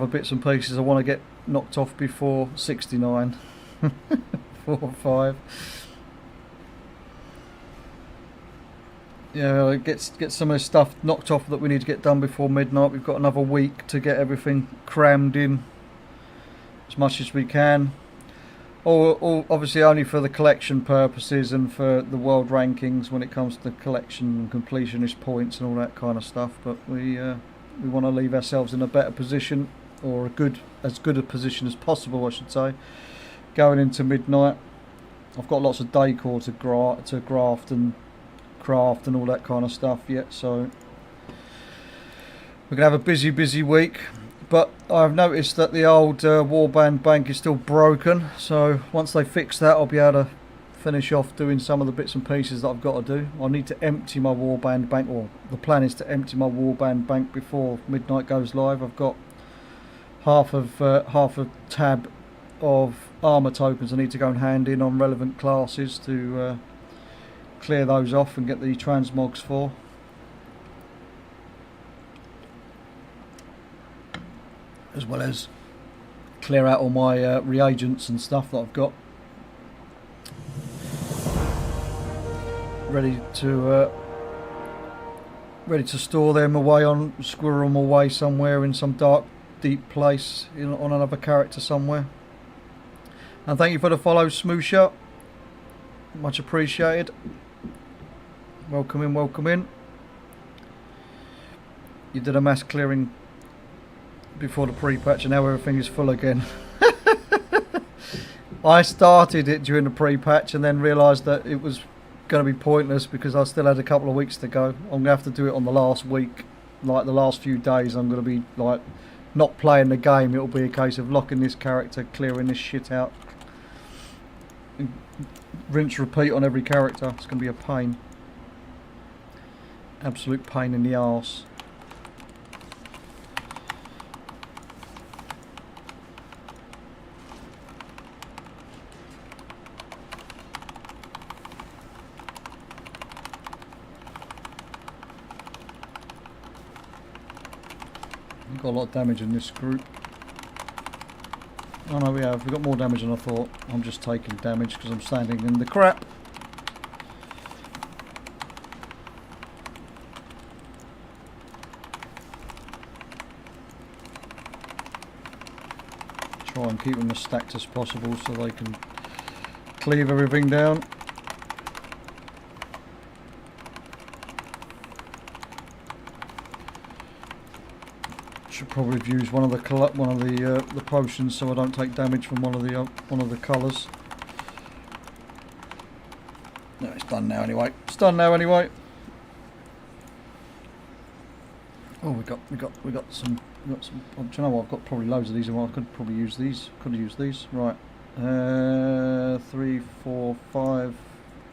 bits and pieces I want to get knocked off before 69. 4 or 5. Yeah, get some of the stuff knocked off that we need to get done before midnight. We've got another week to get everything crammed in as much as we can. All obviously only for the collection purposes and for the world rankings when it comes to collection and completionist points and all that kind of stuff. But we want to leave ourselves in a better position, or as good a position as possible, I should say, going into midnight. I've got lots of decor to graft and craft and all that kind of stuff yet, so we're gonna have a busy week. But I've noticed that the old warband bank is still broken, so once they fix that I'll be able to finish off doing some of the bits and pieces that I've got to do. I need to empty my warband bank, or the plan is to empty my warband bank before midnight goes live. I've got half a tab of armour tokens I need to go and hand in on relevant classes to clear those off and get the transmogs for. As well as clear out all my reagents and stuff that I've got ready to store them away, squirrel them away somewhere in some dark deep place on another character somewhere. And thank you for the follow, Smoosher, much appreciated. Welcome in. You did a mass clearing before the pre-patch and now everything is full again. I started it during the pre-patch and then realised that it was going to be pointless because I still had a couple of weeks to go. I'm going to have to do it on the last week, like the last few days. I'm going to be like not playing the game. It'll be a case of locking this character, clearing this shit out, rinse repeat on every character. It's going to be a pain, absolute pain in the arse. We've got a lot of damage in this group. Oh no, we have. We've got more damage than I thought. I'm just taking damage because I'm standing in the crap. Try and keep them as stacked as possible so they can cleave everything down. Should probably have used one of the potions so I don't take damage from one of the colours. No, it's done now anyway. It's done now anyway. Oh, we got some. Oh, do you know what? I've got probably loads of these. I could probably use these. Could have used these. Right. 3, 4, 5.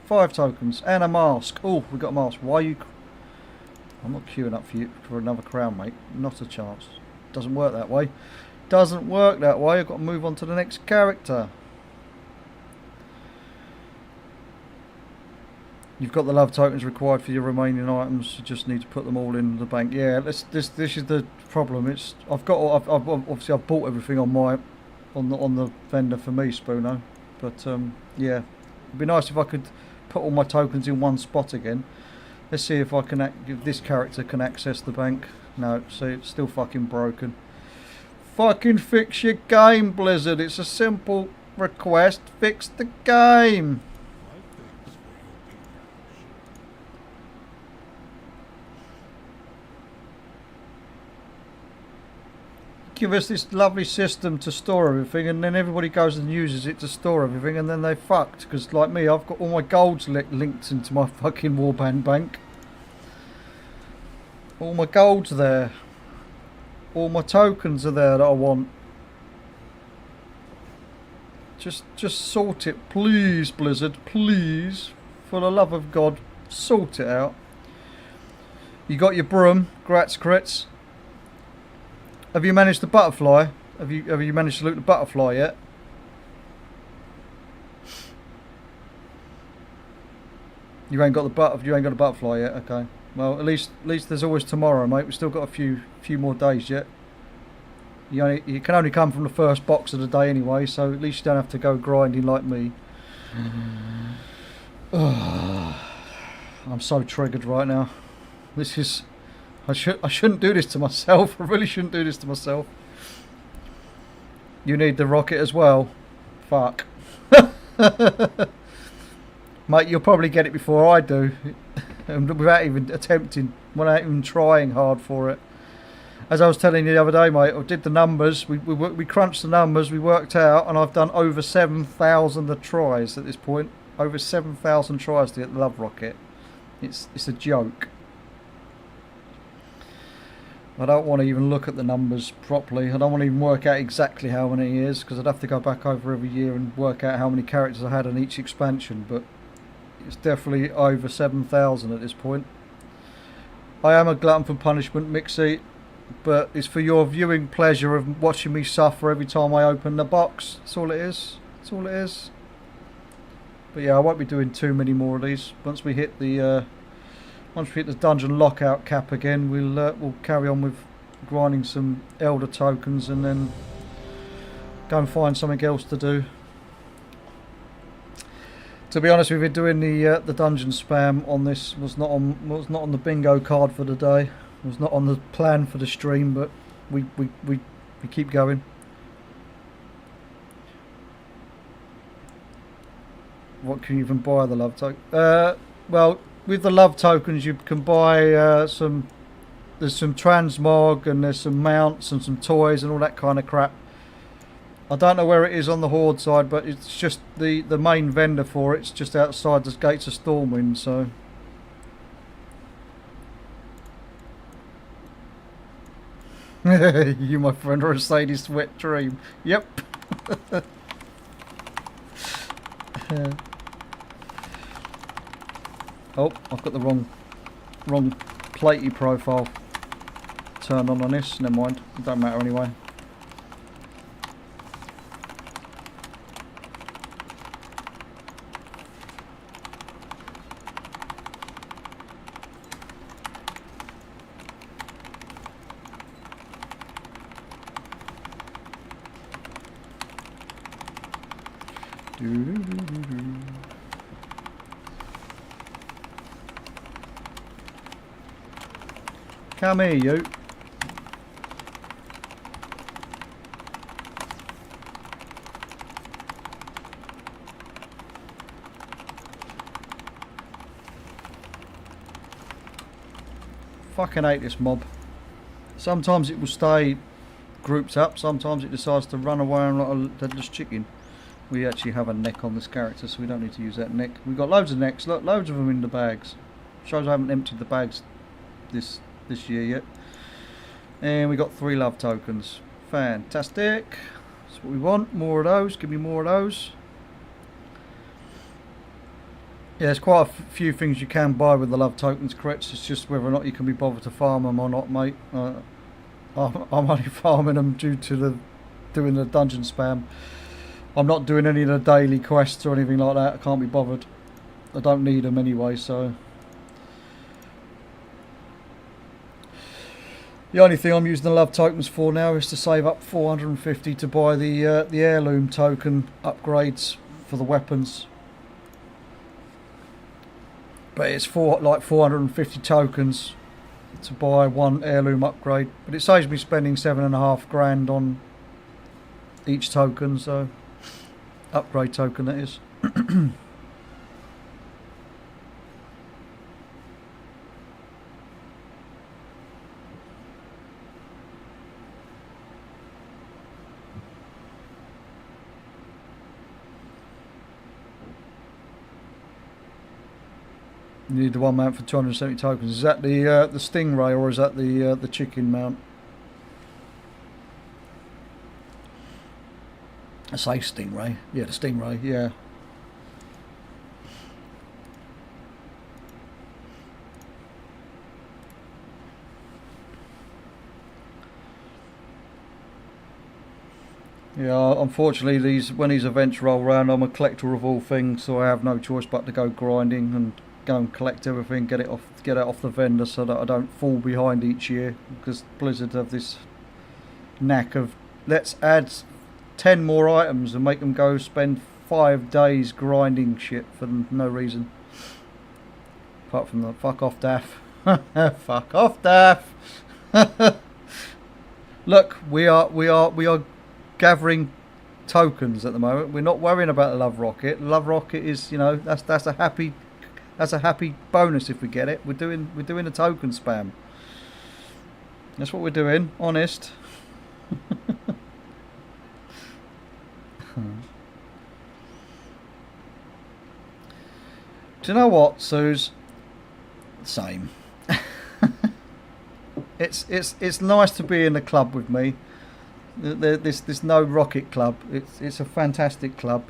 5 tokens and a mask. Oh, we got a mask. Why are you? I'm not queuing up for you for another crown, mate. Not a chance. Doesn't work that way. Doesn't work that way. I've got to move on to the next character. You've got the love tokens required for your remaining items. You just need to put them all in the bank. Yeah, this is the problem. It's I've obviously I've bought everything on the vendor for me, Spoono. But yeah, it'd be nice if I could put all my tokens in one spot again. Let's see if I can if this character can access the bank. No, see, it's still fucking broken. Fucking fix your game, Blizzard. It's a simple request. Fix the game. Give us this lovely system to store everything, and then everybody goes and uses it to store everything, and then they fucked. Because like me, I've got all my golds linked into my fucking warband bank. All my gold's there. All my tokens are there that I want. Just sort it, please, Blizzard, please. For the love of God, sort it out. You got your broom, grats crits. Have you managed the butterfly? Have you managed to loot the butterfly yet? You ain't got the butterfly yet. Okay. Well, at least there's always tomorrow, mate. We've still got a few more days yet. You can only come from the first box of the day anyway, so at least you don't have to go grinding like me. I'm so triggered right now. This is. I shouldn't do this to myself. I really shouldn't do this to myself. You need the rocket as well. Fuck. Mate, you'll probably get it before I do. Without even attempting, without even trying hard for it. As I was telling you the other day, mate, I did the numbers. We crunched the numbers. We worked out, and I've done over 7,000 tries at this point. Over 7,000 tries to get the love rocket. It's a joke. I don't want to even look at the numbers properly. I don't want to even work out exactly how many it is, because I'd have to go back over every year and work out how many characters I had in each expansion. But it's definitely over 7,000 at this point. I am a glutton for punishment, Mixie, but it's for your viewing pleasure of watching me suffer every time I open the box. That's all it is. That's all it is. But yeah, I won't be doing too many more of these. Once we hit the dungeon lockout cap again, we'll carry on with grinding some elder tokens and then go and find something else to do. To be honest with you, doing the dungeon spam on this was not on the bingo card for the day. It was not on the plan for the stream, but we keep going. What can you even buy the love token? Well, with the love tokens, you can buy there's some transmog and there's some mounts and some toys and all that kind of crap. I don't know where it is on the Horde side, but it's just the main vendor for it's just outside the gates of Stormwind, so. You, my friend, are a sadist wet dream. Yep. Oh, I've got the wrong platey profile turned on this. Never mind. It don't matter anyway. Come here, you. Fucking hate this mob. Sometimes it will stay grouped up, sometimes it decides to run away like a deadless chicken. We actually have a neck on this character, so we don't need to use that neck. We've got loads of necks, loads of them in the bags. Shows I haven't emptied the bags this year yet. And we got 3 love tokens. Fantastic. That's what we want. More of those. Give me more of those. Yeah, there's quite a few things you can buy with the love tokens, correct? It's just whether or not you can be bothered to farm them or not, mate. I'm only farming them due to doing the dungeon spam. I'm not doing any of the daily quests or anything like that. I can't be bothered. I don't need them anyway, so. The only thing I'm using the love tokens for now is to save up 450 to buy the heirloom token upgrades for the weapons. But it's like 450 tokens to buy one heirloom upgrade. But it saves me spending 7.5 grand on each token, so upgrade token that is. You need the one mount for 270 tokens. Is that the Stingray or is that the chicken mount? I say Stingray. Yeah, the Stingray. Yeah. Yeah, unfortunately, when these events roll around, I'm a collector of all things, so I have no choice but to go grinding and go and collect everything, get it off the vendor, so that I don't fall behind each year. Because Blizzard have this knack of let's add 10 more items and make them go spend 5 days grinding shit for no reason. Apart from the fuck off, Daff. Fuck off, Daff. Look, we are gathering tokens at the moment. We're not worrying about the love rocket. The love rocket is, you know, that's a happy bonus if we get it. We're doing a token spam. That's what we're doing. Honest. Do you know what, Suze? Same. It's nice to be in the club with me. This no rocket club. It's a fantastic club.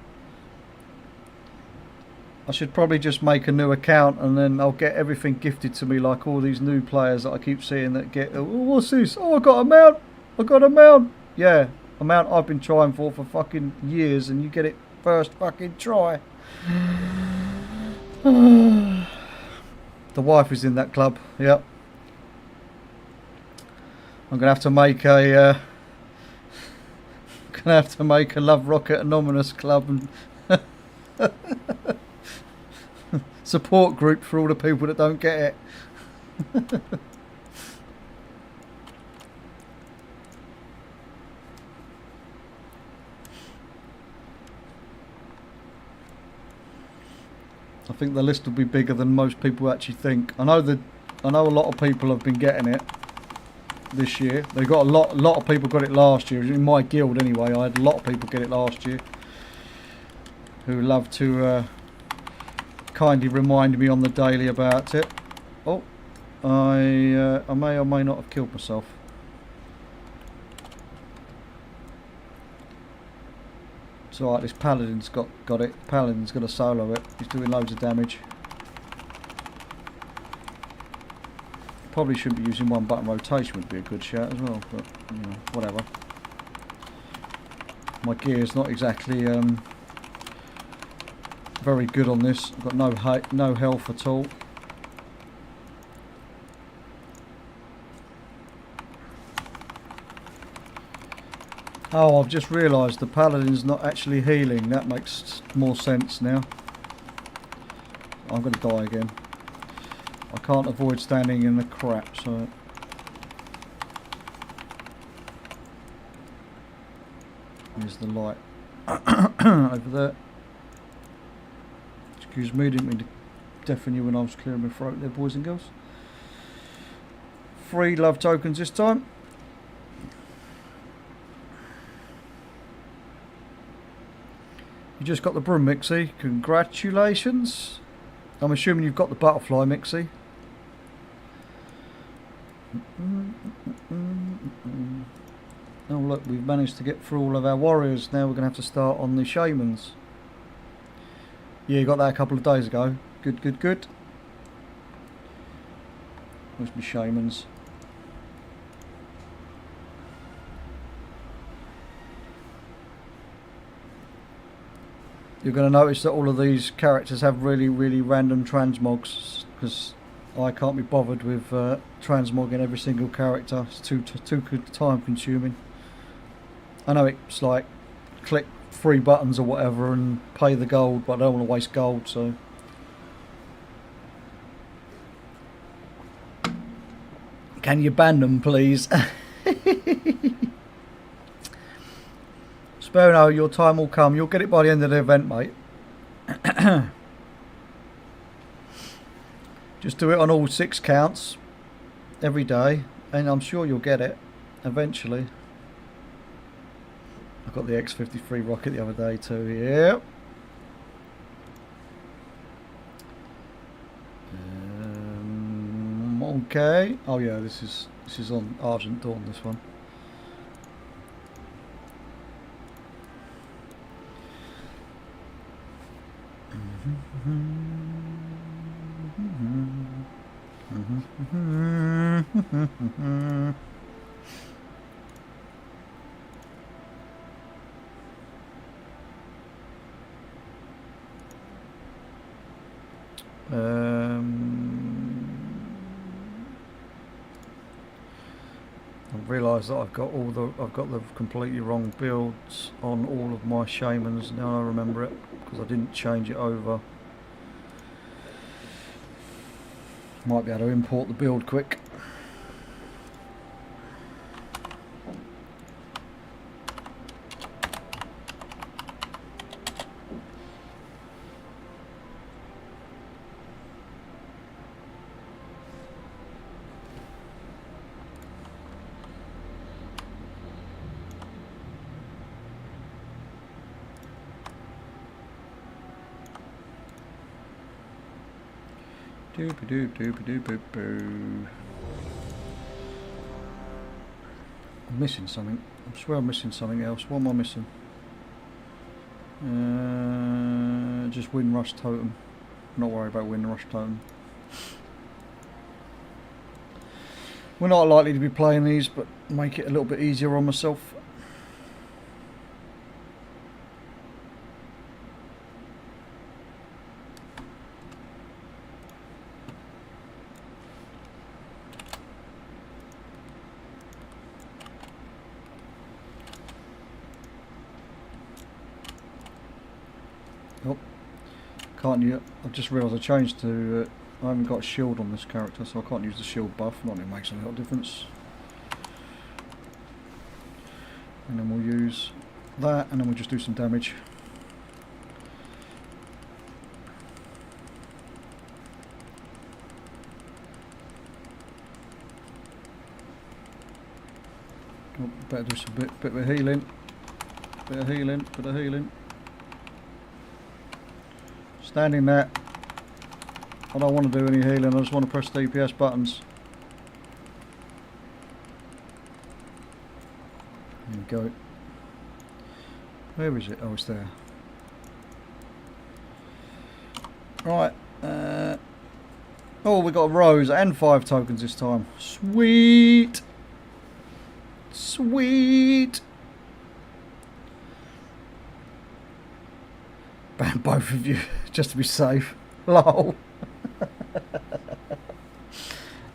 I should probably just make a new account and then I'll get everything gifted to me, like all these new players that I keep seeing that get, oh, what's this? Oh, I got a mount. I got a mount. Yeah, a mount I've been trying for fucking years, and you get it first fucking try. The wife is in that club. Yep. I'm gonna have to make a Love Rocket Anonymous club and support group for all the people that don't get it. I think the list will be bigger than most people actually think. I know a lot of people have been getting it this year. They got a lot of people got it last year. In my guild anyway, I had a lot of people get it last year who love to kindly remind me on the daily about it. Oh, I may or may not have killed myself. It's alright, this Paladin's got it. Paladin's got a solo it. He's doing loads of damage. Probably shouldn't be using one button rotation, would be a good shout as well, but you know, whatever. My gear's not exactly very good on this. I've got no health at all. Oh, I've just realised the Paladin's not actually healing. That makes more sense now. I'm going to die again. I can't avoid standing in the crap, so... There's the light over there. Excuse me, didn't mean to deafen you when I was clearing my throat there, boys and girls. 3 love tokens this time. You just got the broom, Mixie. Congratulations. I'm assuming you've got the butterfly, Mixie. Oh look, we've managed to get through all of our warriors. Now we're going to have to start on the shamans. Yeah, you got that a couple of days ago. Good, good, good. Where's my shamans? you're going to notice that all of these characters have really, really random transmogs, because I can't be bothered with transmogging every single character. It's too time consuming. I know it's like click 3 buttons or whatever and pay the gold, but I don't want to waste gold, so. Can you ban them, please? Sperno, your time will come. You'll get it by the end of the event, mate. Just do it on all 6 counts every day, and I'm sure you'll get it eventually. I got the X-53 rocket the other day too. Yep. Okay. Oh yeah, this is on Argent Dawn. This one. I realise that I've got the completely wrong builds on all of my shamans. Now I remember it because I didn't change it over. Might be able to import the build quick. I'm missing something. I swear I'm missing something else. What am I missing? Just Windrush Totem. Not worry about Windrush Totem. We're not likely to be playing these, but make it a little bit easier on myself. Oh, can't you? I just realised I changed to. I haven't got a shield on this character, so I can't use the shield buff. Not that it makes a little difference. And then we'll use that, and then we'll just do some damage. Oh, better do some bit of healing. Bit of healing. Standing there. I don't want to do any healing, I just want to press DPS buttons. There we go. Where is it? Oh, it's there. Right. Oh, we got a rose and 5 tokens this time. Sweet! Sweet! Ban both of you, just to be safe. Lol.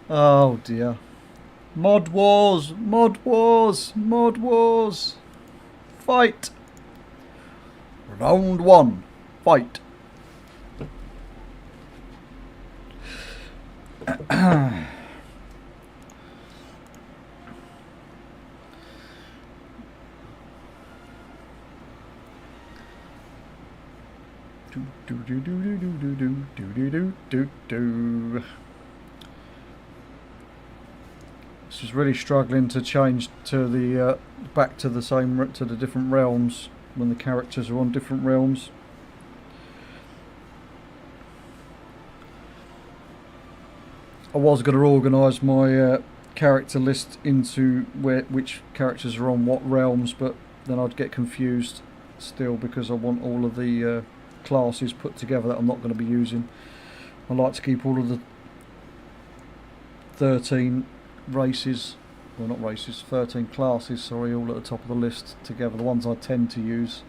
Oh dear. Mod wars! Mod wars! Mod wars! Fight! Round 1. Fight! This is really struggling to change to the back to the same to the different realms when the characters are on different realms. I was going to organise my character list into which characters are on what realms, but then I'd get confused still because I want all of the classes put together that I'm not going to be using. I like to keep all of the 13 races, well not races, 13 classes, sorry, all at the top of the list together, the ones I tend to use.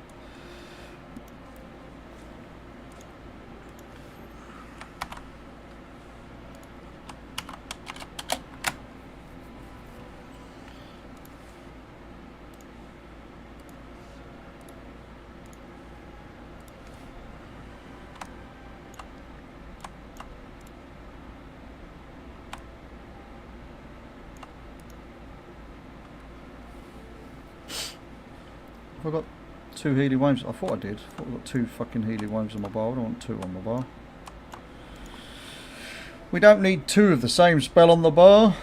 Have I got 2 healing waves? I thought I did. I thought I got 2 fucking healing waves on my bar. I don't want 2 on my bar. We don't need 2 of the same spell on the bar.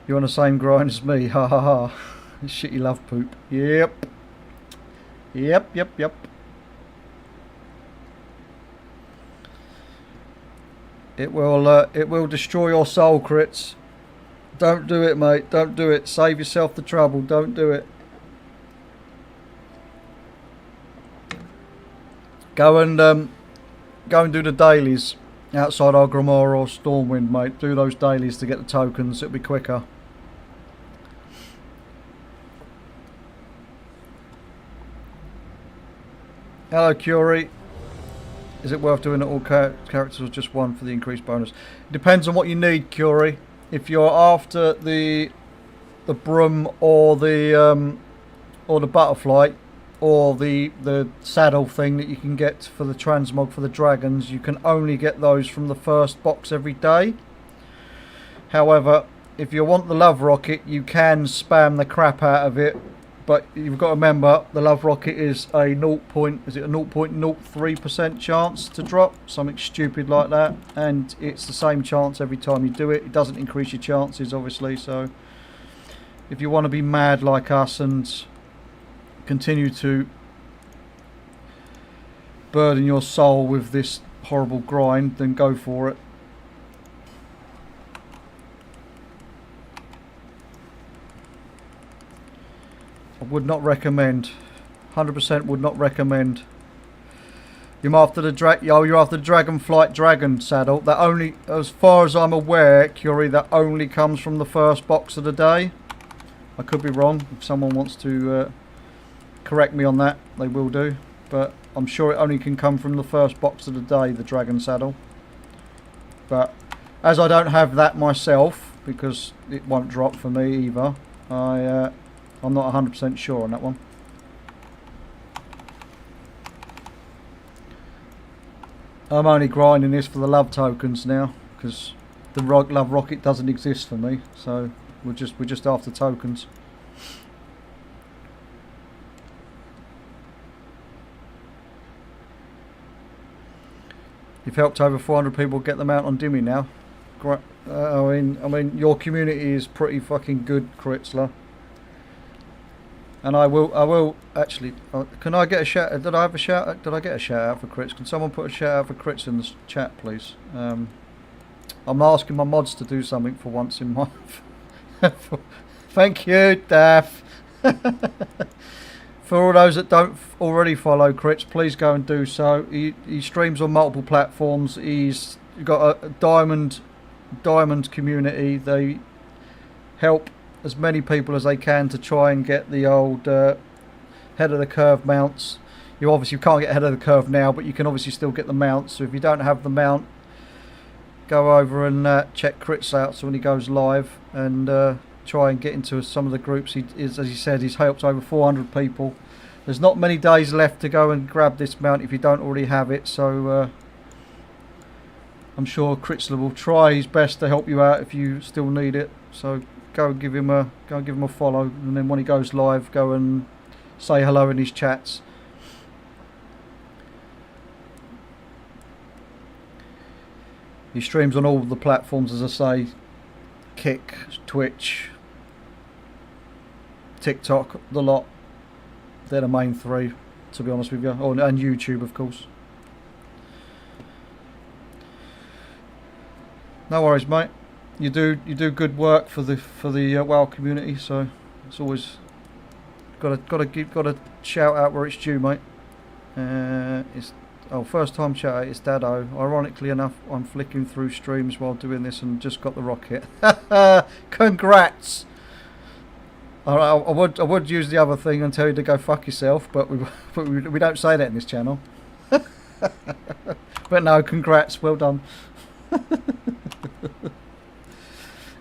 You're on the same grind as me. Ha ha ha. Shitty love poop. Yep. Yep, yep, yep. It will destroy your soul, crits. Don't do it, mate. Don't do it. Save yourself the trouble. Don't do it. Go and do the dailies outside Agramar or Stormwind, mate. Do those dailies to get the tokens. It'll be quicker. Hello, Curie. Is it worth doing it all characters or just one for the increased bonus? It depends on what you need, Curie. If you're after the broom or the butterfly or the saddle thing that you can get for the transmog for the dragons, you can only get those from the first box every day. However, if you want the love rocket, you can spam the crap out of it. But you've got to remember, the love rocket is a 0.03% chance to drop, something stupid like that, and it's the same chance every time you do it. It doesn't increase your chances, obviously. So, if you want to be mad like us and continue to burden your soul with this horrible grind, then go for it. I would not recommend. 100% would not recommend. You're after the Dragonflight Dragon saddle. That only, as far as I'm aware, Curie, that only comes from the first box of the day. I could be wrong. If someone wants to correct me on that, they will do. But I'm sure it only can come from the first box of the day, the Dragon saddle. But as I don't have that myself, because it won't drop for me either, I'm not 100% sure on that one. I'm only grinding this for the love tokens now, because the love rocket doesn't exist for me. So we're just after tokens. You've helped over 400 people get them out on Dimmy now. Great. I mean, your community is pretty fucking good, Kritzler. And I will actually. Can I get a shout? Did I have a shout? Did I get a shout out for crits? Can someone put a shout out for crits in the chat, please? I'm asking my mods to do something for once in my. Thank you, Daff. For all those that don't already follow crits, please go and do so. He streams on multiple platforms. He's got a diamond community. They help as many people as they can to try and get the old head of the curve mounts. You obviously can't get ahead of the curve now, but you can obviously still get the mount. So if you don't have the mount, go over and check Crits out so when he goes live, and try and get into some of the groups. As he said, he's helped over 400 people. There's not many days left to go and grab this mount if you don't already have it. So I'm sure Kritzler will try his best to help you out if you still need it. So go and give him a follow, and then when he goes live, go and say hello in his chats. He streams on all the platforms, as I say: Kick, Twitch, TikTok, the lot. They're the main 3, to be honest with you. Oh, and YouTube, of course. No worries, mate. You do good work for the WoW community, so it's always got to shout out where it's due, mate. First time shout out. It's Dado. Ironically enough, I'm flicking through streams while doing this and just got the rocket. Congrats. I would use the other thing and tell you to go fuck yourself, but we don't say that in this channel. But no, congrats. Well done.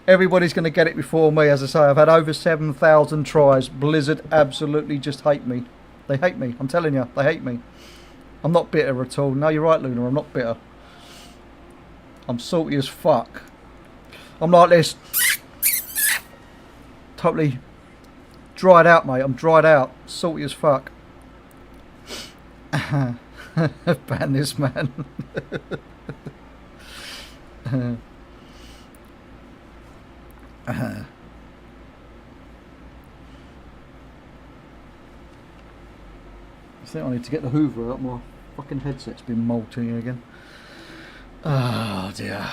Everybody's going to get it before me. As I say, I've had over 7,000 tries. Blizzard absolutely just hate me. They hate me. I'm telling you, they hate me. I'm not bitter at all. No, you're right, Lunar. I'm not bitter. I'm salty as fuck. I'm like this. Totally dried out, mate. I'm dried out. Salty as fuck. Ban this man. I think I need to get the Hoover out. My fucking headset's been molting again. Oh dear.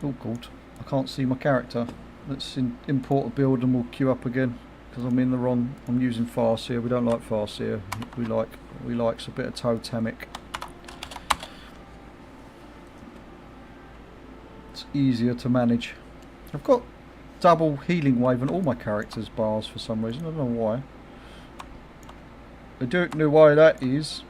Oh god, I can't see my character. Let's import a build and we'll queue up again because I'm in the wrong. I'm using Farseer. We don't like Farseer. We likes a bit of totemic. It's easier to manage. I've got double healing wave on all my characters' bars for some reason. I don't know why. I don't know why that is.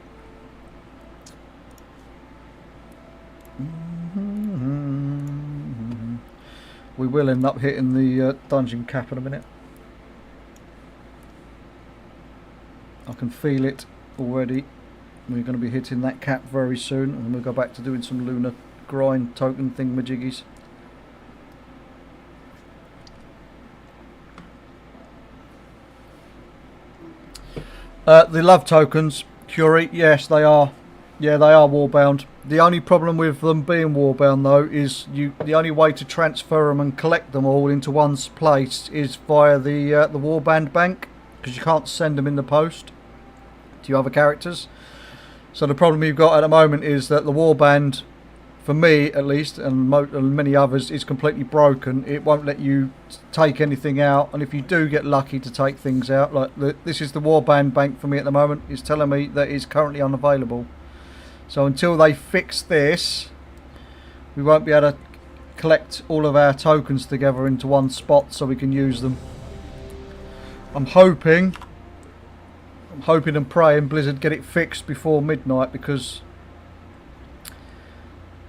We will end up hitting the dungeon cap in a minute. I can feel it already. We're going to be hitting that cap very soon, and we'll go back to doing some Lunar grind token thingamajiggies. The love tokens, Curie, yes they are. Yeah, they are warbound. The only problem with them being warbound though is the only way to transfer them and collect them all into one place is via the warband bank, because you can't send them in the post to your other characters. So the problem you've got at the moment is that the warband, for me at least, and many others, is completely broken. It won't let you take anything out, and if you do get lucky to take things out, like this is the warband bank for me at the moment, it's telling me that it's currently unavailable. So until they fix this, we won't be able to collect all of our tokens together into one spot so we can use them. I'm hoping and praying Blizzard get it fixed before midnight, because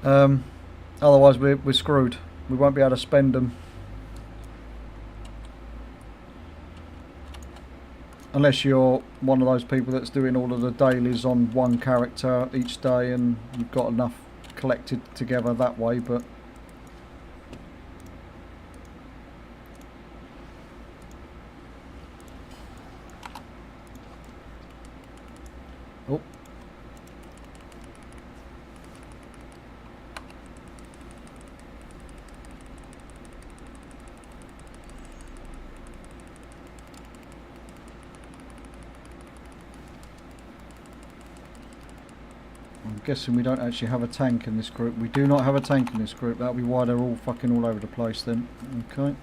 otherwise we're screwed. We won't be able to spend them. Unless you're one of those people that's doing all of the dailies on one character each day and you've got enough collected together that way, but oh. I'm guessing we don't actually have a tank in this group. We do not have a tank in this group. That'll be why they're all fucking all over the place then. Okay.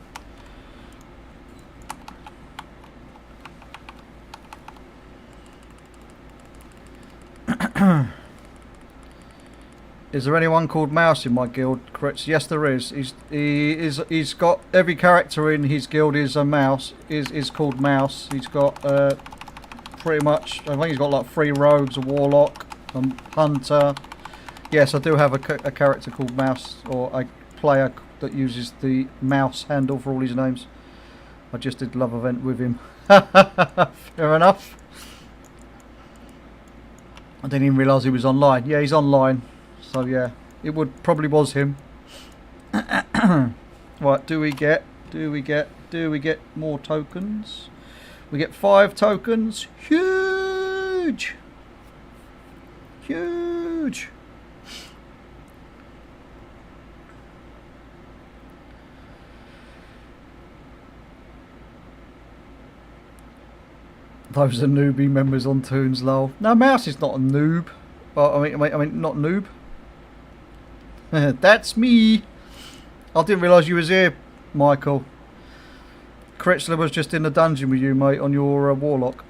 Is there anyone called Mouse in my guild, Chris? Yes, there is. He's got every character in his guild is a mouse. Is called Mouse. He's got pretty much. I think he's got like 3 rogues, a warlock, hunter. Yes, I do have a character called Mouse, or a player that uses the mouse handle for all his names. I just did love event with him. Fair enough. I didn't even realise he was online. Yeah, he's online. So yeah, it probably was him. Right, do we get more tokens? We get 5 tokens. Huge. Huge. Those are newbie members on Toons, lol. No, Mouse is not a noob. Well, I mean, not noob. That's me. I didn't realise you was here, Michael. Kritzler was just in the dungeon with you, mate, on your warlock.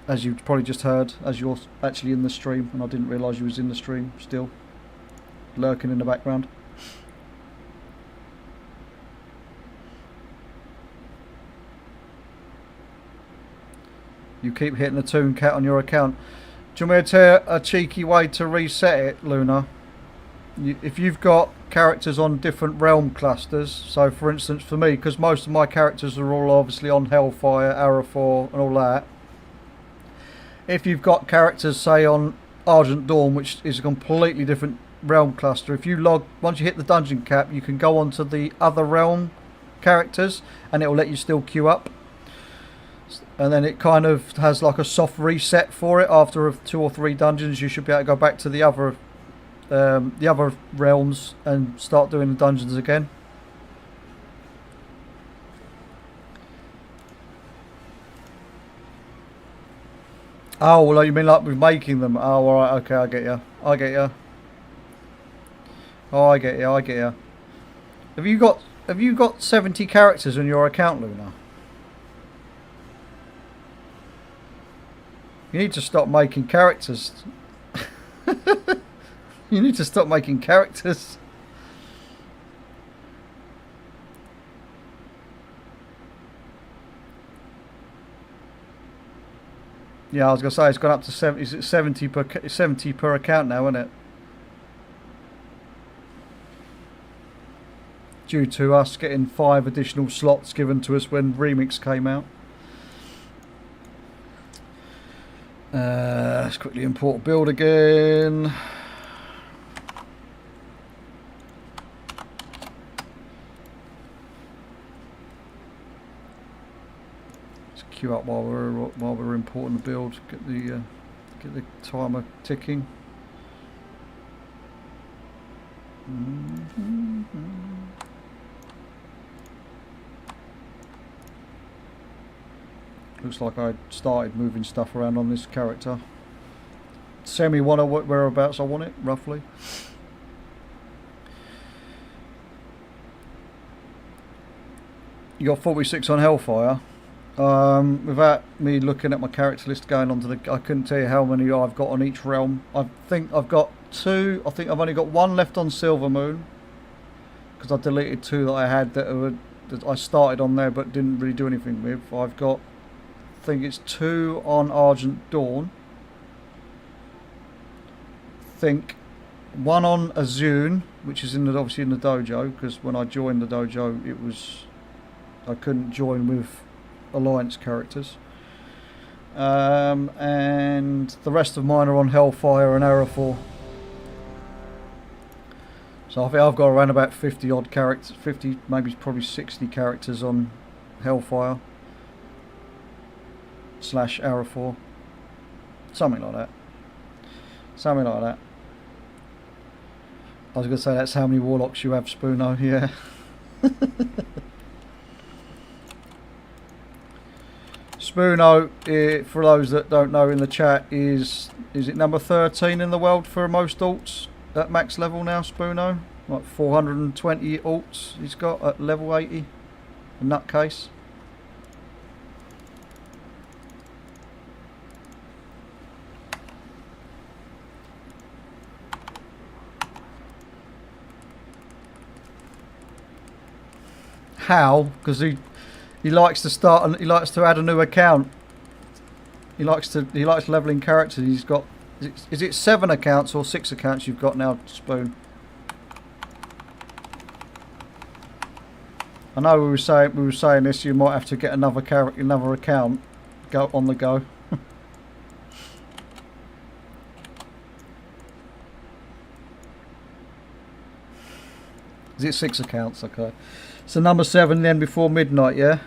As you probably just heard, as you're actually in the stream, and I didn't realise you was in the stream still, lurking in the background. You keep hitting the Toon Cat on your account. Do you want me to tell you a cheeky way to reset it, Lunar? If you've got characters on different realm clusters, so for instance for me, because most of my characters are all obviously on Hellfire, Arafor and all that. If you've got characters say on Argent Dawn, which is a completely different realm cluster. If you log, once you hit the dungeon cap, you can go on to the other realm characters, and it will let you still queue up. And then it kind of has like a soft reset for it. After 2 or 3 dungeons, you should be able to go back to the other realms and start doing the dungeons again. Oh, well, you mean like with making them? Oh, alright, okay, I get you. I get you. Oh, I get you, I get you. Have you got 70 characters on your account, Lunar? You need to stop making characters. You need to stop making characters. Yeah, I was gonna say it's gone up to 70. Is it 70 per account now, isn't it? Due to us getting 5 additional slots given to us when Remix came out. Let's quickly import build again. Let's queue up while we're importing the build. Get the timer ticking. Looks like I started moving stuff around on this character. Semi want whereabouts I want it, roughly. You got 46 on Hellfire. Without me looking at my character list going onto the... I couldn't tell you how many I've got on each realm. I think I've got 2. I think I've only got 1 left on Silver Moon. Because I deleted 2 that I had that I started on there but didn't really do anything with. I've got... I think it's 2 on Argent Dawn. I think 1 on Azune, which is obviously in the dojo, because when I joined the dojo, I couldn't join with Alliance characters. And the rest of mine are on Hellfire and Arafor. So I think I've got around about 50 odd characters, 50, maybe probably 60 characters on Hellfire. / Arafor. Something like that. Something like that. I was going to say that's how many warlocks you have, Spoono, yeah. Spoono, for those that don't know in the chat, is it number 13 in the world for most alts at max level now, Spoono? Like 420 alts he's got at level 80. A nutcase. How? Because he likes to start and he likes to add a new account. He likes leveling characters. He's got is it 7 accounts or 6 accounts you've got now, Spoon? I know we were saying this. You might have to get another account. Go on the go. Is it 6 accounts? Okay. So number 7 then before midnight, yeah?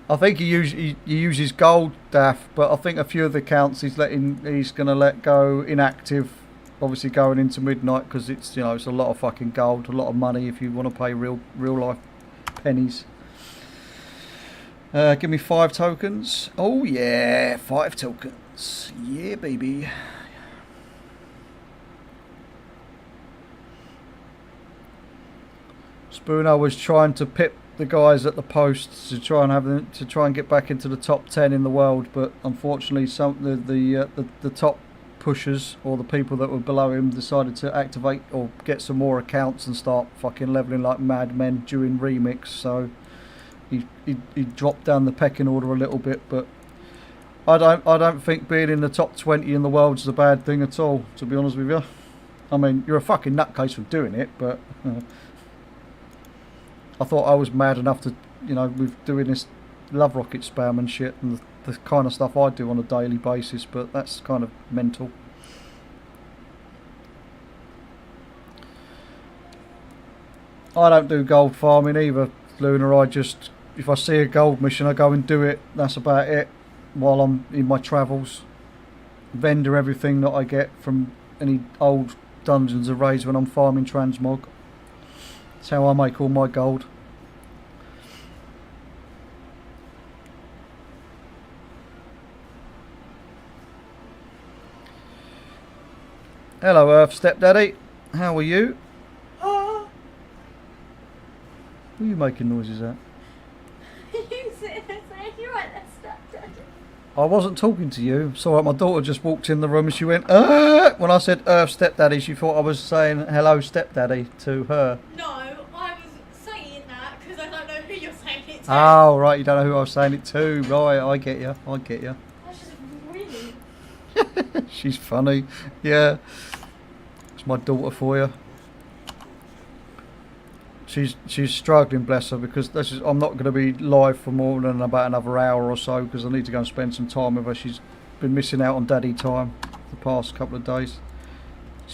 I think he uses gold daff, but I think a few of the accounts he's going to let go inactive, obviously going into midnight, because it's, you know, it's a lot of fucking gold, a lot of money if you want to pay real life pennies. Give me 5 tokens. Oh yeah, 5 tokens. Yeah, baby. Spooner was trying to pip the guys at the posts to try and have them to try and get back into the top 10 in the world, but unfortunately, the top pushers or the people that were below him decided to activate or get some more accounts and start fucking leveling like madmen during Remix. So he dropped down the pecking order a little bit, but I don't think being in the top 20 in the world is a bad thing at all, to be honest with you. I mean, you're a fucking nutcase for doing it, but I thought I was mad enough to, you know, with doing this love rocket spam and shit, and the kind of stuff I do on a daily basis, but that's kind of mental. I don't do gold farming either, Lunar. I just, if I see a gold mission, I go and do it. That's about it. While I'm in my travels, vendor everything that I get from any old dungeons or raids when I'm farming transmog. That's how I make all my gold. Hello, Earth Stepdaddy. How are you? What are you making noises at? You sitting there saying, you're right, that's stepdad. I wasn't talking to you. Sorry, my daughter just walked in the room and she went, when I said Earth Stepdaddy, she thought I was saying hello Stepdaddy to her. No, I was saying that because I don't know who you're saying it to. Oh, right, you don't know who I was saying it to. Right, I get you. I get you. That's just really... She's funny. Yeah. It's my daughter for you. She's struggling, bless her, because I'm not going to be live for more than about another hour or so because I need to go and spend some time with her. She's been missing out on daddy time the past couple of days.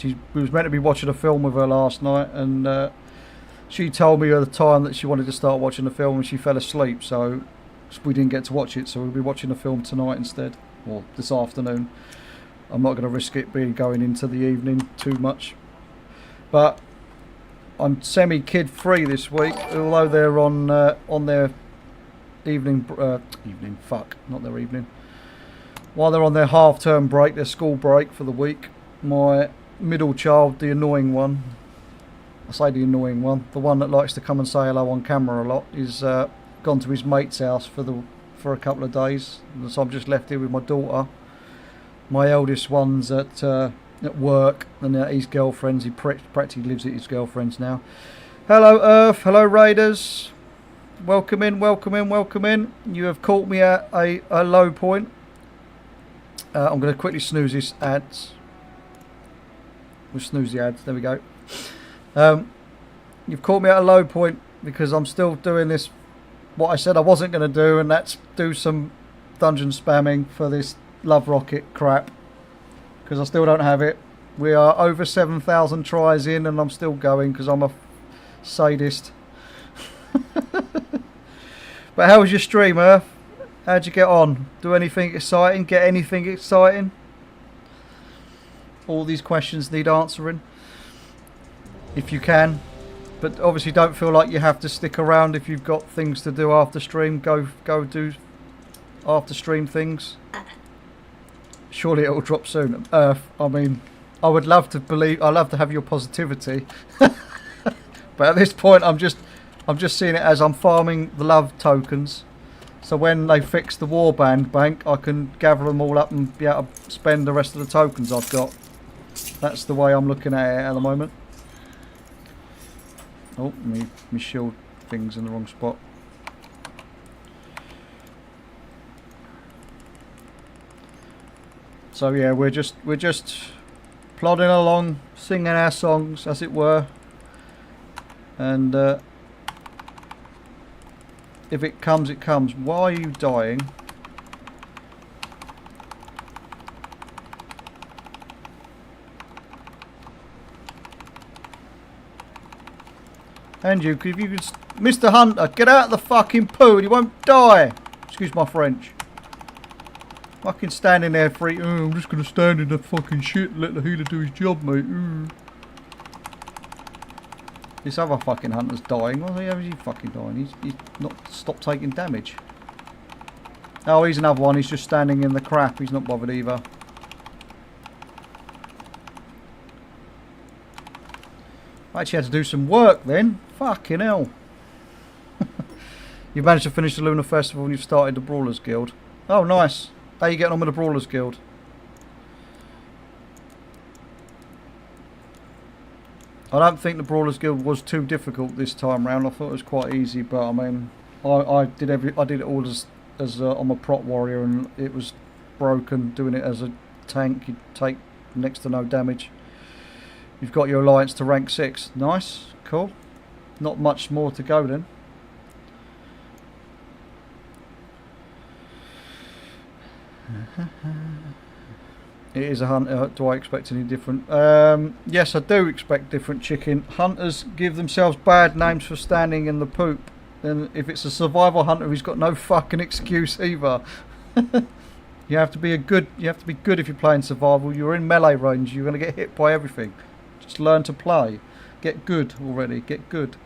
We was meant to be watching a film with her last night, and she told me at the time that she wanted to start watching the film and she fell asleep, so we didn't get to watch it. So we'll be watching the film tonight instead, or this afternoon. I'm not going to risk it going into the evening too much, but I'm semi-kid free this week, although they're on their evening, not their evening. While they're on their half-term break, their school break for the week, my middle child, the annoying one, I say the annoying one, the one that likes to come and say hello on camera a lot, is gone to his mate's house for a couple of days. So I'm just left here with my daughter. My eldest one's at work, and his girlfriends, he practically lives at his girlfriend's now. Hello Earth, hello Raiders, welcome in, welcome in, welcome in. You have caught me at a low point. I'm going to quickly snooze this ads. We'll snooze the ads, there we go. You've caught me at a low point because I'm still doing this, what I said I wasn't going to do, and that's do some dungeon spamming for this love rocket crap, because I still don't have it. We are over 7,000 tries in and I'm still going because I'm a sadist. But how was your stream, Earth? How'd you get on? Do anything exciting? Get anything exciting? All these questions need answering, if you can. But obviously don't feel like you have to stick around if you've got things to do after stream. Go do after stream things. Surely it will drop soon. Earth, I mean, I would love to believe, I love to have your positivity. But at this point I'm just seeing it as I'm farming the love tokens. So when they fix the warband bank, I can gather them all up and be able to spend the rest of the tokens I've got. That's the way I'm looking at it at the moment. Oh, me shield thing's in the wrong spot. So yeah, we're just plodding along, singing our songs, as it were. And if it comes, it comes. Why are you dying? And you, if you could, Mr. Hunter, get out of the fucking poo and you won't die. Excuse my French. Fucking standing there free. Oh, I'm just gonna stand in the fucking shit and let the healer do his job, mate. This other fucking hunter's dying. Well, how is he fucking dying? He's not stopped taking damage. Oh, he's another one. He's just standing in the crap. He's not bothered either. I actually had to do some work then. Fucking hell. You've managed to finish the Lunar Festival and you've started the Brawlers Guild. Oh, nice. How are you getting on with the Brawlers Guild? I don't think the Brawlers Guild was too difficult this time round. I thought it was quite easy, but I mean, I did it all as I'm a prot warrior, and it was broken. Doing it as a tank, you take next to no damage. You've got your alliance to rank 6. Nice, cool. Not much more to go then. It is a hunter. Do I expect any different? Yes, I do expect different chicken. Hunters give themselves bad names for standing in the poop. And if it's a survival hunter, he's got no fucking excuse either. You have to be good if you're playing survival. You're in melee range. You're going to get hit by everything. Just learn to play. Get good already. Get good.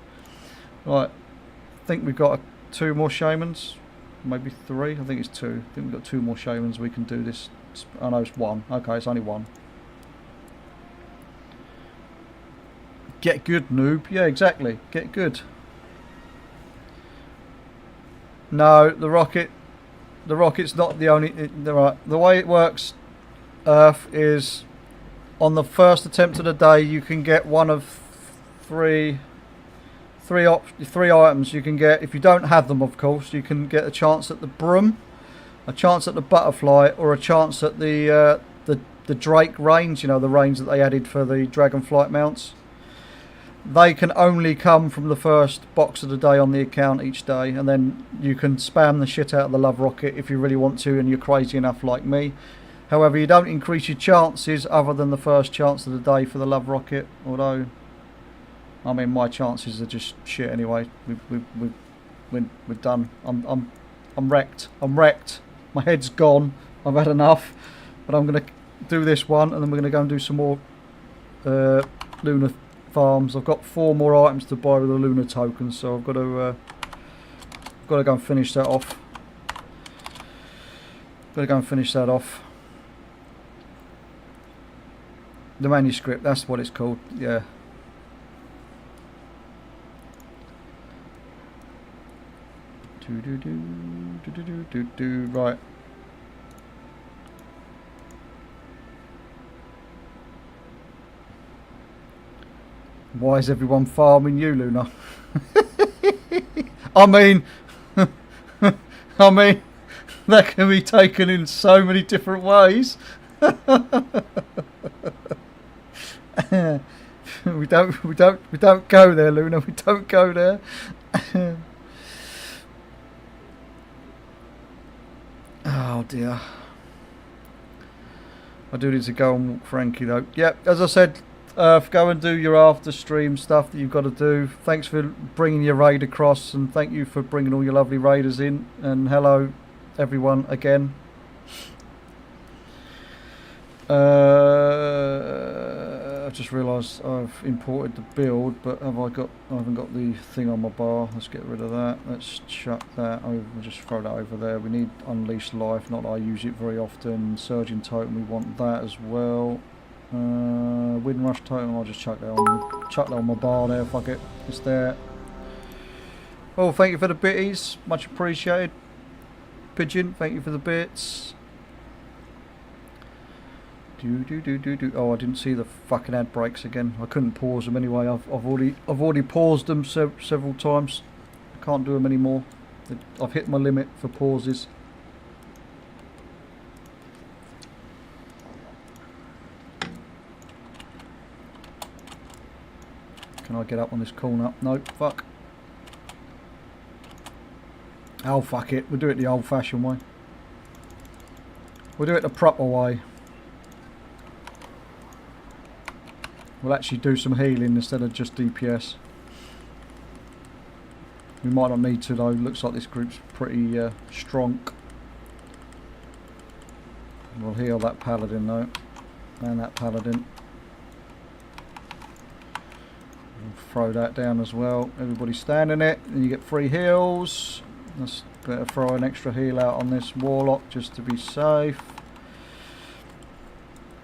Right. I think we've got 2 more shamans. Maybe 3. I think it's 2. I think we've got 2 more shamans. We can do this. I know it's 1. Okay, it's only 1. Get good, noob. Yeah, exactly. Get good. No, the rocket's not the only. The way it works, Earth, is on the first attempt of the day you can get one of three items. You can get, if you don't have them, of course, you can get a chance at the broom, a chance at the butterfly, or a chance at the Drake range. You know, the range that they added for the Dragonflight mounts. They can only come from the first box of the day on the account each day, and then you can spam the shit out of the love rocket if you really want to and you're crazy enough like me. However, you don't increase your chances other than the first chance of the day for the love rocket, although, I mean, my chances are just shit anyway. We're done. I'm wrecked. I'm wrecked. My head's gone. I've had enough. But I'm going to do this one, and then we're going to go and do some more Lunar farms. I've got 4 more items to buy with the Lunar tokens, so I've got to go and finish that off. Got to go and finish that off. The manuscript, that's what it's called. Yeah. Right. Why is everyone farming you, Lunar? I mean, that can be taken in so many different ways. we don't go there, Lunar. We don't go there. Oh dear. I do need to go and walk Frankie though. Yep, as I said, go and do your after stream stuff that you've got to do. Thanks for bringing your raid across, and thank you for bringing all your lovely raiders in. And hello, everyone again. I just realised I've imported the build, but I haven't got the thing on my bar. Let's get rid of that. Let's chuck that over. We'll just throw that over there. We need Unleashed Life. Not that I use it very often. Surging Totem, we want that as well. Wind Rush Totem, I'll just chuck that on my bar there. Fuck it, it's there. Oh, thank you for the bitties, much appreciated. Pigeon, thank you for the bits. Oh, I didn't see the fucking ad breaks again. I couldn't pause them anyway. I've already paused them several times. I can't do them anymore. I've hit my limit for pauses. Can I get up on this corner? No, fuck. Oh, fuck it. We'll do it the old-fashioned way. We'll do it the proper way. We'll actually do some healing instead of just DPS. We might not need to though. Looks like this group's pretty strong. We'll heal that paladin though. And that paladin. We'll throw that down as well. Everybody stand in it. And you get free heals. Let's better throw an extra heal out on this warlock just to be safe.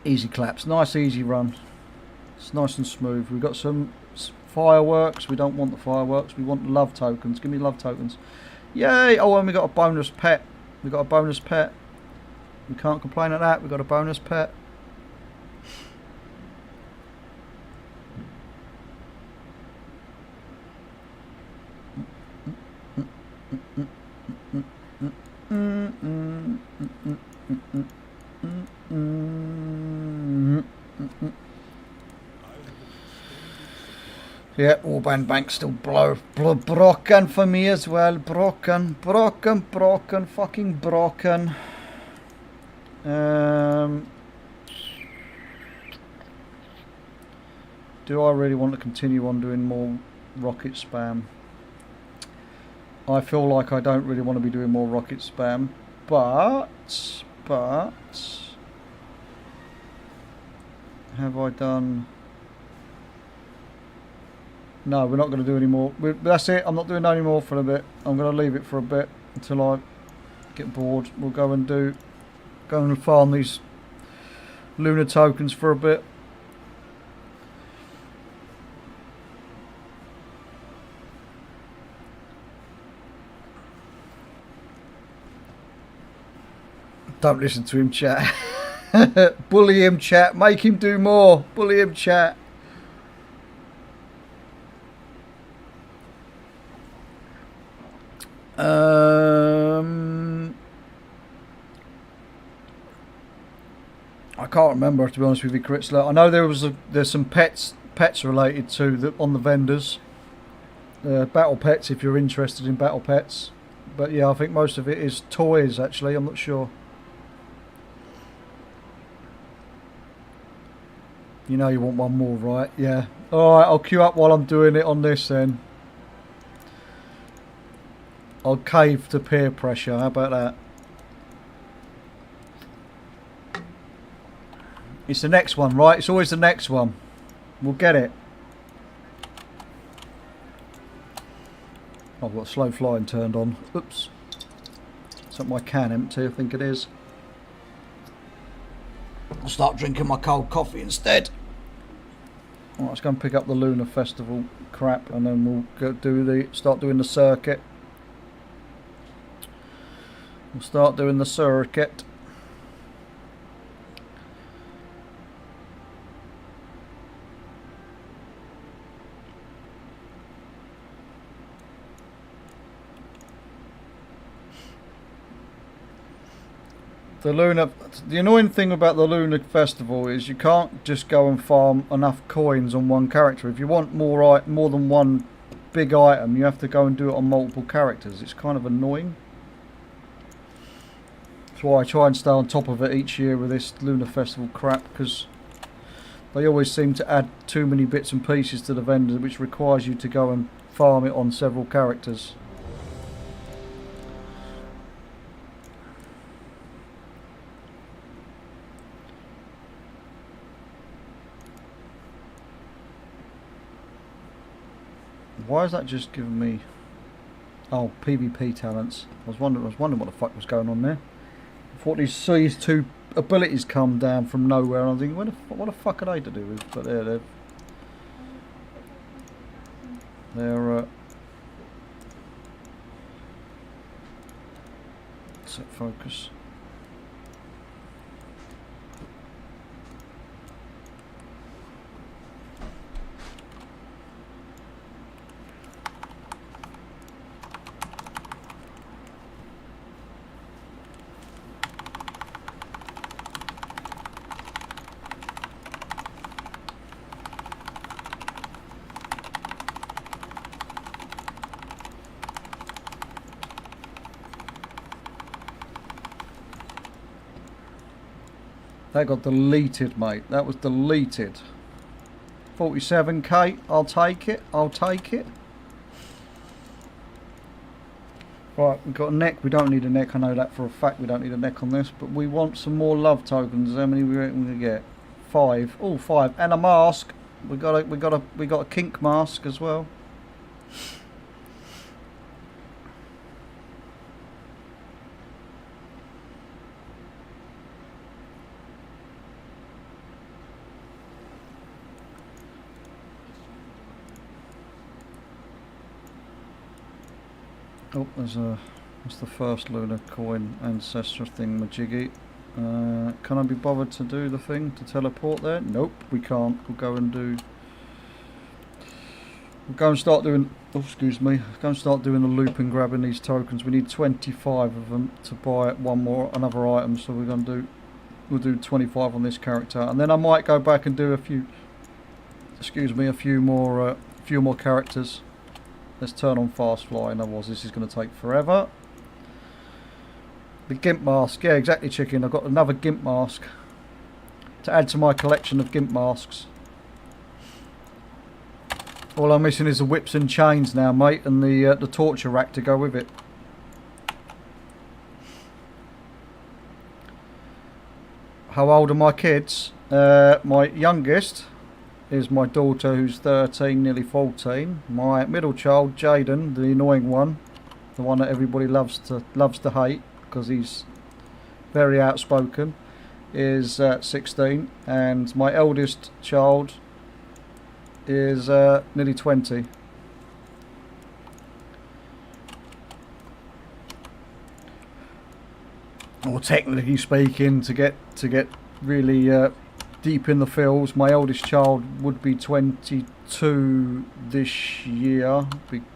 Easy claps. Nice easy run. It's nice and smooth. We've got some fireworks. We don't want the fireworks. We want love tokens. Give me love tokens. Yay! Oh, and we got a bonus pet. We got a bonus pet. We can't complain at that. We got a bonus pet. Yeah, Warband Bank's still broken for me as well. Broken, fucking broken. Do I really want to continue on doing more rocket spam? I feel like I don't really want to be doing more rocket spam, but have I done? No, we're not going to do any more. That's it. I'm not doing any more for a bit. I'm going to leave it for a bit until I get bored. We'll go and farm these lunar tokens for a bit. Don't listen to him, chat. Bully him, chat. Make him do more. Bully him, chat. I can't remember, to be honest with you, Kritzler. I know there's some pets related to on the vendors. Battle pets, if you're interested in battle pets. But yeah, I think most of it is toys. Actually, I'm not sure. You know you want one more, right? Yeah. Alright, I'll queue up while I'm doing it on this then. I'll cave to peer pressure, how about that? It's the next one, right? It's always the next one. We'll get it. I've got slow flying turned on. Oops. Is that my can empty? I think it is. I'll start drinking my cold coffee instead. Alright, let's go and pick up the Lunar Festival crap, and then we'll start doing the circuit. We'll start doing the circuit. The annoying thing about the Lunar Festival is you can't just go and farm enough coins on one character. If you want more than one big item, you have to go and do it on multiple characters. It's kind of annoying. That's why I try and stay on top of it each year with this Lunar Festival crap, because they always seem to add too many bits and pieces to the vendor, which requires you to go and farm it on several characters. Why is that just giving me... Oh, PvP talents. I was wondering what the fuck was going on there. I thought these two abilities come down from nowhere, and I'm thinking, what the fuck are they to do with? But they're set focus. That got deleted, mate. That was deleted. 47k. I'll take it. I'll take it. Right, we've got a neck. We don't need a neck. I know that for a fact. We don't need a neck on this. But we want some more love tokens. How many we reckon we're gonna get? 5. Oh, 5. And a mask. We got a kink mask as well. Oh, that's the first lunar coin ancestor thing, majiggy. Can I be bothered to do the thing to teleport there? Nope, we can't. We'll go and start doing. Oh, excuse me. Go and start doing the loop and grabbing these tokens. We need 25 of them to buy another item. So we'll do 25 on this character, and then I might go back and do a few. Excuse me, a few more characters. Let's turn on fast flying, otherwise this is going to take forever. The GIMP mask, yeah, exactly, chicken. I've got another GIMP mask to add to my collection of GIMP masks. All I'm missing is the whips and chains now, mate, and the torture rack to go with it. How old are my kids? My youngest is my daughter, who's 13, nearly 14. My middle child, Jaden, the annoying one, the one that everybody loves to hate because he's very outspoken, is 16, and my eldest child is nearly 20. Or technically speaking, to get really deep in the feels, my eldest child would be 22 this year.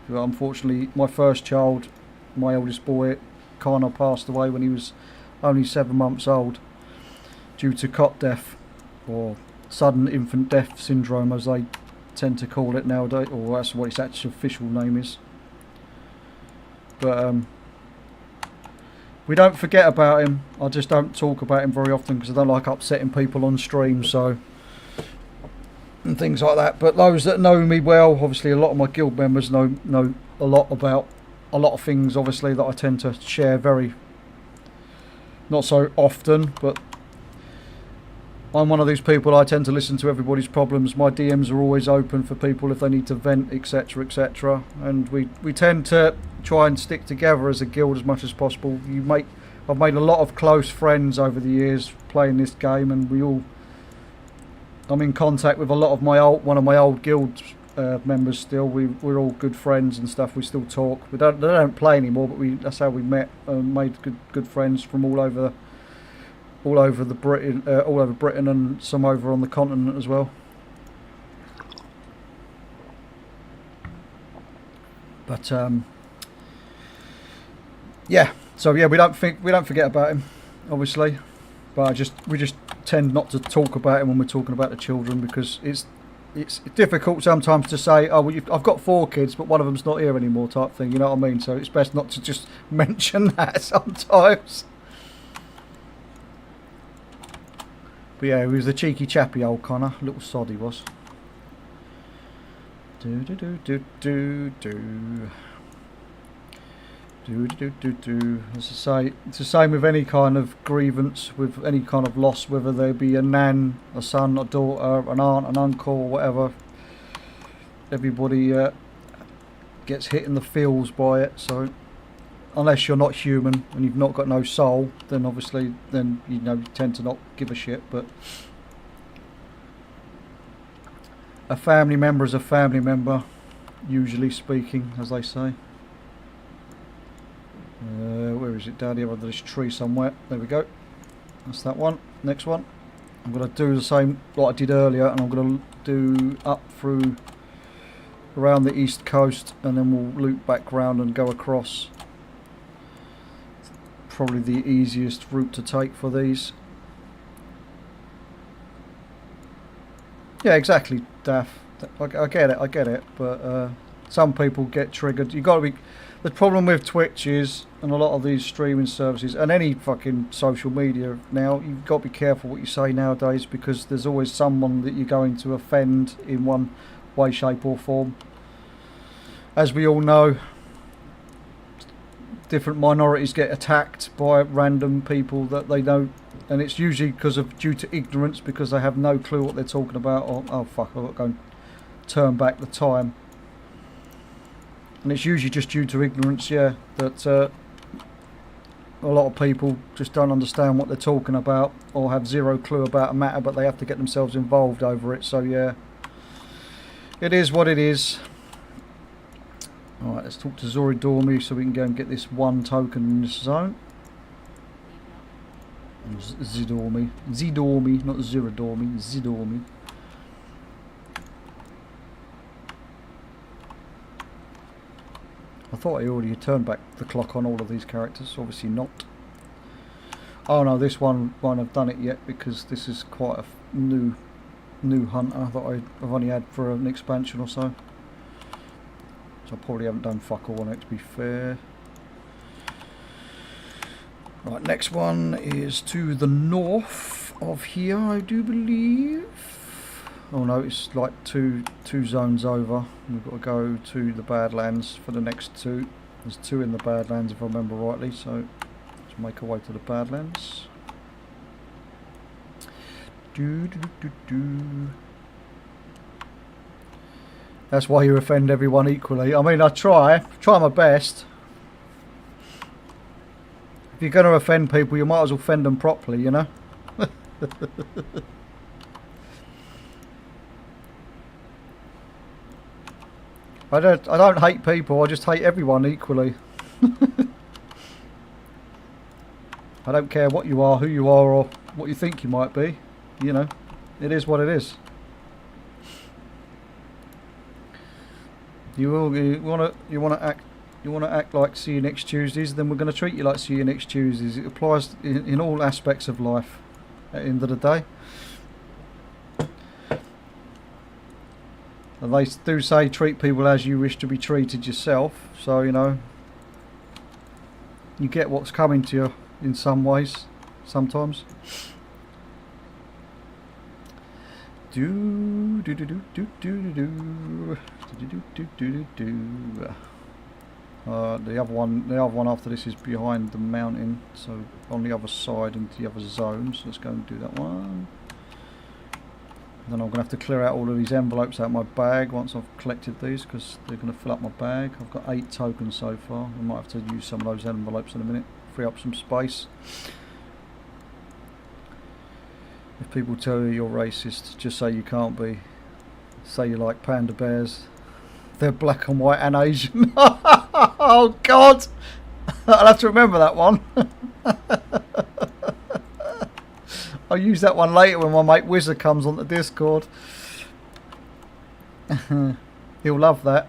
Unfortunately, my first child, my eldest boy, kind of passed away when he was only 7 months old due to cot death, or sudden infant death syndrome, as they tend to call it nowadays, or that's what its actual official name is. But we don't forget about him. I just don't talk about him very often because I don't like upsetting people on stream, so, and things like that. But those that know me well, obviously a lot of my guild members know a lot about a lot of things, obviously, that I tend to share very, not so often, but I'm one of these people. I tend to listen to everybody's problems. My DMs are always open for people if they need to vent, etc, etc, and we tend to try and stick together as a guild as much as possible. I've made a lot of close friends over the years playing this game, and I'm in contact with a lot of one of my old guild members still. We're all good friends and stuff. We still talk. They don't play anymore, but that's how we met and made good friends from all over Britain and some over on the continent as well. But yeah, so yeah, we don't forget about him, obviously, but we just tend not to talk about him when we're talking about the children, because it's difficult sometimes to say, oh well, I've got 4 kids, but one of them's not here anymore, type thing. You know what I mean? So it's best not to just mention that sometimes. But yeah, he was a cheeky chappy, old Connor, little sod he was. As I say, it's the same with any kind of grievance, with any kind of loss, whether there be a nan, a son, a daughter, an aunt, an uncle, or whatever. Everybody gets hit in the feels by it. So unless you're not human and you've not got no soul, then obviously you tend to not give a shit. But a family member is a family member, usually speaking, as they say. Where is it? Down here under this tree somewhere. There we go. That's that one. Next one. I'm going to do the same like I did earlier, and I'm going to do up through around the east coast, and then we'll loop back round and go across. Probably the easiest route to take for these. Yeah, exactly, Daff. I get it, but some people get triggered. You got to be. The problem with Twitch is, and a lot of these streaming services, and any fucking social media now, you've got to be careful what you say nowadays, because there's always someone that you're going to offend in one way, shape or form. As we all know, different minorities get attacked by random people that they don't, and it's usually due to ignorance, because they have no clue what they're talking about, or, oh fuck, I've got to go and turn back the time. And it's usually just due to ignorance, yeah, that a lot of people just don't understand what they're talking about, or have zero clue about a matter, but they have to get themselves involved over it. So yeah, it is what it is. Alright, let's talk to Zori Dormy so we can go and get this 1 token in this zone. Zidormi, not Zirodormi, Zidormi. I thought I already turned back the clock on all of these characters, obviously not. Oh no, this one won't have done it yet, because this is quite a new hunter that I've only had for an expansion or so. So I probably haven't done fuck all on it, to be fair. Right, next one is to the north of here, I do believe. Oh no, it's like two zones over. We've got to go to the Badlands for the next two. There's two in the Badlands if I remember rightly, so let's make our way to the Badlands. That's why you offend everyone equally. I mean, I try my best. If you're going to offend people, you might as well offend them properly, you know. I don't hate people. I just hate everyone equally. I don't care what you are, who you are, or what you think you might be. You know, it is what it is. You want to act like see you next Tuesdays, then we're going to treat you like see you next Tuesdays. It applies in all aspects of life. At the end of the day, and they do say treat people as you wish to be treated yourself. So you know, you get what's coming to you in some ways, sometimes. The other one after this is behind the mountain, so on the other side into the other zone. So let's go and do that one. Then I'm going to have to clear out all of these envelopes out of my bag once I've collected these, because they're going to fill up my bag. I've got 8 tokens so far. I might have to use some of those envelopes in a minute, free up some space. If people tell you you're racist, just say you can't be. Say you like panda bears. They're black and white and Asian. Oh God! I'll have to remember that one. I'll use that one later when my mate Wizard comes on the Discord. He'll love that.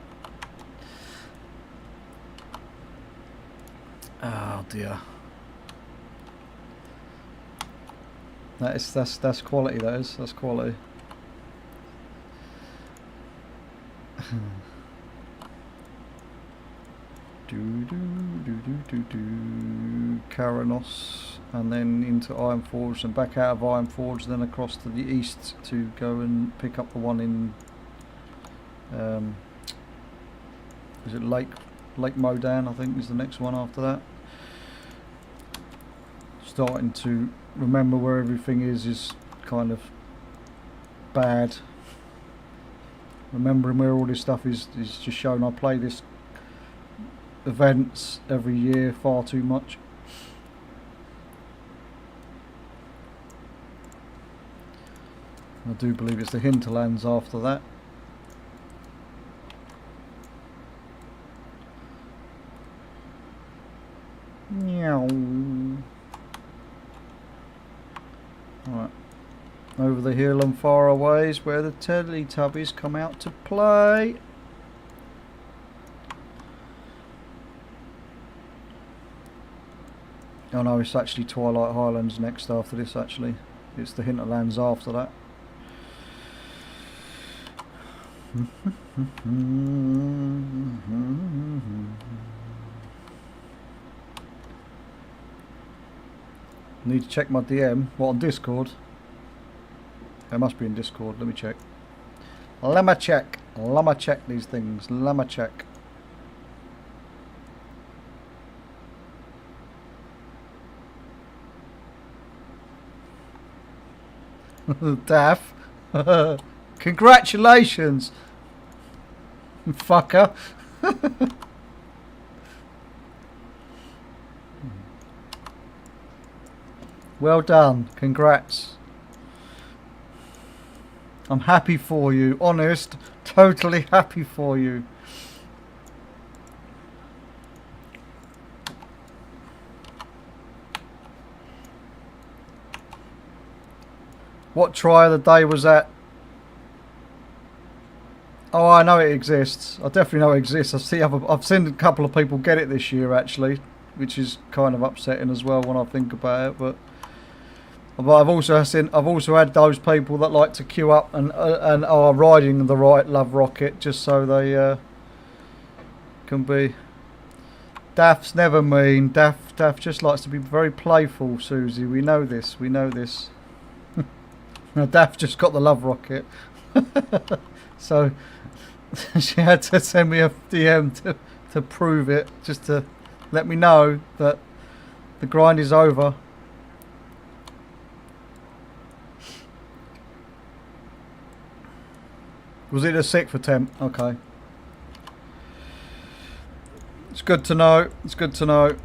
Oh dear. That's quality. That's quality. Karanos, and then into Ironforge and back out of Ironforge, then across to the east to go and pick up the one in is it Lake Modan, I think is the next one after that. Starting to remember where everything is kind of bad. Remembering where all this stuff is just shown. I play this events every year far too much. I do believe it's the hinterlands after that. Meow. Right. Over the hill and far away is where the Teletubbies come out to play. Oh no, it's actually Twilight Highlands next after this actually. It's the hinterlands after that. Need to check my DM. What, on Discord? It must be in Discord, let me check. Let me check these things. Let me check. Daff. Congratulations, fucker. Well done. Congrats. I'm happy for you. Honest. Totally happy for you. What try of the day was that? Oh, I know it exists. I definitely know it exists. I've seen a couple of people get it this year actually, which is kind of upsetting as well when I think about it. But I've also had those people that like to queue up and are riding the right love rocket just so they can be Daph's never mean. Daph just likes to be very playful, Susie. We know this. We know this. Now, Daph just got the love rocket. So she had to send me a DM to prove it, just to let me know that the grind is over. Was it a 6th attempt? Okay. It's good to know. It's good to know.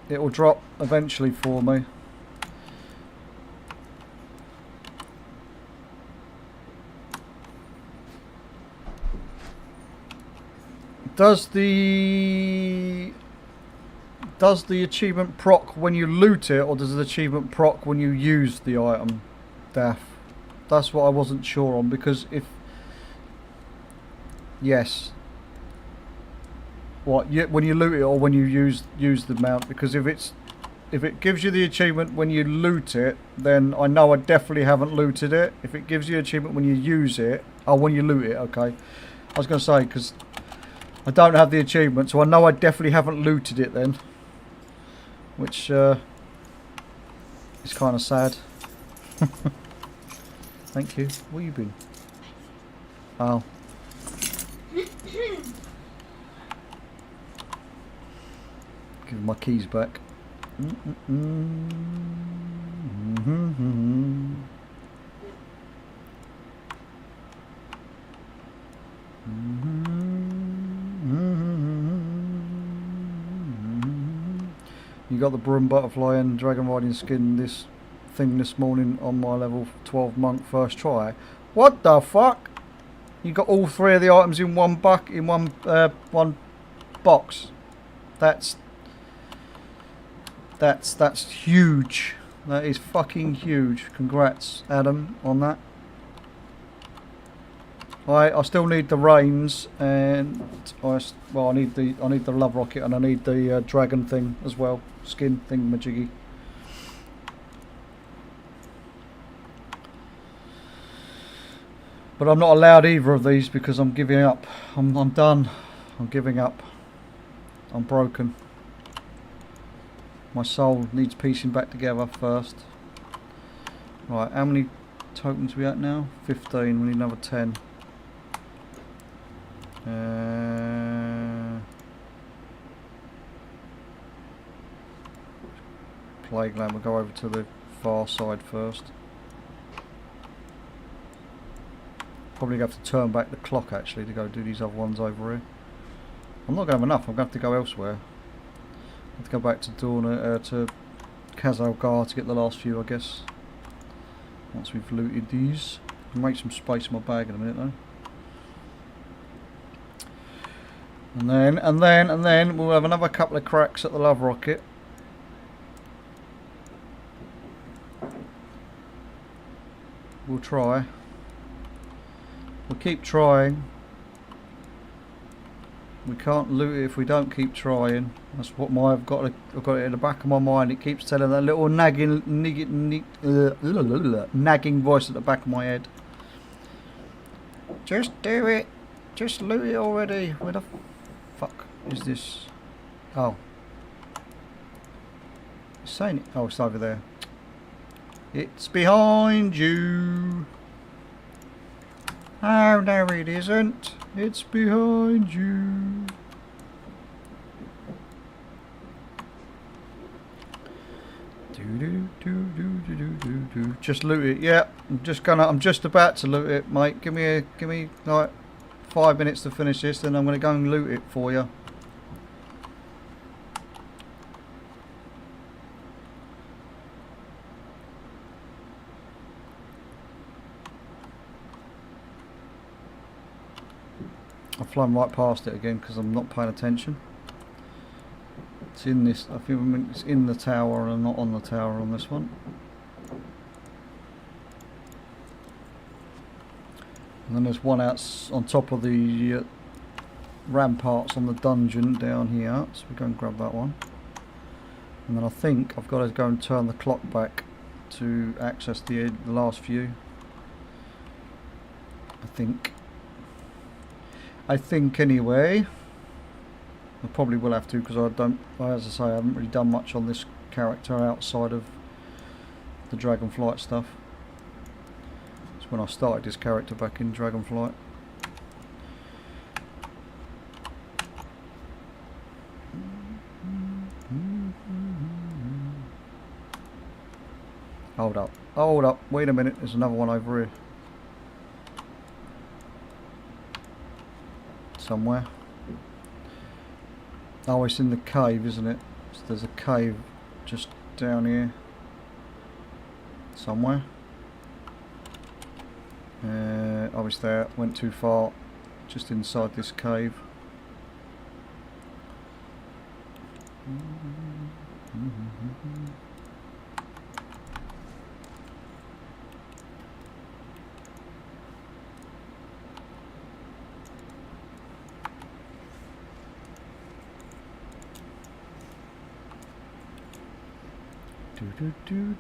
It will drop eventually for me. Does the achievement proc when you loot it, or does the achievement proc when you use the item, Daff? That's what I wasn't sure on, because if yes, what when you loot it or when you use the mount? Because if it gives you the achievement when you loot it, then I know I definitely haven't looted it. If it gives you achievement when you use it, when you loot it, okay. I was going to say, because I don't have the achievement, so I know I definitely haven't looted it then. Which is kind of sad. Thank you. Where you been? Oh. Give my keys back. You got the broom, butterfly and dragon riding skin this morning on my level 12 monk first try. What the fuck? You got all 3 of the items in one one box. That's huge. That is fucking huge. Congrats, Adam, on that. I still need the reins, and I need the love rocket, and I need the dragon thing as well, skin thing majiggy. But I'm not allowed either of these because I'm giving up. I'm done. I'm giving up. I'm broken. My soul needs piecing back together first. Right, how many tokens are we at now? 15. We need another 10. Plague Land, we'll go over to the far side first. Probably have to turn back the clock actually to go do these other ones over here. I'm not going to have enough, I'm going to have to go elsewhere. I have to go back to to Kazalgar to get the last few, I guess. Once we've looted these. I'll make some space in my bag in a minute though. And then we'll have another couple of cracks at the love rocket. We'll try. We'll keep trying. We can't loot it if we don't keep trying. That's what I've got it in the back of my mind. It keeps telling that little nagging voice at the back of my head. Just do it. Just loot it already. Where the fuck is this? Oh. It's saying it. Oh, it's over there. It's behind you. Oh, no it isn't. It's behind you. Just loot it. Yeah, I'm just about to loot it, mate. Give me like 5 minutes to finish this, then I'm gonna go and loot it for you. I've flown right past it again because I'm not paying attention. It's in this. I think it's in the tower and not on the tower on this one. And then there's one out on top of the ramparts on the dungeon down here. So we go and grab that one. And then I think I've got to go and turn the clock back to access the last few. I think. I think anyway. I probably will have to because as I say, I haven't really done much on this character outside of the Dragonflight stuff. It's when I started this character back in Dragonflight. Hold up, hold up, wait a minute, there's another one over here. Somewhere. Oh, it's in the cave, isn't it? So there's a cave just down here. Somewhere. Oh, it's there, went too far. Just inside this cave.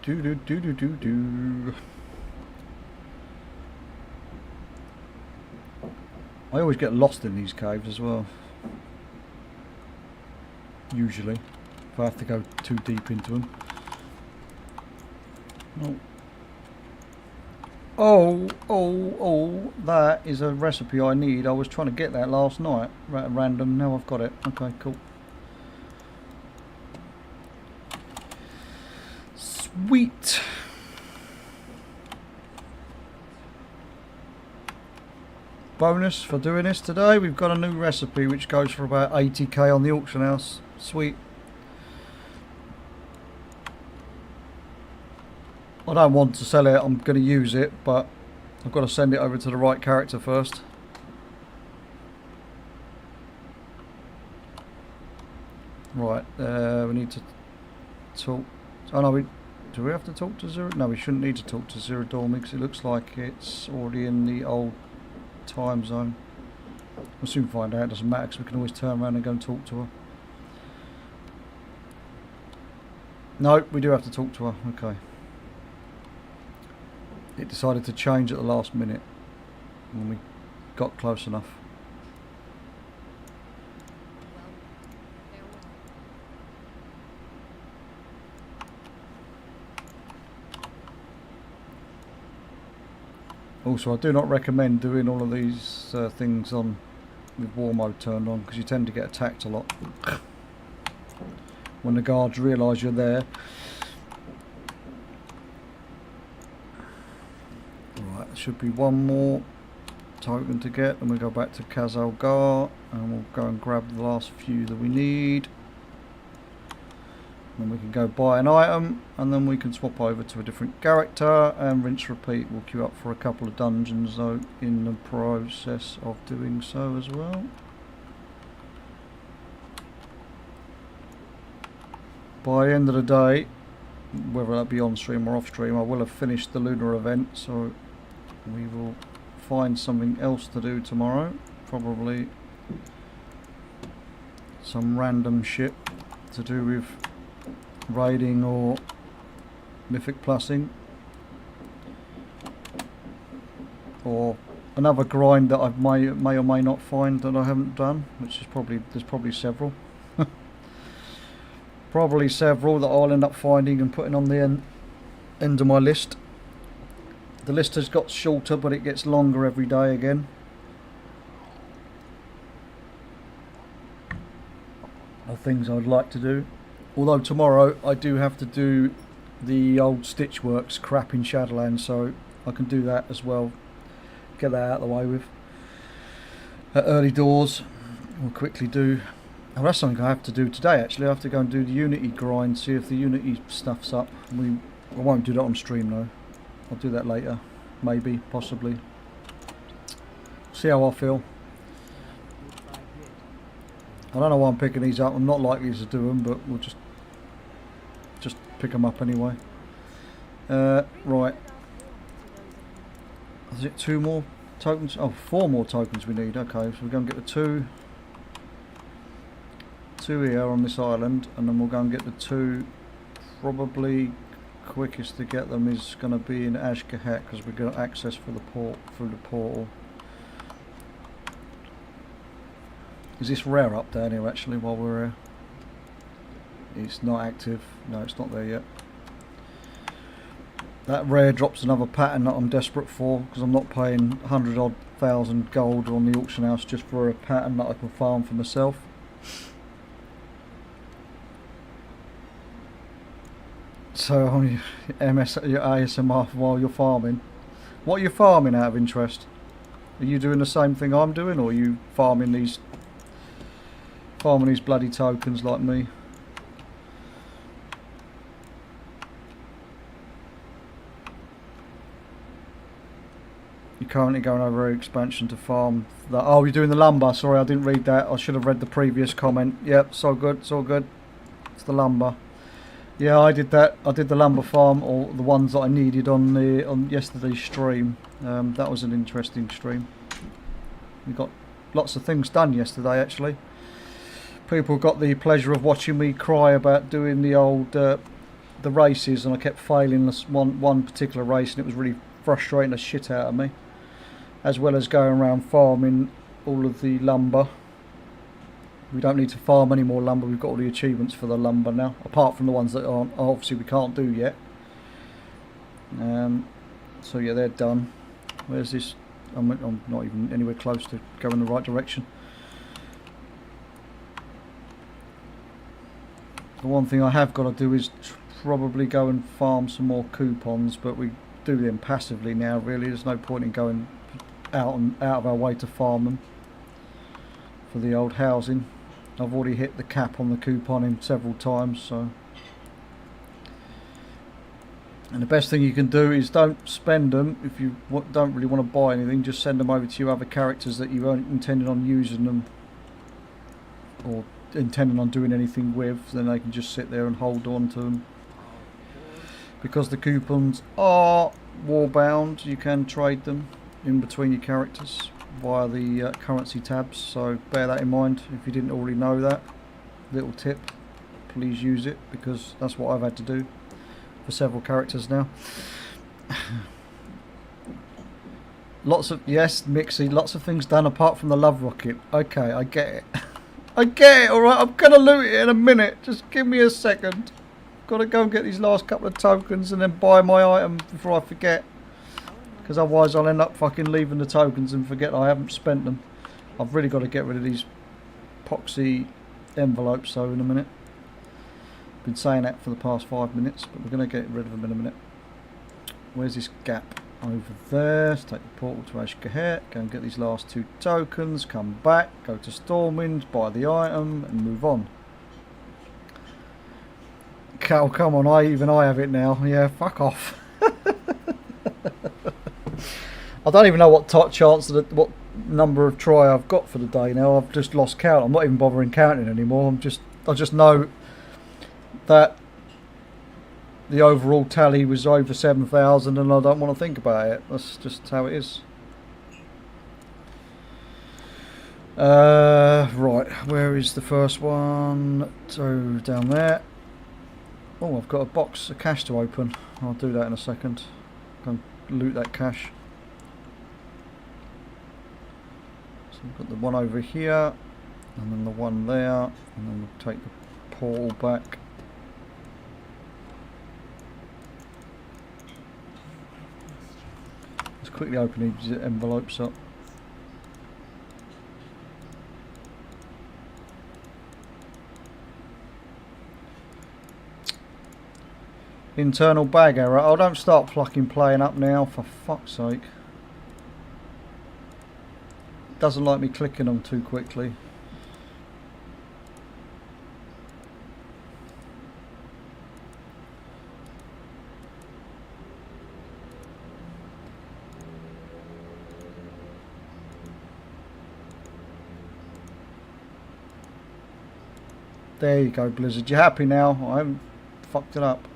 Do. I always get lost in these caves as well. Usually, if I have to go too deep into them. Oh, that is a recipe I need. I was trying to get that last night at random. Now I've got it. Okay, cool. Sweet. Bonus for doing this today, we've got a new recipe which goes for about 80k on the auction house. Sweet. I don't want to sell it, I'm going to use it, but I've got to send it over to the right character first. Right, we need to talk. Oh no, do we have to talk to Zero? No, we shouldn't need to talk to Zero Dormy because it looks like it's already in the old time zone. We'll soon find out, it doesn't matter because we can always turn around and go and talk to her. No, we do have to talk to her, okay. It decided to change at the last minute when we got close enough. Also, I do not recommend doing all of these things on with war mode turned on because you tend to get attacked a lot when the guards realise you're there. Right, there should be one more token to get, and we'll go back to Kazalgar and we'll go and grab the last few that we need. Then we can go buy an item, and then we can swap over to a different character and rinse repeat. We'll queue up for a couple of dungeons though in the process of doing so as well. By the end of the day, whether that be on stream or off stream, I will have finished the Lunar event, so we will find something else to do tomorrow. Probably some random shit to do with raiding or mythic plussing, or another grind that I may or may not find that I haven't done, which is there's probably several. Probably several that I'll end up finding and putting on the end of my list. The list has got shorter, but it gets longer every day again. Of things I'd like to do. Although tomorrow I do have to do the old Stitchworks crap in Shadowlands, so I can do that as well. Get that out of the way with. At early doors, we'll quickly do. Oh, that's something I have to do today actually. I have to go and do the Unity grind, see if the Unity stuff's up. I won't do that on stream though. I'll do that later. Maybe, possibly. See how I feel. I don't know why I'm picking these up. I'm not likely to do them, but we'll just pick them up anyway. Right. Is it 2 more tokens? Oh, 4 more tokens we need. Okay, so we're going to get the 2 here on this island, and then we'll go and get the 2. Probably quickest to get them is going to be in Ashgahat because we've got access through the portal. Is this rare up down here actually while we're here? It's not active. No, it's not there yet. That rare drops another pattern that I'm desperate for, because I'm not paying 100 odd thousand gold on the auction house just for a pattern that I can farm for myself. So on your ASMR while you're farming. What are you farming out of interest? Are you doing the same thing I'm doing, or are you farming these bloody tokens like me? You're currently going over expansion to farm that. Oh, you're doing the lumber. Sorry, I didn't read that. I should have read the previous comment. Yep, so good, so good. It's the lumber. Yeah, I did that. I did the lumber farm, or the ones that I needed on yesterday's stream. That was an interesting stream. We got lots of things done yesterday, actually. People got the pleasure of watching me cry about doing the old the races, and I kept failing this one particular race, and it was really frustrating the shit out of me. As well as going around farming all of the lumber. We don't need to farm any more lumber. We've got all the achievements for the lumber now, apart from the ones that aren't, obviously we can't do yet. So yeah, they're done. Where's this? I'm not even anywhere close to going the right direction. The one thing I have got to do is probably go and farm some more coupons, but we do them passively now. Really, there's no point in going out of our way to farm them for the old housing. I've already hit the cap on the couponing several times, so. And the best thing you can do is don't spend them. If you don't really want to buy anything, just send them over to your other characters that you aren't intending on using them or intending on doing anything with. Then they can just sit there and hold on to them. Because the coupons are warbound, you can trade them in between your characters via the currency tabs, so bear that in mind if you didn't already know that. Little tip, please use it, because that's what I've had to do for several characters now. Lots of, yes, Mixie, lots of things done apart from the love rocket. Okay, I get it. I get it, alright, I'm gonna loot it in a minute, just give me a second. Gotta go and get these last couple of tokens and then buy my item before I forget. Because otherwise I'll end up fucking leaving the tokens and forget I haven't spent them. I've really got to get rid of these poxy envelopes though in a minute. Been saying that for the past 5 minutes, but we're going to get rid of them in a minute. Where's this gap? Over there. Let's take the portal to Ashkahet, go and get these last 2 tokens, come back, go to Stormwind, buy the item and move on. Cal, come on, even I have it now. Yeah, fuck off. I don't even know what chance of what number of try I've got for the day now. I've just lost count. I'm not even bothering counting anymore. I just know that the overall tally was over 7,000 and I don't want to think about it. That's just how it is. Right, where is the first one? So down there. Oh, I've got a box of cash to open. I'll do that in a second. Go and loot that cash. So we've got the one over here, and then the one there, and then we'll take the portal back. Let's quickly open these envelopes up. Internal bag error. Oh, don't start fucking playing up now, for fuck's sake. Doesn't like me clicking them too quickly. There you go, Blizzard. You happy now? I haven't fucked it up.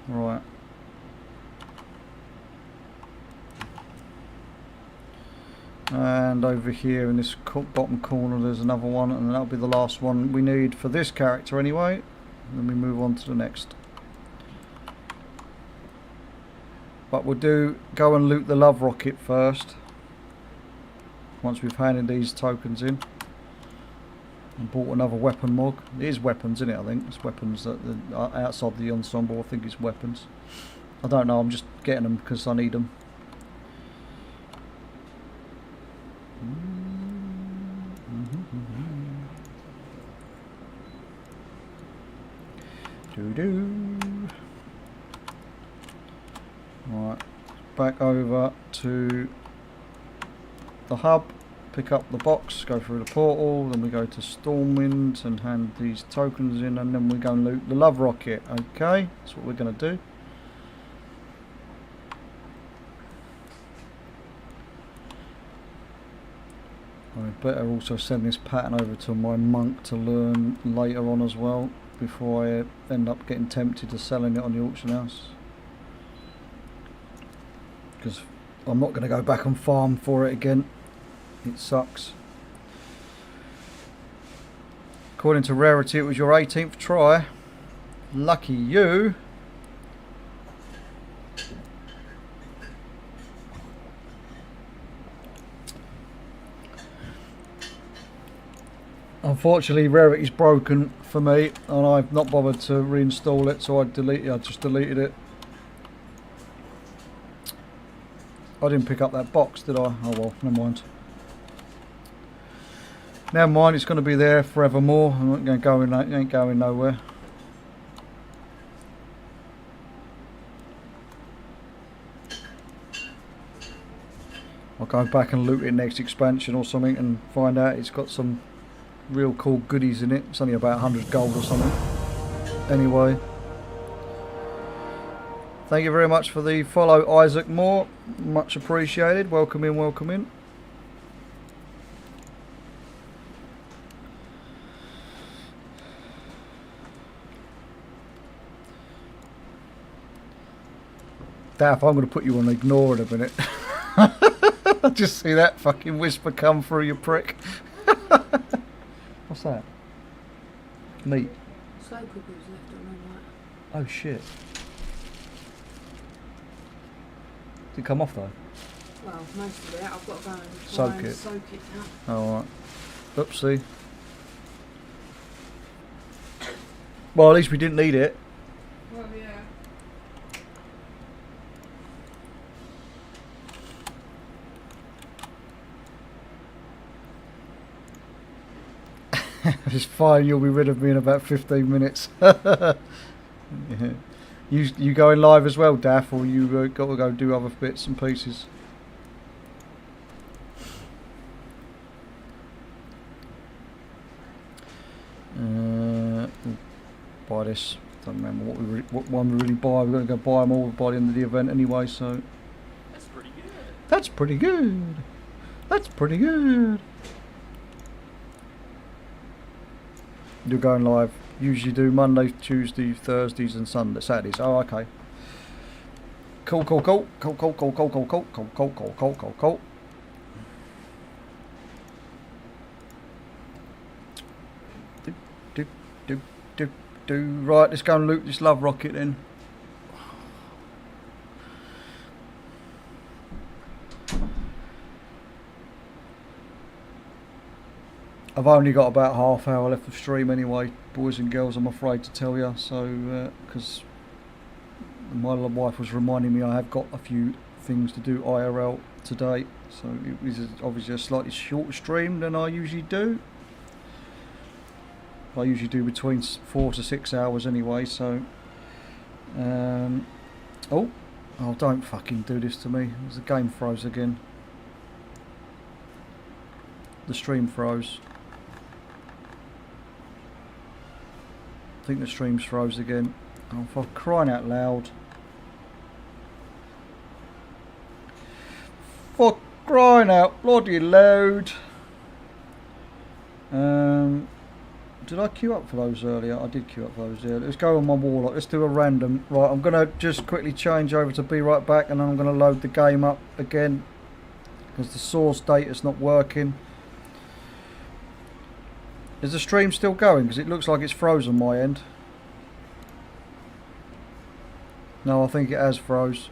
Right. And over here in this bottom corner there's another one, and that'll be the last one we need for this character anyway. Then we move on to the next. But we'll go and loot the love rocket first. once we've handed these tokens in. And bought another weapon mod. It is weapons, isn't it? I think it's weapons that are outside the ensemble. I think it's weapons. I don't know. I'm just getting them because I need them. Right, back over to the hub, pick up the box, go through the portal, then we go to Stormwind and hand these tokens in, and then we go and loot the love rocket. Okay, that's what we're going to do. I better also send this pattern over to my monk to learn later on as well, before I end up getting tempted to selling it on the auction house. Because I'm not going to go back and farm for it again. It sucks. According to Rarity, it was your 18th try. Lucky you. Unfortunately, Rarity's broken for me, and I've not bothered to reinstall it, so I just deleted it. I didn't pick up that box, did I? Oh well, never mind. Never mind, it's going to be there forevermore. I'm not going to go in. It ain't going nowhere. I'll go back and loot it next expansion or something and find out it's got some real cool goodies in it. It's only about 100 gold or something. Anyway, thank you very much for the follow, Isaac Moore. Much appreciated. Welcome in, welcome in. Daff, I'm going to put you on ignore in a minute. I just see that fucking whisper come through, you prick. What's that? Meat. Slow cookers left on the right. Oh shit. Did it come off though? Well, most of it. I've got to go and Soak it. soak it now. Oh, alright. Oopsie. Well, at least we didn't need it. Well, yeah. It's fine, you'll be rid of me in about 15 minutes. Yeah. You going live as well, Daff, or you got to go do other bits and pieces? Buy this. Don't remember what one we really buy. We're going to go buy them all by the end of the event anyway, so... That's pretty good. That's pretty good. That's pretty good. You're going live. Usually do Monday, Tuesday, Thursdays and Saturdays. Oh, okay. Cool. Right, let's go and loot this love rocket then. I've only got about half hour left of stream anyway, boys and girls, I'm afraid to tell you. So, because my wife was reminding me I have got a few things to do IRL today. So it was obviously a slightly shorter stream than I usually do. I usually do between 4 to 6 hours anyway, so... Oh, don't fucking do this to me. The game froze again. The stream froze. I think the stream's froze again. Oh, for crying out loud. For crying out bloody loud. Did I queue up for those earlier? I did queue up for those earlier. Let's go on my warlock. Let's do a random. Right, I'm going to just quickly change over to be right back, and then I'm going to load the game up again because the source data's not working. Is the stream still going? Because it looks like it's frozen my end. No, I think it has froze.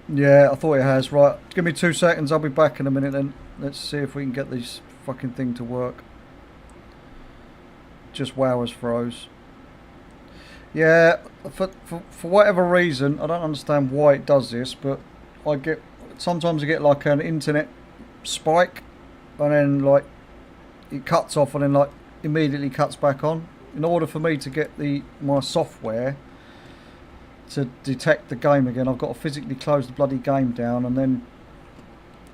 Yeah, I thought it has. Right, give me 2 seconds. I'll be back in a minute then. Let's see if we can get this fucking thing to work. Just WoW has froze. Yeah, for whatever reason, I don't understand why it does this, but sometimes I get like an internet spike, and then like it cuts off, and then like immediately cuts back on. In order for me to get my software to detect the game again, I've got to physically close the bloody game down and then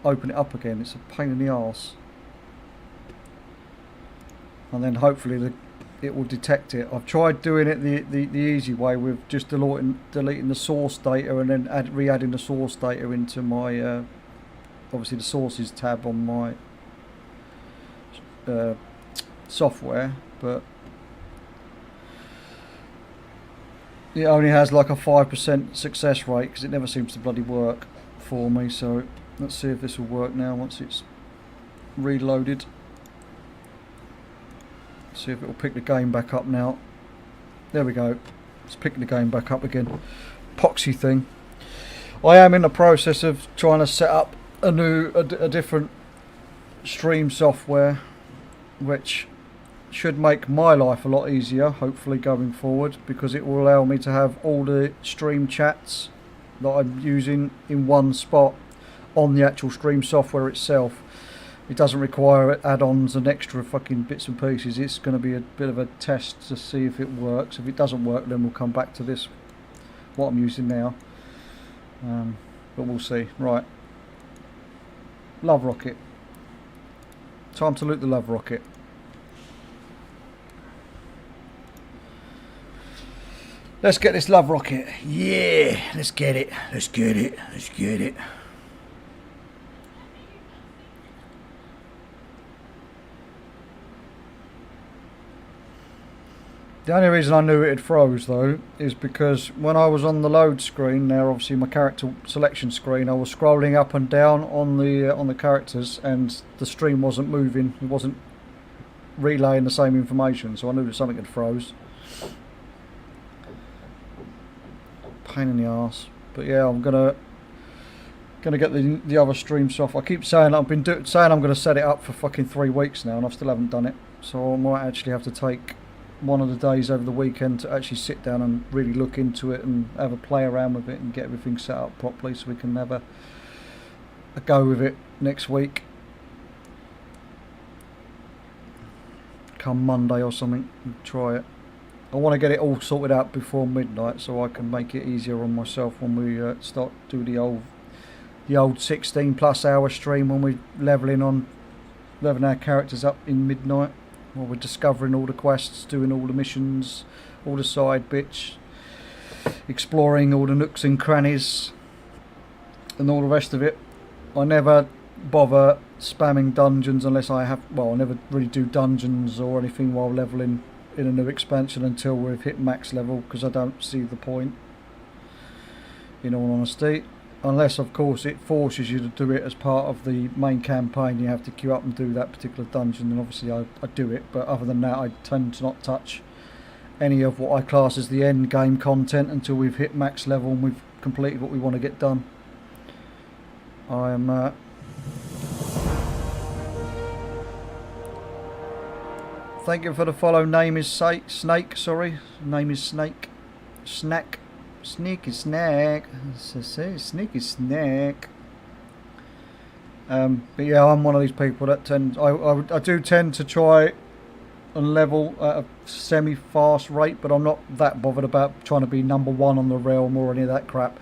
open it up again. It's a pain in the arse. And then hopefully it will detect it. I've tried doing it the easy way with just deleting the source data and then re-adding the source data into my obviously the sources tab on my software, but it only has like a 5% success rate because it never seems to bloody work for me. So let's see if this will work now once it's reloaded. See if it will pick the game back up now. There we go. It's picking the game back up again. Poxy thing. I am in the process of trying to set up a different stream software, which should make my life a lot easier, hopefully going forward, because it will allow me to have all the stream chats that I'm using in one spot on the actual stream software itself. It doesn't require add-ons and extra fucking bits and pieces. It's going to be a bit of a test to see if it works. If it doesn't work, then we'll come back to this, what I'm using now. But we'll see. Right. Love rocket. Time to loot the love rocket. Let's get this love rocket. Yeah, let's get it. Let's get it. Let's get it. The only reason I knew it had froze though is because when I was on the load screen, there obviously my character selection screen, I was scrolling up and down on the characters and the stream wasn't moving. It wasn't relaying the same information, so I knew that something had froze. Pain in the arse. But yeah, I'm gonna get the other stream software. I keep saying I've been saying I'm gonna set it up for fucking 3 weeks now, and I still haven't done it. So I might actually have to take one of the days over the weekend to actually sit down and really look into it and have a play around with it and get everything set up properly, so we can have a go with it next week. Come Monday or something, and try it. I want to get it all sorted out before midnight so I can make it easier on myself when we start do the old 16+ hour stream when we're leveling our characters up in midnight, while we're discovering all the quests, doing all the missions, all the side bits, exploring all the nooks and crannies and all the rest of it. I never bother spamming dungeons unless I have, well, I never really do dungeons or anything while leveling in a new expansion until we've hit max level, because I don't see the point, in all honesty, unless of course it forces you to do it as part of the main campaign. You have to queue up and do that particular dungeon, and obviously I do it, but other than that I tend to not touch any of what I class as the end game content until we've hit max level and we've completed what we want to get done. I am thank you for the follow. Name is Snake, sorry. Name is Snake. Snack. Sneaky snack. Sneaky snack. But yeah, I'm one of these people that I do tend to try and level at a semi-fast rate, but I'm not that bothered about trying to be number 1 on the realm or any of that crap.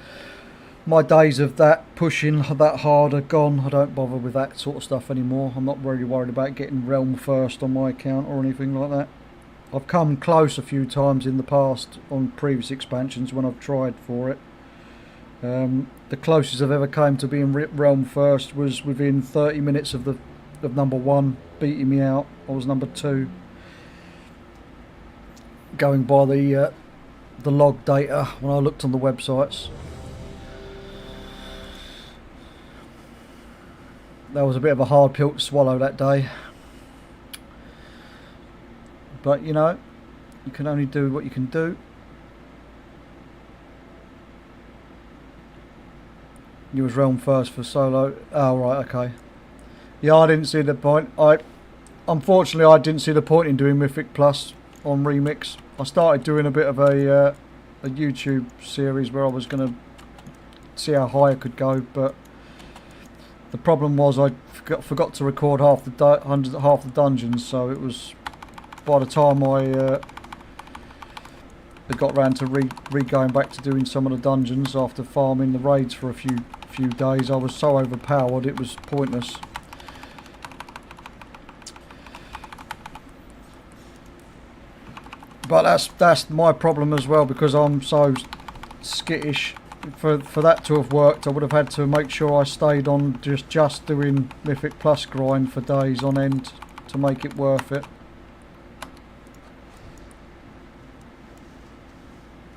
My days of that pushing that hard are gone. I don't bother with that sort of stuff anymore. I'm not really worried about getting realm first on my account or anything like that. I've come close a few times in the past on previous expansions when I've tried for it. The closest I've ever came to being realm first was within 30 minutes of number 1 beating me out. I was number 2. Going by the log data when I looked on the websites. That was a bit of a hard pill to swallow that day. But you know, you can only do what you can do. You was realm first for solo. Oh right, okay. Yeah, I didn't see the point. Unfortunately I didn't see the point in doing Mythic Plus on Remix. I started doing a bit of a YouTube series where I was going to see how high I could go, but the problem was I forgot to record half the dungeons, so it was by the time I got round to going back to doing some of the dungeons after farming the raids for a few days, I was so overpowered it was pointless. But that's my problem as well, because I'm so skittish. For that to have worked, I would have had to make sure I stayed on just doing Mythic Plus grind for days on end to make it worth it.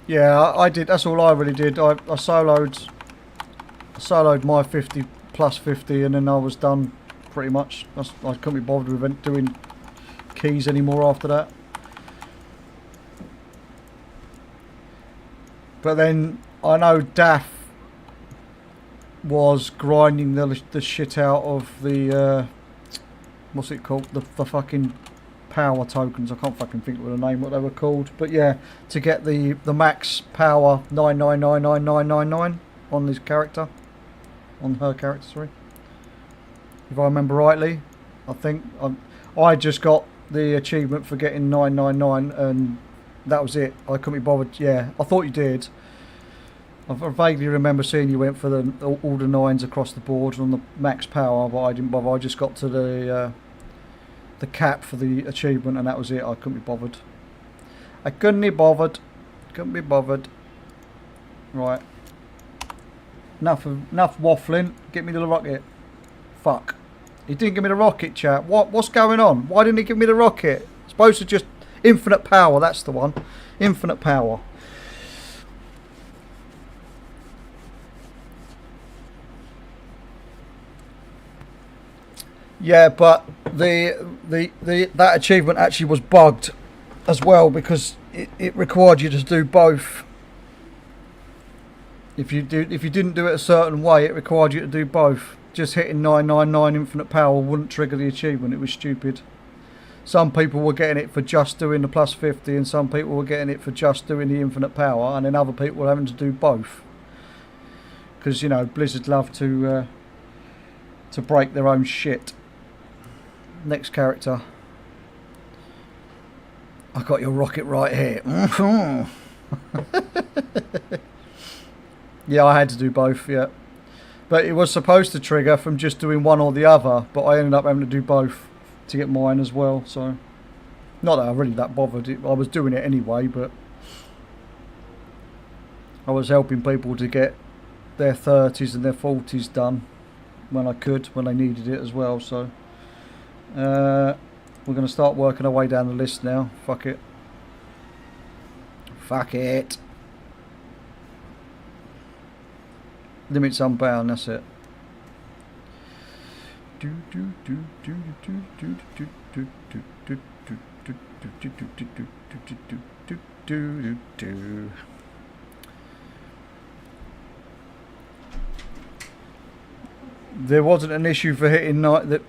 Yeah, I did. That's all I really did. I soloed my 50 plus 50, and then I was done pretty much. I couldn't be bothered with doing keys anymore after that. But then I know Daff was grinding the shit out of the what's it called? The fucking power tokens. I can't fucking think of the name what they were called. But yeah, to get the max power 9999999 on this character, on her character, sorry. If I remember rightly, I think I just got the achievement for getting 999 and that was it. I couldn't be bothered. Yeah, I thought you did. I vaguely remember seeing you went for all the 9s across the board on the max power, but I didn't bother. I just got to the cap for the achievement, and that was it. I couldn't be bothered. I couldn't be bothered. Couldn't be bothered. Right. Enough waffling. Get me the rocket. Fuck. He didn't give me the rocket, chat. What's going on? Why didn't he give me the rocket? It's supposed to just infinite power. That's the one. Infinite power. Yeah, but that achievement actually was bugged as well, because it required you to do both. If you didn't do it a certain way, it required you to do both. Just hitting 999 infinite power wouldn't trigger the achievement. It was stupid. Some people were getting it for just doing the plus 50, and some people were getting it for just doing the infinite power, and then other people were having to do both. Because, you know, Blizzard love to break their own shit. Next character. I got your rocket right here. Yeah, I had to do both, yeah. But it was supposed to trigger from just doing one or the other, but I ended up having to do both to get mine as well, so... Not that I really that bothered. I was doing it anyway, but... I was helping people to get their 30s and their 40s done when I could, when they needed it as well, so... we're going to start working our way down the list now. Fuck it. Fuck it. Limits unbound, that's it. There wasn't an issue for hitting there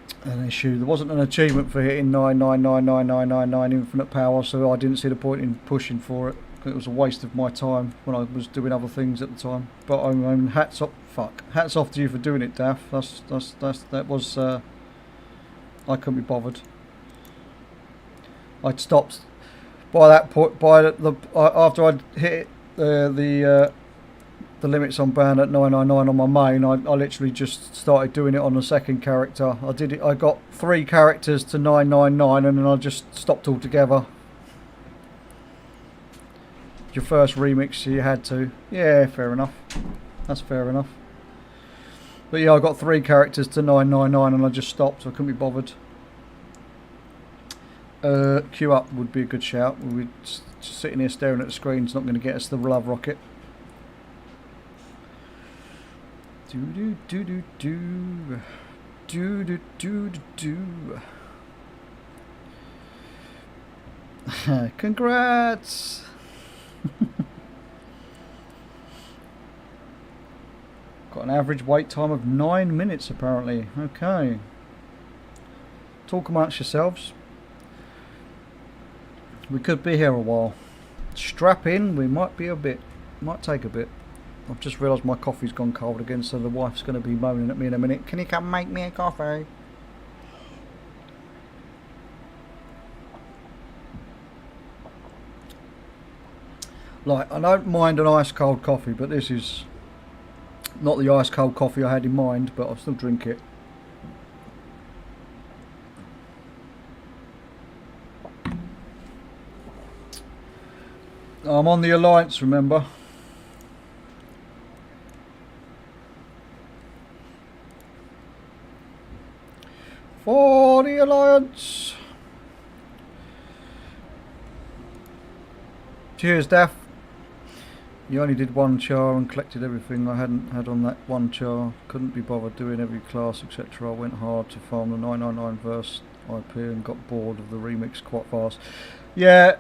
wasn't an achievement for hitting 9999999 infinite power, so I didn't see the point in pushing for it. It was a waste of my time when I was doing other things at the time. But I mean, hats off to you for doing it, Daff. That was I couldn't be bothered. I'd stopped by that point. After I'd hit the limits on ban at 999 on my main, I literally just started doing it on the second character. I did it. I got 3 characters to 999, and then I just stopped altogether. Your first remix, you had to. Yeah, fair enough. That's fair enough. But yeah, I got 3 characters to 999, and I just stopped. I couldn't be bothered. Queue up would be a good shout. We're just sitting here staring at the screen. It's not going to get us the love rocket. Do do do do do do do do do. Got an average wait time of 9 minutes apparently. Okay. Talk amongst yourselves. We could be here a while. Strap in, we might take a bit. I've just realised my coffee's gone cold again, so the wife's going to be moaning at me in a minute. Can you come make me a coffee? Like, I don't mind an ice cold coffee, but this is not the ice cold coffee I had in mind, but I'll still drink it. I'm on the Alliance, remember? For the Alliance! Cheers, Daff. You only did one char and collected everything I hadn't had on that one char. Couldn't be bothered doing every class, etc. I went hard to farm the 999 verse IP and got bored of the remix quite fast. Yeah,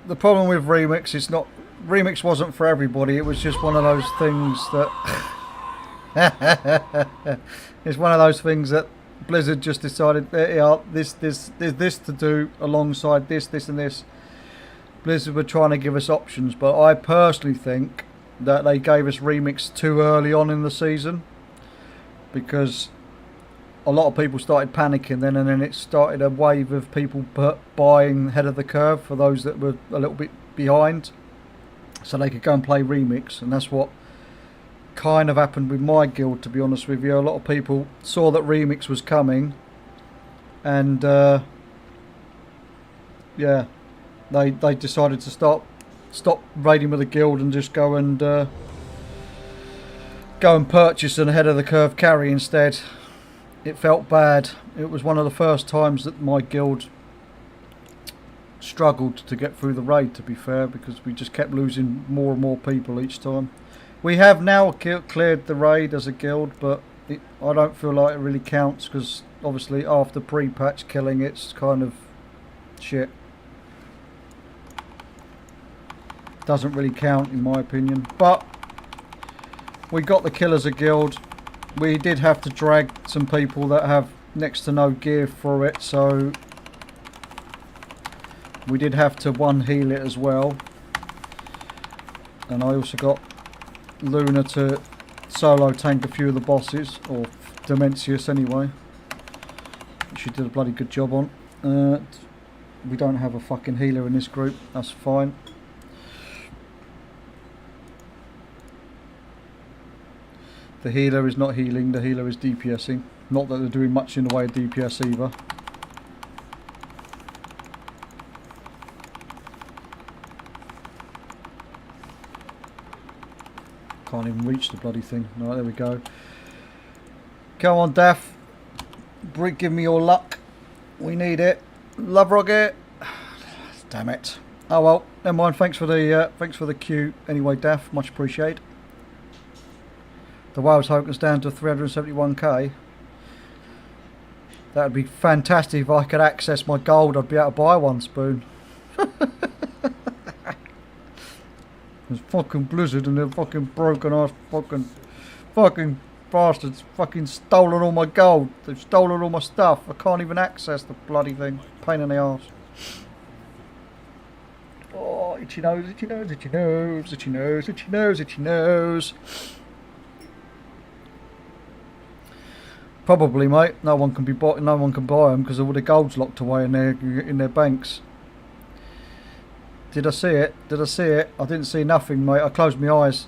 the problem with remix is not... Remix wasn't for everybody, it was just one of those things that... It's one of those things that Blizzard just decided, there's this to do alongside this and this. Blizzard were trying to give us options, but I personally think that they gave us remix too early on in the season, because a lot of people started panicking then, and then it started a wave of people buying ahead of the curve for those that were a little bit behind, so they could go and play remix. And that's what kind of happened with my guild, to be honest with you. A lot of people saw that remix was coming, and yeah, they decided to stop raiding with the guild and just go and purchase an ahead of the curve carry instead. It felt bad. It was one of the first times that my guild struggled to get through the raid, to be fair, because we just kept losing more and more people each time. We have now cleared the raid as a guild, but I don't feel like it really counts, because obviously after pre-patch killing it's kind of shit. Doesn't really count in my opinion, but we got the kill as a guild. We did have to drag some people that have next to no gear for it, so we did have to one heal it as well. And I also got Lunar to solo tank a few of the bosses, or Dementius anyway, which she did a bloody good job on. We don't have a fucking healer in this group, that's fine. The healer is not healing, the healer is DPSing. Not that they're doing much in the way of DPS either. Can't even reach the bloody thing. Right, there we go. Come on, Daff. Give me your luck. We need it. Love Rocket. Damn it. Oh well, never mind. Thanks for the queue. Anyway, Daff, much appreciated. The WoW token's down to 371k. That would be fantastic if I could access my gold. I'd be able to buy one, Spoon. There's fucking Blizzard and they're fucking broken ass fucking bastards fucking stolen all my gold. They've stolen all my stuff. I can't even access the bloody thing. Pain in the arse. Oh, itchy nose, itchy nose, itchy nose, itchy nose, itchy nose, itchy nose. Probably, mate. No one can buy them because all the gold's locked away in their banks. Did I see it? Did I see it? I didn't see nothing, mate. I closed my eyes.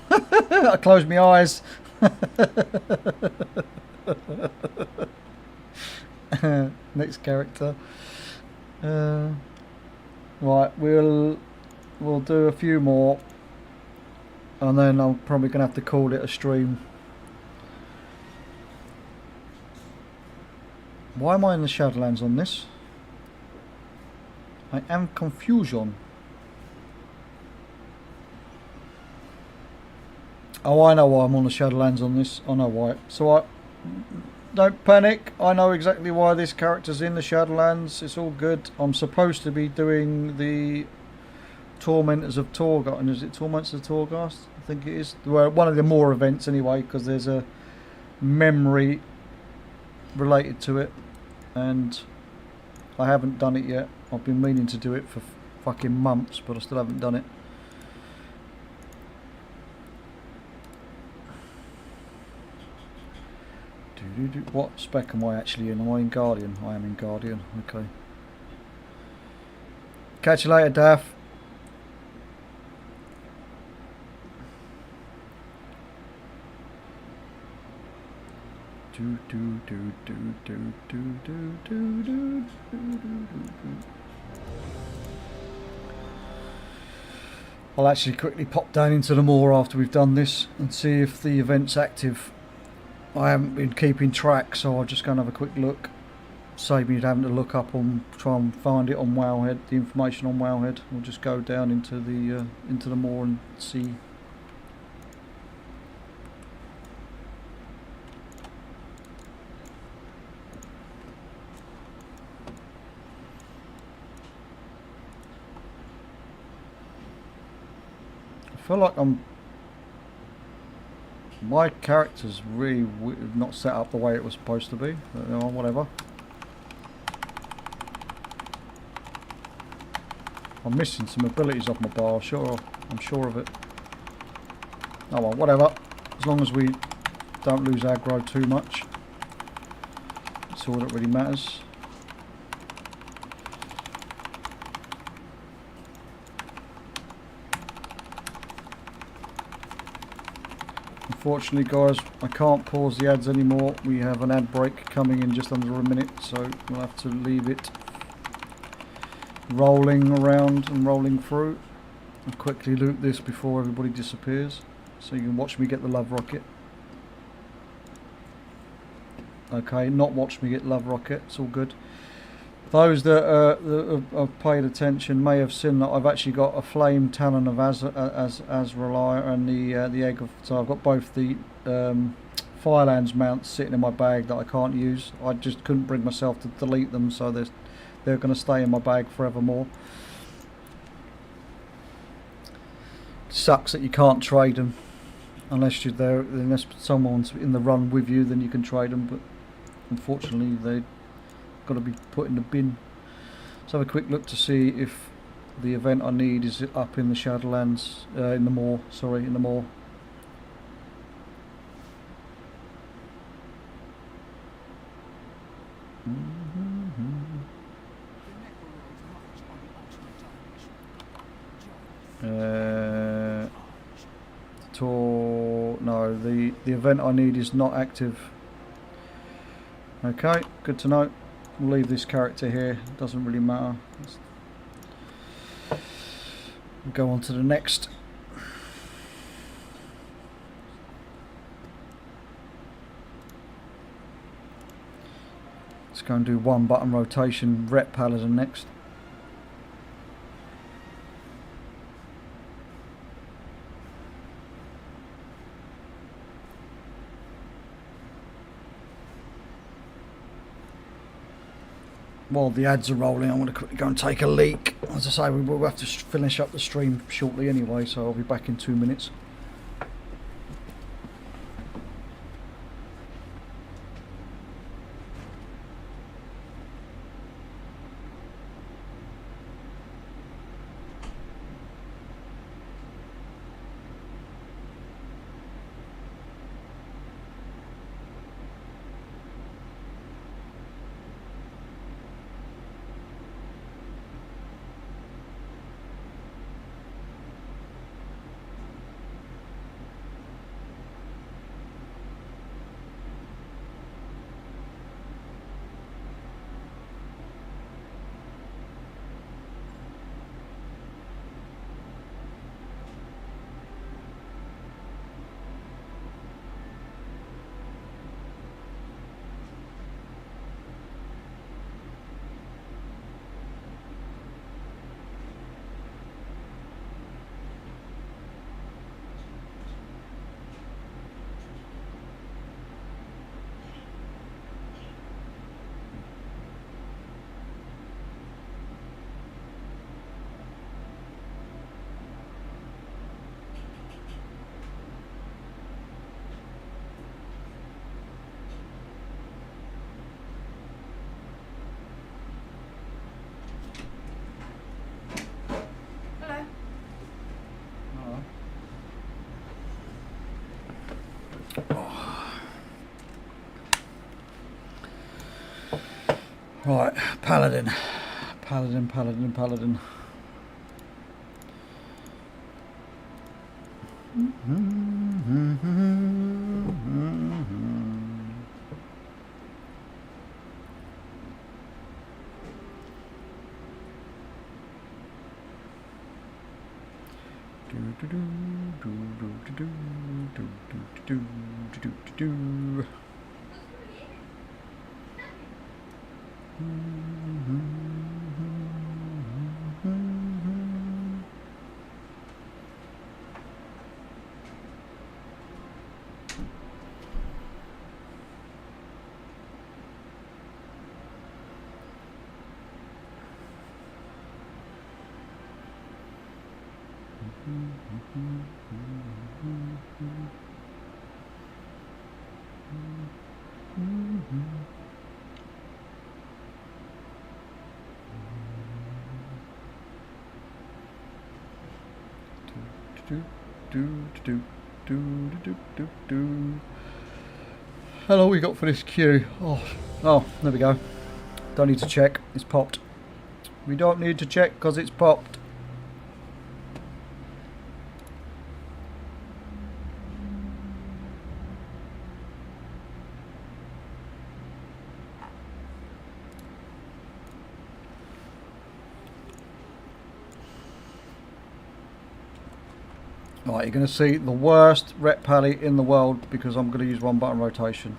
I closed my eyes. Next character. Right, we'll do a few more, and then I'm probably gonna have to call it a stream. Why am I in the Shadowlands on this? I am confusion. Oh, I know why I'm on the Shadowlands on this. I know why. So don't panic. I know exactly why this character's in the Shadowlands. It's all good. I'm supposed to be doing the Tormentors of Torghast. Is it Tormentors of Torghast? I think it is. Well, one of the more events anyway, because there's a memory related to it, and I haven't done it yet. I've been meaning to do it for fucking months, but I still haven't done it. What spec am I actually in? Am I in Guardian? I am in Guardian. Okay. Catch you later, Daff. I'll actually quickly pop down into the moor after we've done this and see if the event's active. I haven't been keeping track, so I'll just go and have a quick look. Save me having to look up on, try and find it on Wowhead, the information on Wowhead. We'll just go down into the moor and see. I feel like my character's really not set up the way it was supposed to be. But, you know, whatever. I'm missing some abilities off my bar. I'm sure of it. Oh well, whatever. As long as we don't lose aggro too much, that's all that really matters. Unfortunately, guys, I can't pause the ads anymore. We have an ad break coming in just under a minute, so we'll have to leave it rolling around and rolling through. I'll quickly loot this before everybody disappears, so you can watch me get the love rocket. Okay, not watch me get love rocket. It's all good. Those that have paid attention may have seen that I've actually got a flame talon of Azrael and the egg of. So I've got both the Firelands mounts sitting in my bag that I can't use. I just couldn't bring myself to delete them, so they're going to stay in my bag forevermore. Sucks that you can't trade them unless you're there. Unless someone's in the run with you, then you can trade them. But unfortunately, they got to be put in the bin. Let's have a quick look to see if the event I need is up in the Shadowlands, in the moor. Sorry, in the moor. No, the event I need is not active. Okay, good to know. We'll leave this character here, doesn't really matter. We'll go on to the next. Let's go and do one button rotation, Rep Paladin next. While the ads are rolling, I'm going to quickly go and take a leak. As I say, we will have to finish up the stream shortly anyway, so I'll be back in 2 minutes. Right, Paladin. Paladin, Paladin, Paladin. How long we got for this queue? Oh, there we go. Don't need to check. It's popped. We don't need to check because it's popped. Right, you're going to see the worst rep pally in the world because I'm going to use one button rotation.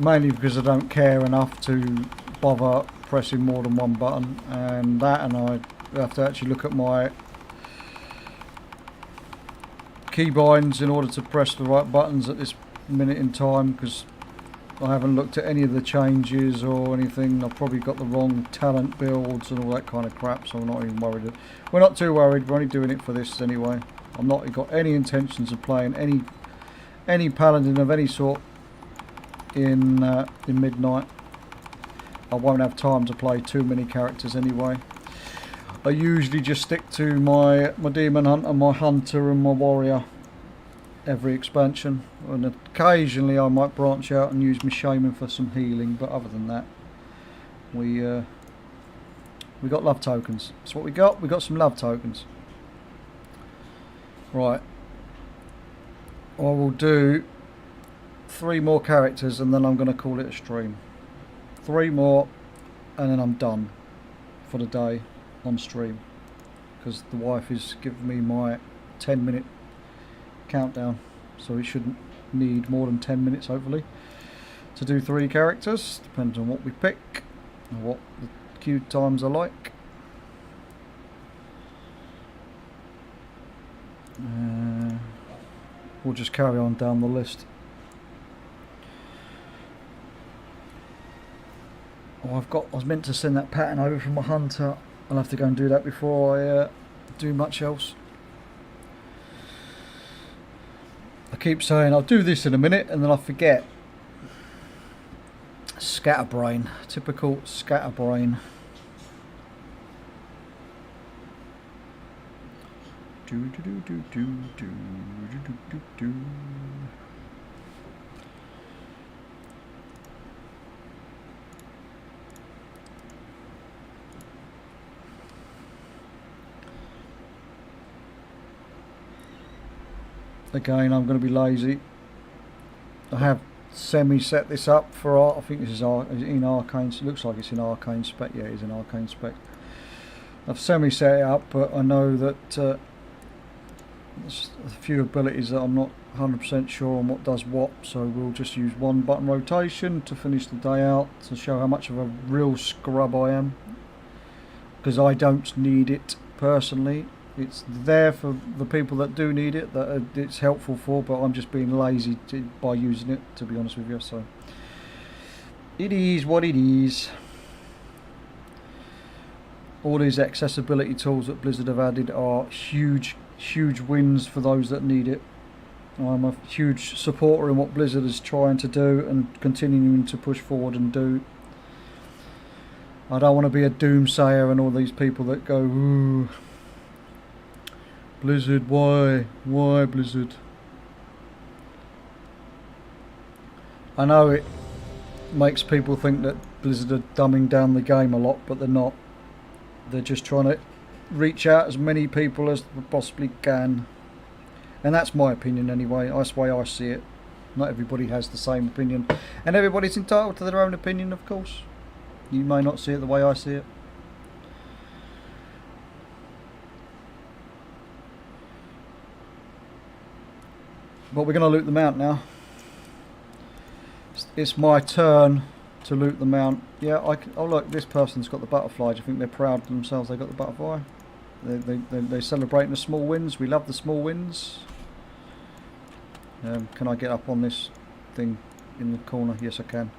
Mainly because I don't care enough to bother pressing more than one button, and I have to actually look at my keybinds in order to press the right buttons at this minute in time, because I haven't looked at any of the changes or anything. I've probably got the wrong talent builds and all that kind of crap, so I'm not even worried. We're not too worried, we're only doing it for this anyway. I'm not got any intentions of playing any paladin of any sort in midnight. I won't have time to play too many characters anyway. I usually just stick to my demon hunter, my hunter and my warrior every expansion, and occasionally I might branch out and use my shaman for some healing, but other than that we got love tokens. That's what we got some love tokens. Right, I will do 3 more characters and then I'm going to call it a stream. 3 more and then I'm done for the day on stream, because the wife is giving me my 10-minute countdown, so it shouldn't need more than 10 minutes hopefully to do 3 characters, depends on what we pick and what the queue times are like. We'll just carry on down the list. Oh, I was meant to send that pattern over from my hunter. I'll have to go and do that before I do much else. I keep saying I'll do this in a minute and then I forget. Scatterbrain, typical scatterbrain. Again, I'm going to be lazy. I have semi-set this up for art. I think this is in arcane. It looks like it's in arcane spec. Yeah, it's in arcane spec. I've semi-set it up, but I know that there's a few abilities that I'm not 100% sure on what does what. So we'll just use one button rotation to finish the day out to show how much of a real scrub I am. Because I don't need it personally. It's there for the people that do need it, that it's helpful for, but I'm just being lazy by using it, to be honest with you. So it is what it is. All these accessibility tools that Blizzard have added are huge wins for those that need it. I'm a huge supporter in what Blizzard is trying to do and continuing to push forward and do. I don't want to be a doomsayer and all these people that go, ooh, Blizzard, why Blizzard? I know it makes people think that Blizzard are dumbing down the game a lot, but they're not. They're just trying to reach out as many people as they possibly can. And that's my opinion anyway. That's the way I see it. Not everybody has the same opinion. And everybody's entitled to their own opinion, of course. You may not see it the way I see it. But we're going to loot the mount now. It's my turn to loot the mount. Yeah, oh look, this person's got the butterfly. Do you think they're proud of themselves they got the butterfly? They're celebrating the small wins. We love the small wins. Can I get up on this thing in the corner? Yes, I can.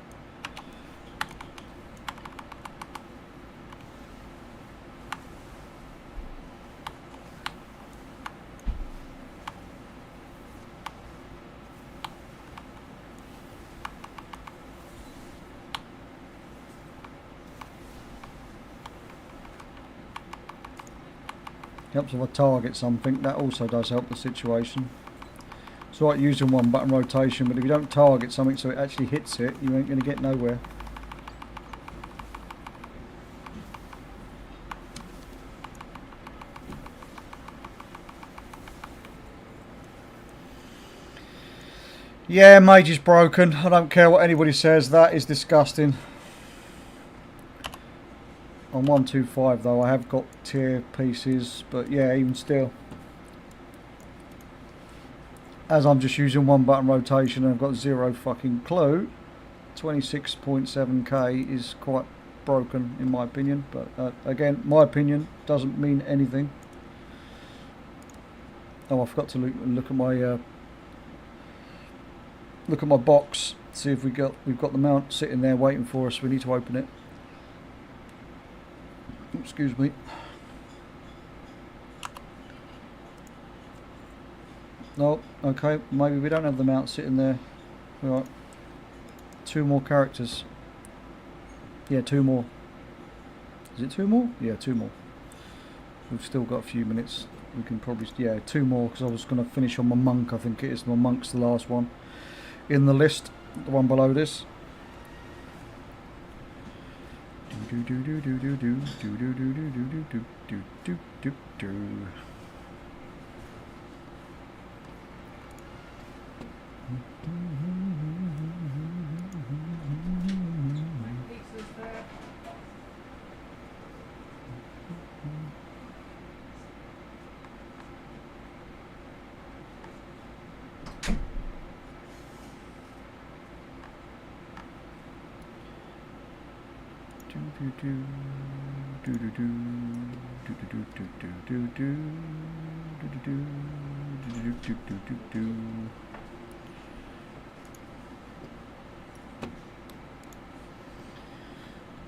Helps if I target something. That also does help the situation. It's like using one button rotation, but if you don't target something so it actually hits it, you ain't going to get nowhere. Yeah, mage is broken. I don't care what anybody says. That is disgusting. On 125 though, I have got tier pieces, but yeah, even still. As I'm just using one button rotation and I've got zero fucking clue, 26.7k is quite broken in my opinion. But again, my opinion doesn't mean anything. Oh, I forgot to look at my box, see if we've got the mount sitting there waiting for us. We need to open it. Excuse me. No, okay, maybe we don't have the mount sitting there. Right. 2 more characters. Yeah, 2 more. Is it 2 more? Yeah, 2 more. We've still got a few minutes. We can probably, yeah, 2 more, because I was going to finish on my monk, I think it is. My monk's the last one in the list, the one below this. Do do do do do do do do do do do do do do do do.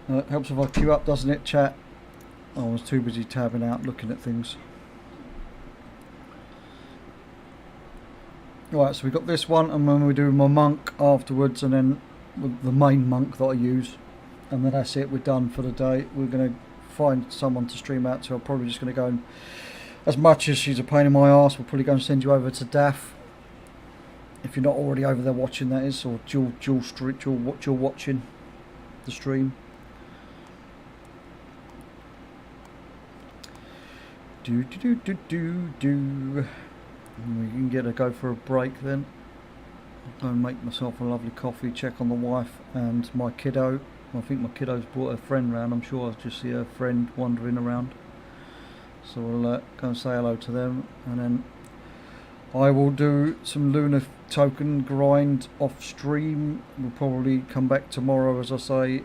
It helps if I queue up, doesn't it, chat? I was too busy tabbing out looking at things. Right, so we got this one, and then we do my monk afterwards, and then the main monk that I use, and then that's it. We're done for the day. We're going to find someone to stream out to. I'm probably just going to go and, as much as she's a pain in my arse, we'll probably go and send you over to Daff, if you're not already over there watching, that is, or dual watching the stream. Do do do do do. We can get a go for a break then. I'll go and make myself a lovely coffee, check on the wife and my kiddo. I think my kiddo's brought her friend round. I'm sure I'll just see her friend wandering around. So we'll go and say hello to them, and then I will do some Lunar token grind off stream. We'll probably come back tomorrow, as I say,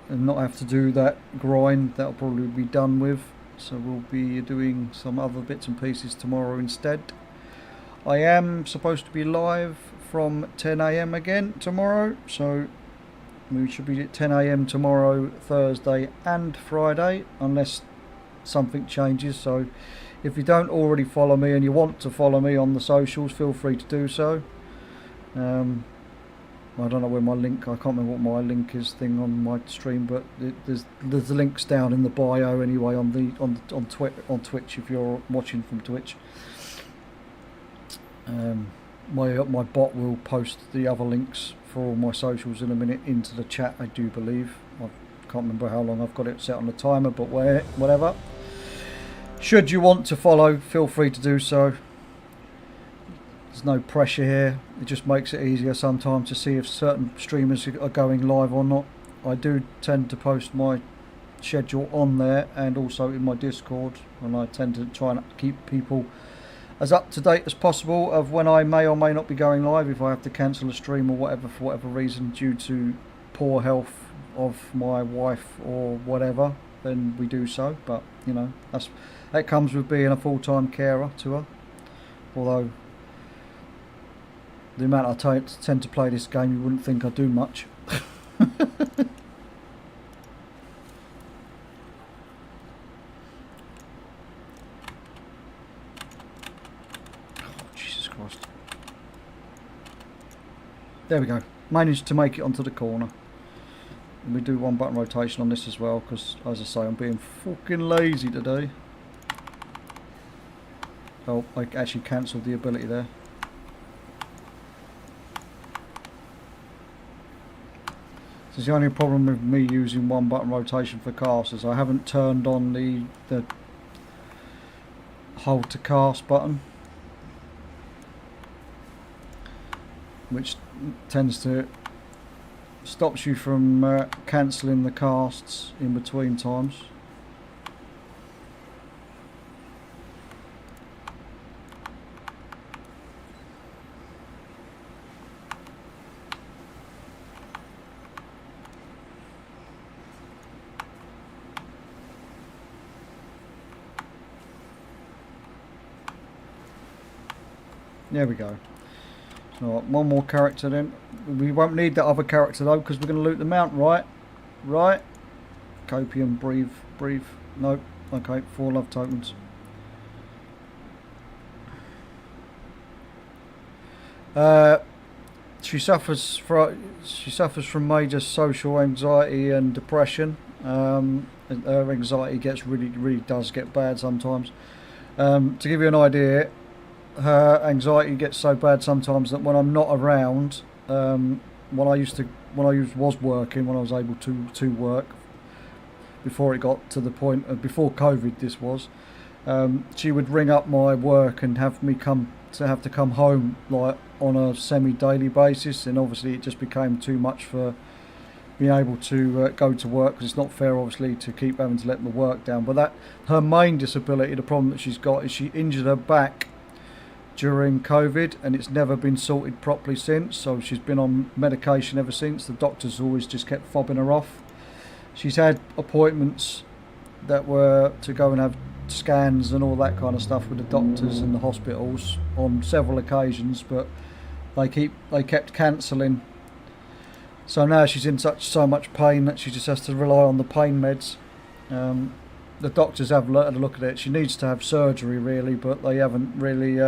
and not have to do that grind. That'll probably be done with. So we'll be doing some other bits and pieces tomorrow instead. I am supposed to be live from 10 AM again tomorrow, so we should be at 10 AM tomorrow, Thursday and Friday, unless something changes. So if you don't already follow me and you want to follow me on the socials, feel free to do so. I don't know where my link, I can't remember what my link is thing on my stream, but there's the links down in the bio anyway on Twitch if you're watching from Twitch. My bot will post the other links for all my socials in a minute into the chat, I do believe. I can't remember how long I've got it set on the timer, but whatever. Should you want to follow, feel free to do so. There's no pressure here. It just makes it easier sometimes to see if certain streamers are going live or not. I do tend to post my schedule on there and also in my Discord, and I tend to try and keep people as up to date as possible of when I may or may not be going live. If I have to cancel a stream or whatever for whatever reason due to poor health of my wife or whatever, then we do so. But you know, that comes with being a full-time carer to her. Although the amount I tend to play this game, you wouldn't think I do much. Jesus Christ. There we go. Managed to make it onto the corner. And we do one button rotation on this as well, because as I say, I'm being fucking lazy today. Oh, I actually cancelled the ability there. This is the only problem with me using one button rotation for casters. I haven't turned on the hold to cast button, which tends to stops you from cancelling the casts in between times. There we go. So one more character then. We won't need that other character though, because we're going to loot the mount, right? Right. Copium, breathe. Nope. Okay, 4 love tokens. She suffers from major social anxiety and depression. And her anxiety gets really does get bad sometimes. To give you an idea, her anxiety gets so bad sometimes that when I'm not around, when I was working, when I was able to work, before it got to the point of before COVID, this was, she would ring up my work and have me have to come home like on a semi-daily basis, and obviously it just became too much for being able to go to work, because it's not fair obviously to keep having to let the work down. But that her main disability, the problem that she's got, is she injured her back during COVID, and it's never been sorted properly since, so she's been on medication ever since. The doctors always just kept fobbing her off. She's had appointments that were to go and have scans and all that kind of stuff with the doctors and the hospitals on several occasions, but they kept cancelling. So now she's in so much pain that she just has to rely on the pain meds. The doctors have had a look at it. She needs to have surgery really, but they haven't really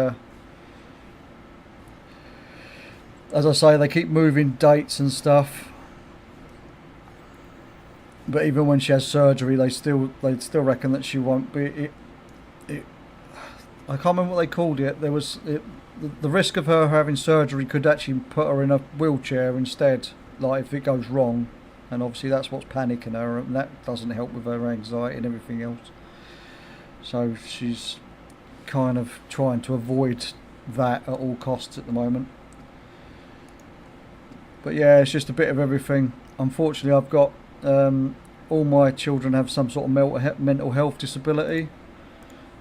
as I say, they keep moving dates and stuff. But even when she has surgery, they still reckon that she won't be. I can't remember what they called it. The risk of her having surgery could actually put her in a wheelchair instead, like if it goes wrong. And obviously that's what's panicking her, and that doesn't help with her anxiety and everything else. So she's kind of trying to avoid that at all costs at the moment. But yeah, it's just a bit of everything. Unfortunately, I've got all my children have some sort of mental health disability,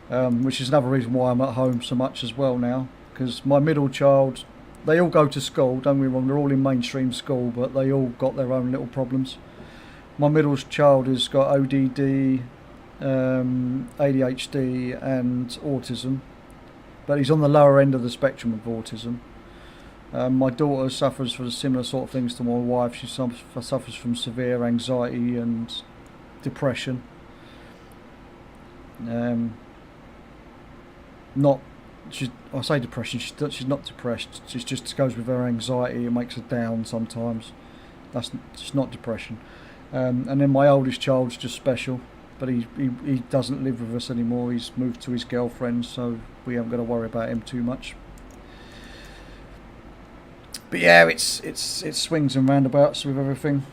which is another reason why I'm at home so much as well now. Because my middle child, they all go to school, don't get me wrong, they're all in mainstream school, but they all got their own little problems. My middle child has got ODD, ADHD and autism, but he's on the lower end of the spectrum of autism. My daughter suffers from similar sort of things to my wife. She suffers from severe anxiety and depression. I say depression, she's not depressed. She just goes with her anxiety. It makes her down sometimes. That's just not depression. And then my oldest child's just special, but he doesn't live with us anymore. He's moved to his girlfriend, so we haven't got to worry about him too much. But yeah, it swings and roundabouts with everything.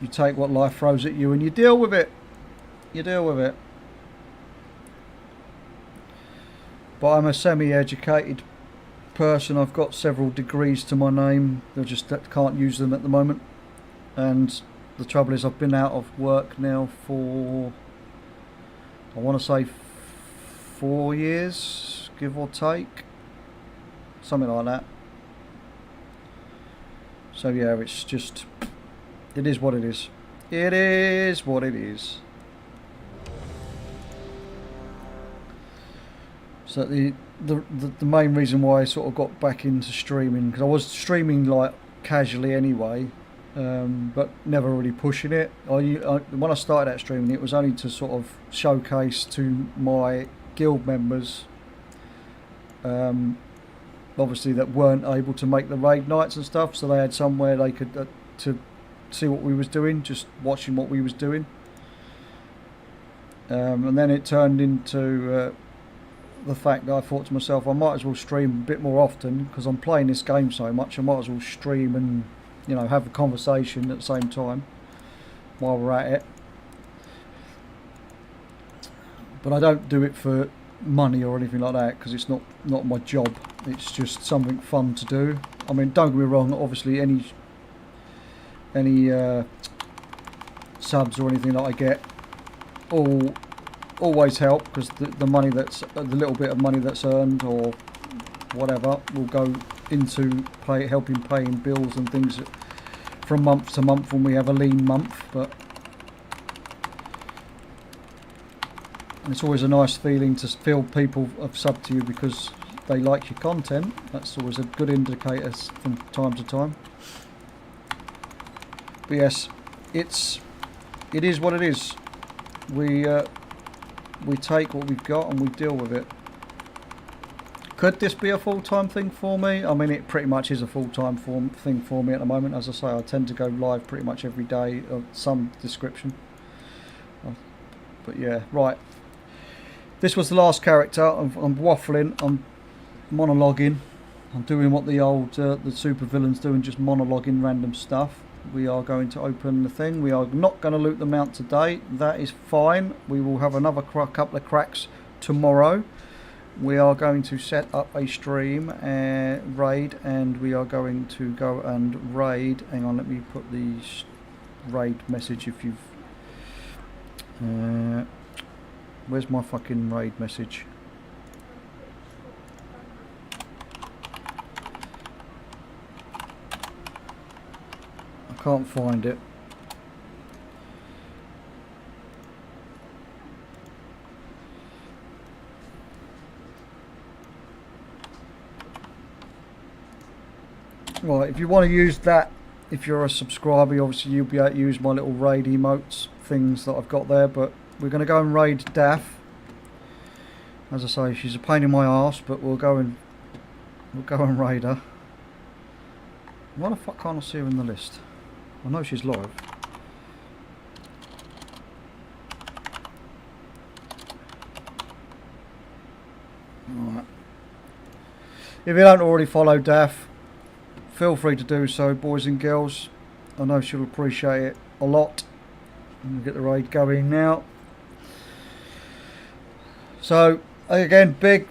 You take what life throws at you and you deal with it. You deal with it. But I'm a semi-educated person. I've got several degrees to my name. I just can't use them at the moment. And the trouble is I've been out of work now for, I want to say 4 years, give or take. Something like that. So yeah, it's just, it is what it is. It is what it is. So the main reason why I sort of got back into streaming, because I was streaming like casually anyway, but never really pushing it. When I started out streaming, it was only to sort of showcase to my guild members, obviously that weren't able to make the raid nights and stuff, so they had somewhere they could to see what we was doing, just watching what we was doing. And then it turned into the fact that I thought to myself, I might as well stream a bit more often, because I'm playing this game so much. I might as well stream and, you know, have a conversation at the same time while we're at it. But I don't do it for money or anything like that, because it's not my job. It's just something fun to do. I mean, don't get me wrong, obviously any subs or anything that I get always help, because the money that's the little bit of money that's earned or whatever will go into helping paying bills and things from month to month when we have a lean month. But it's always a nice feeling to feel people have subbed to you because they like your content. That's always a good indicator from time to time. But yes, it is what it is. We take what we've got and we deal with it. Could this be a full-time thing for me? I mean, it pretty much is a full-time thing for me at the moment. As I say, I tend to go live pretty much every day of some description. But yeah, right. This was the last character. I'm waffling. I'm monologuing. I'm doing what the old the super villains do and just monologuing random stuff. We are going to open the thing. We are not going to loot the mount today. That is fine. We will have another couple of cracks tomorrow. We are going to set up a stream raid, and we are going to go and raid. Hang on, let me put the raid message. If you've where's my fucking raid message? I can't find it. Right, if you want to use that, if you're a subscriber, obviously you'll be able to use my little raid emotes things that I've got there. But we're going to go and raid Daff. As I say, she's a pain in my arse, but we'll go and raid her. Why the fuck can't I see her in the list? I know she's live. Alright. If you don't already follow Daff, feel free to do so, boys and girls. I know she'll appreciate it a lot. I'm going to get the raid going now. So, again, big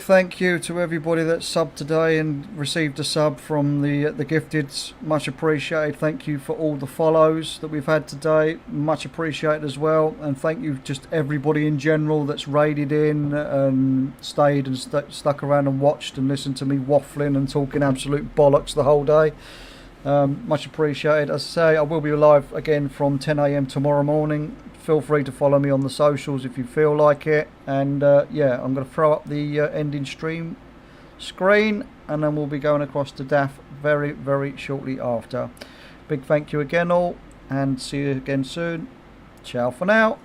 thank you to everybody that subbed today and received a sub from the gifteds. Much appreciated. Thank you for all the follows that we've had today. Much appreciated as well. And thank you just everybody in general that's raided in and stayed and stuck around and watched and listened to me waffling and talking absolute bollocks the whole day. Much appreciated. As I say, I will be live again from 10 AM tomorrow morning. Feel free to follow me on the socials if you feel like it. And yeah, I'm going to throw up the ending stream screen, and then we'll be going across to Daff very shortly after. Big thank you again all, and see you again soon. Ciao for now.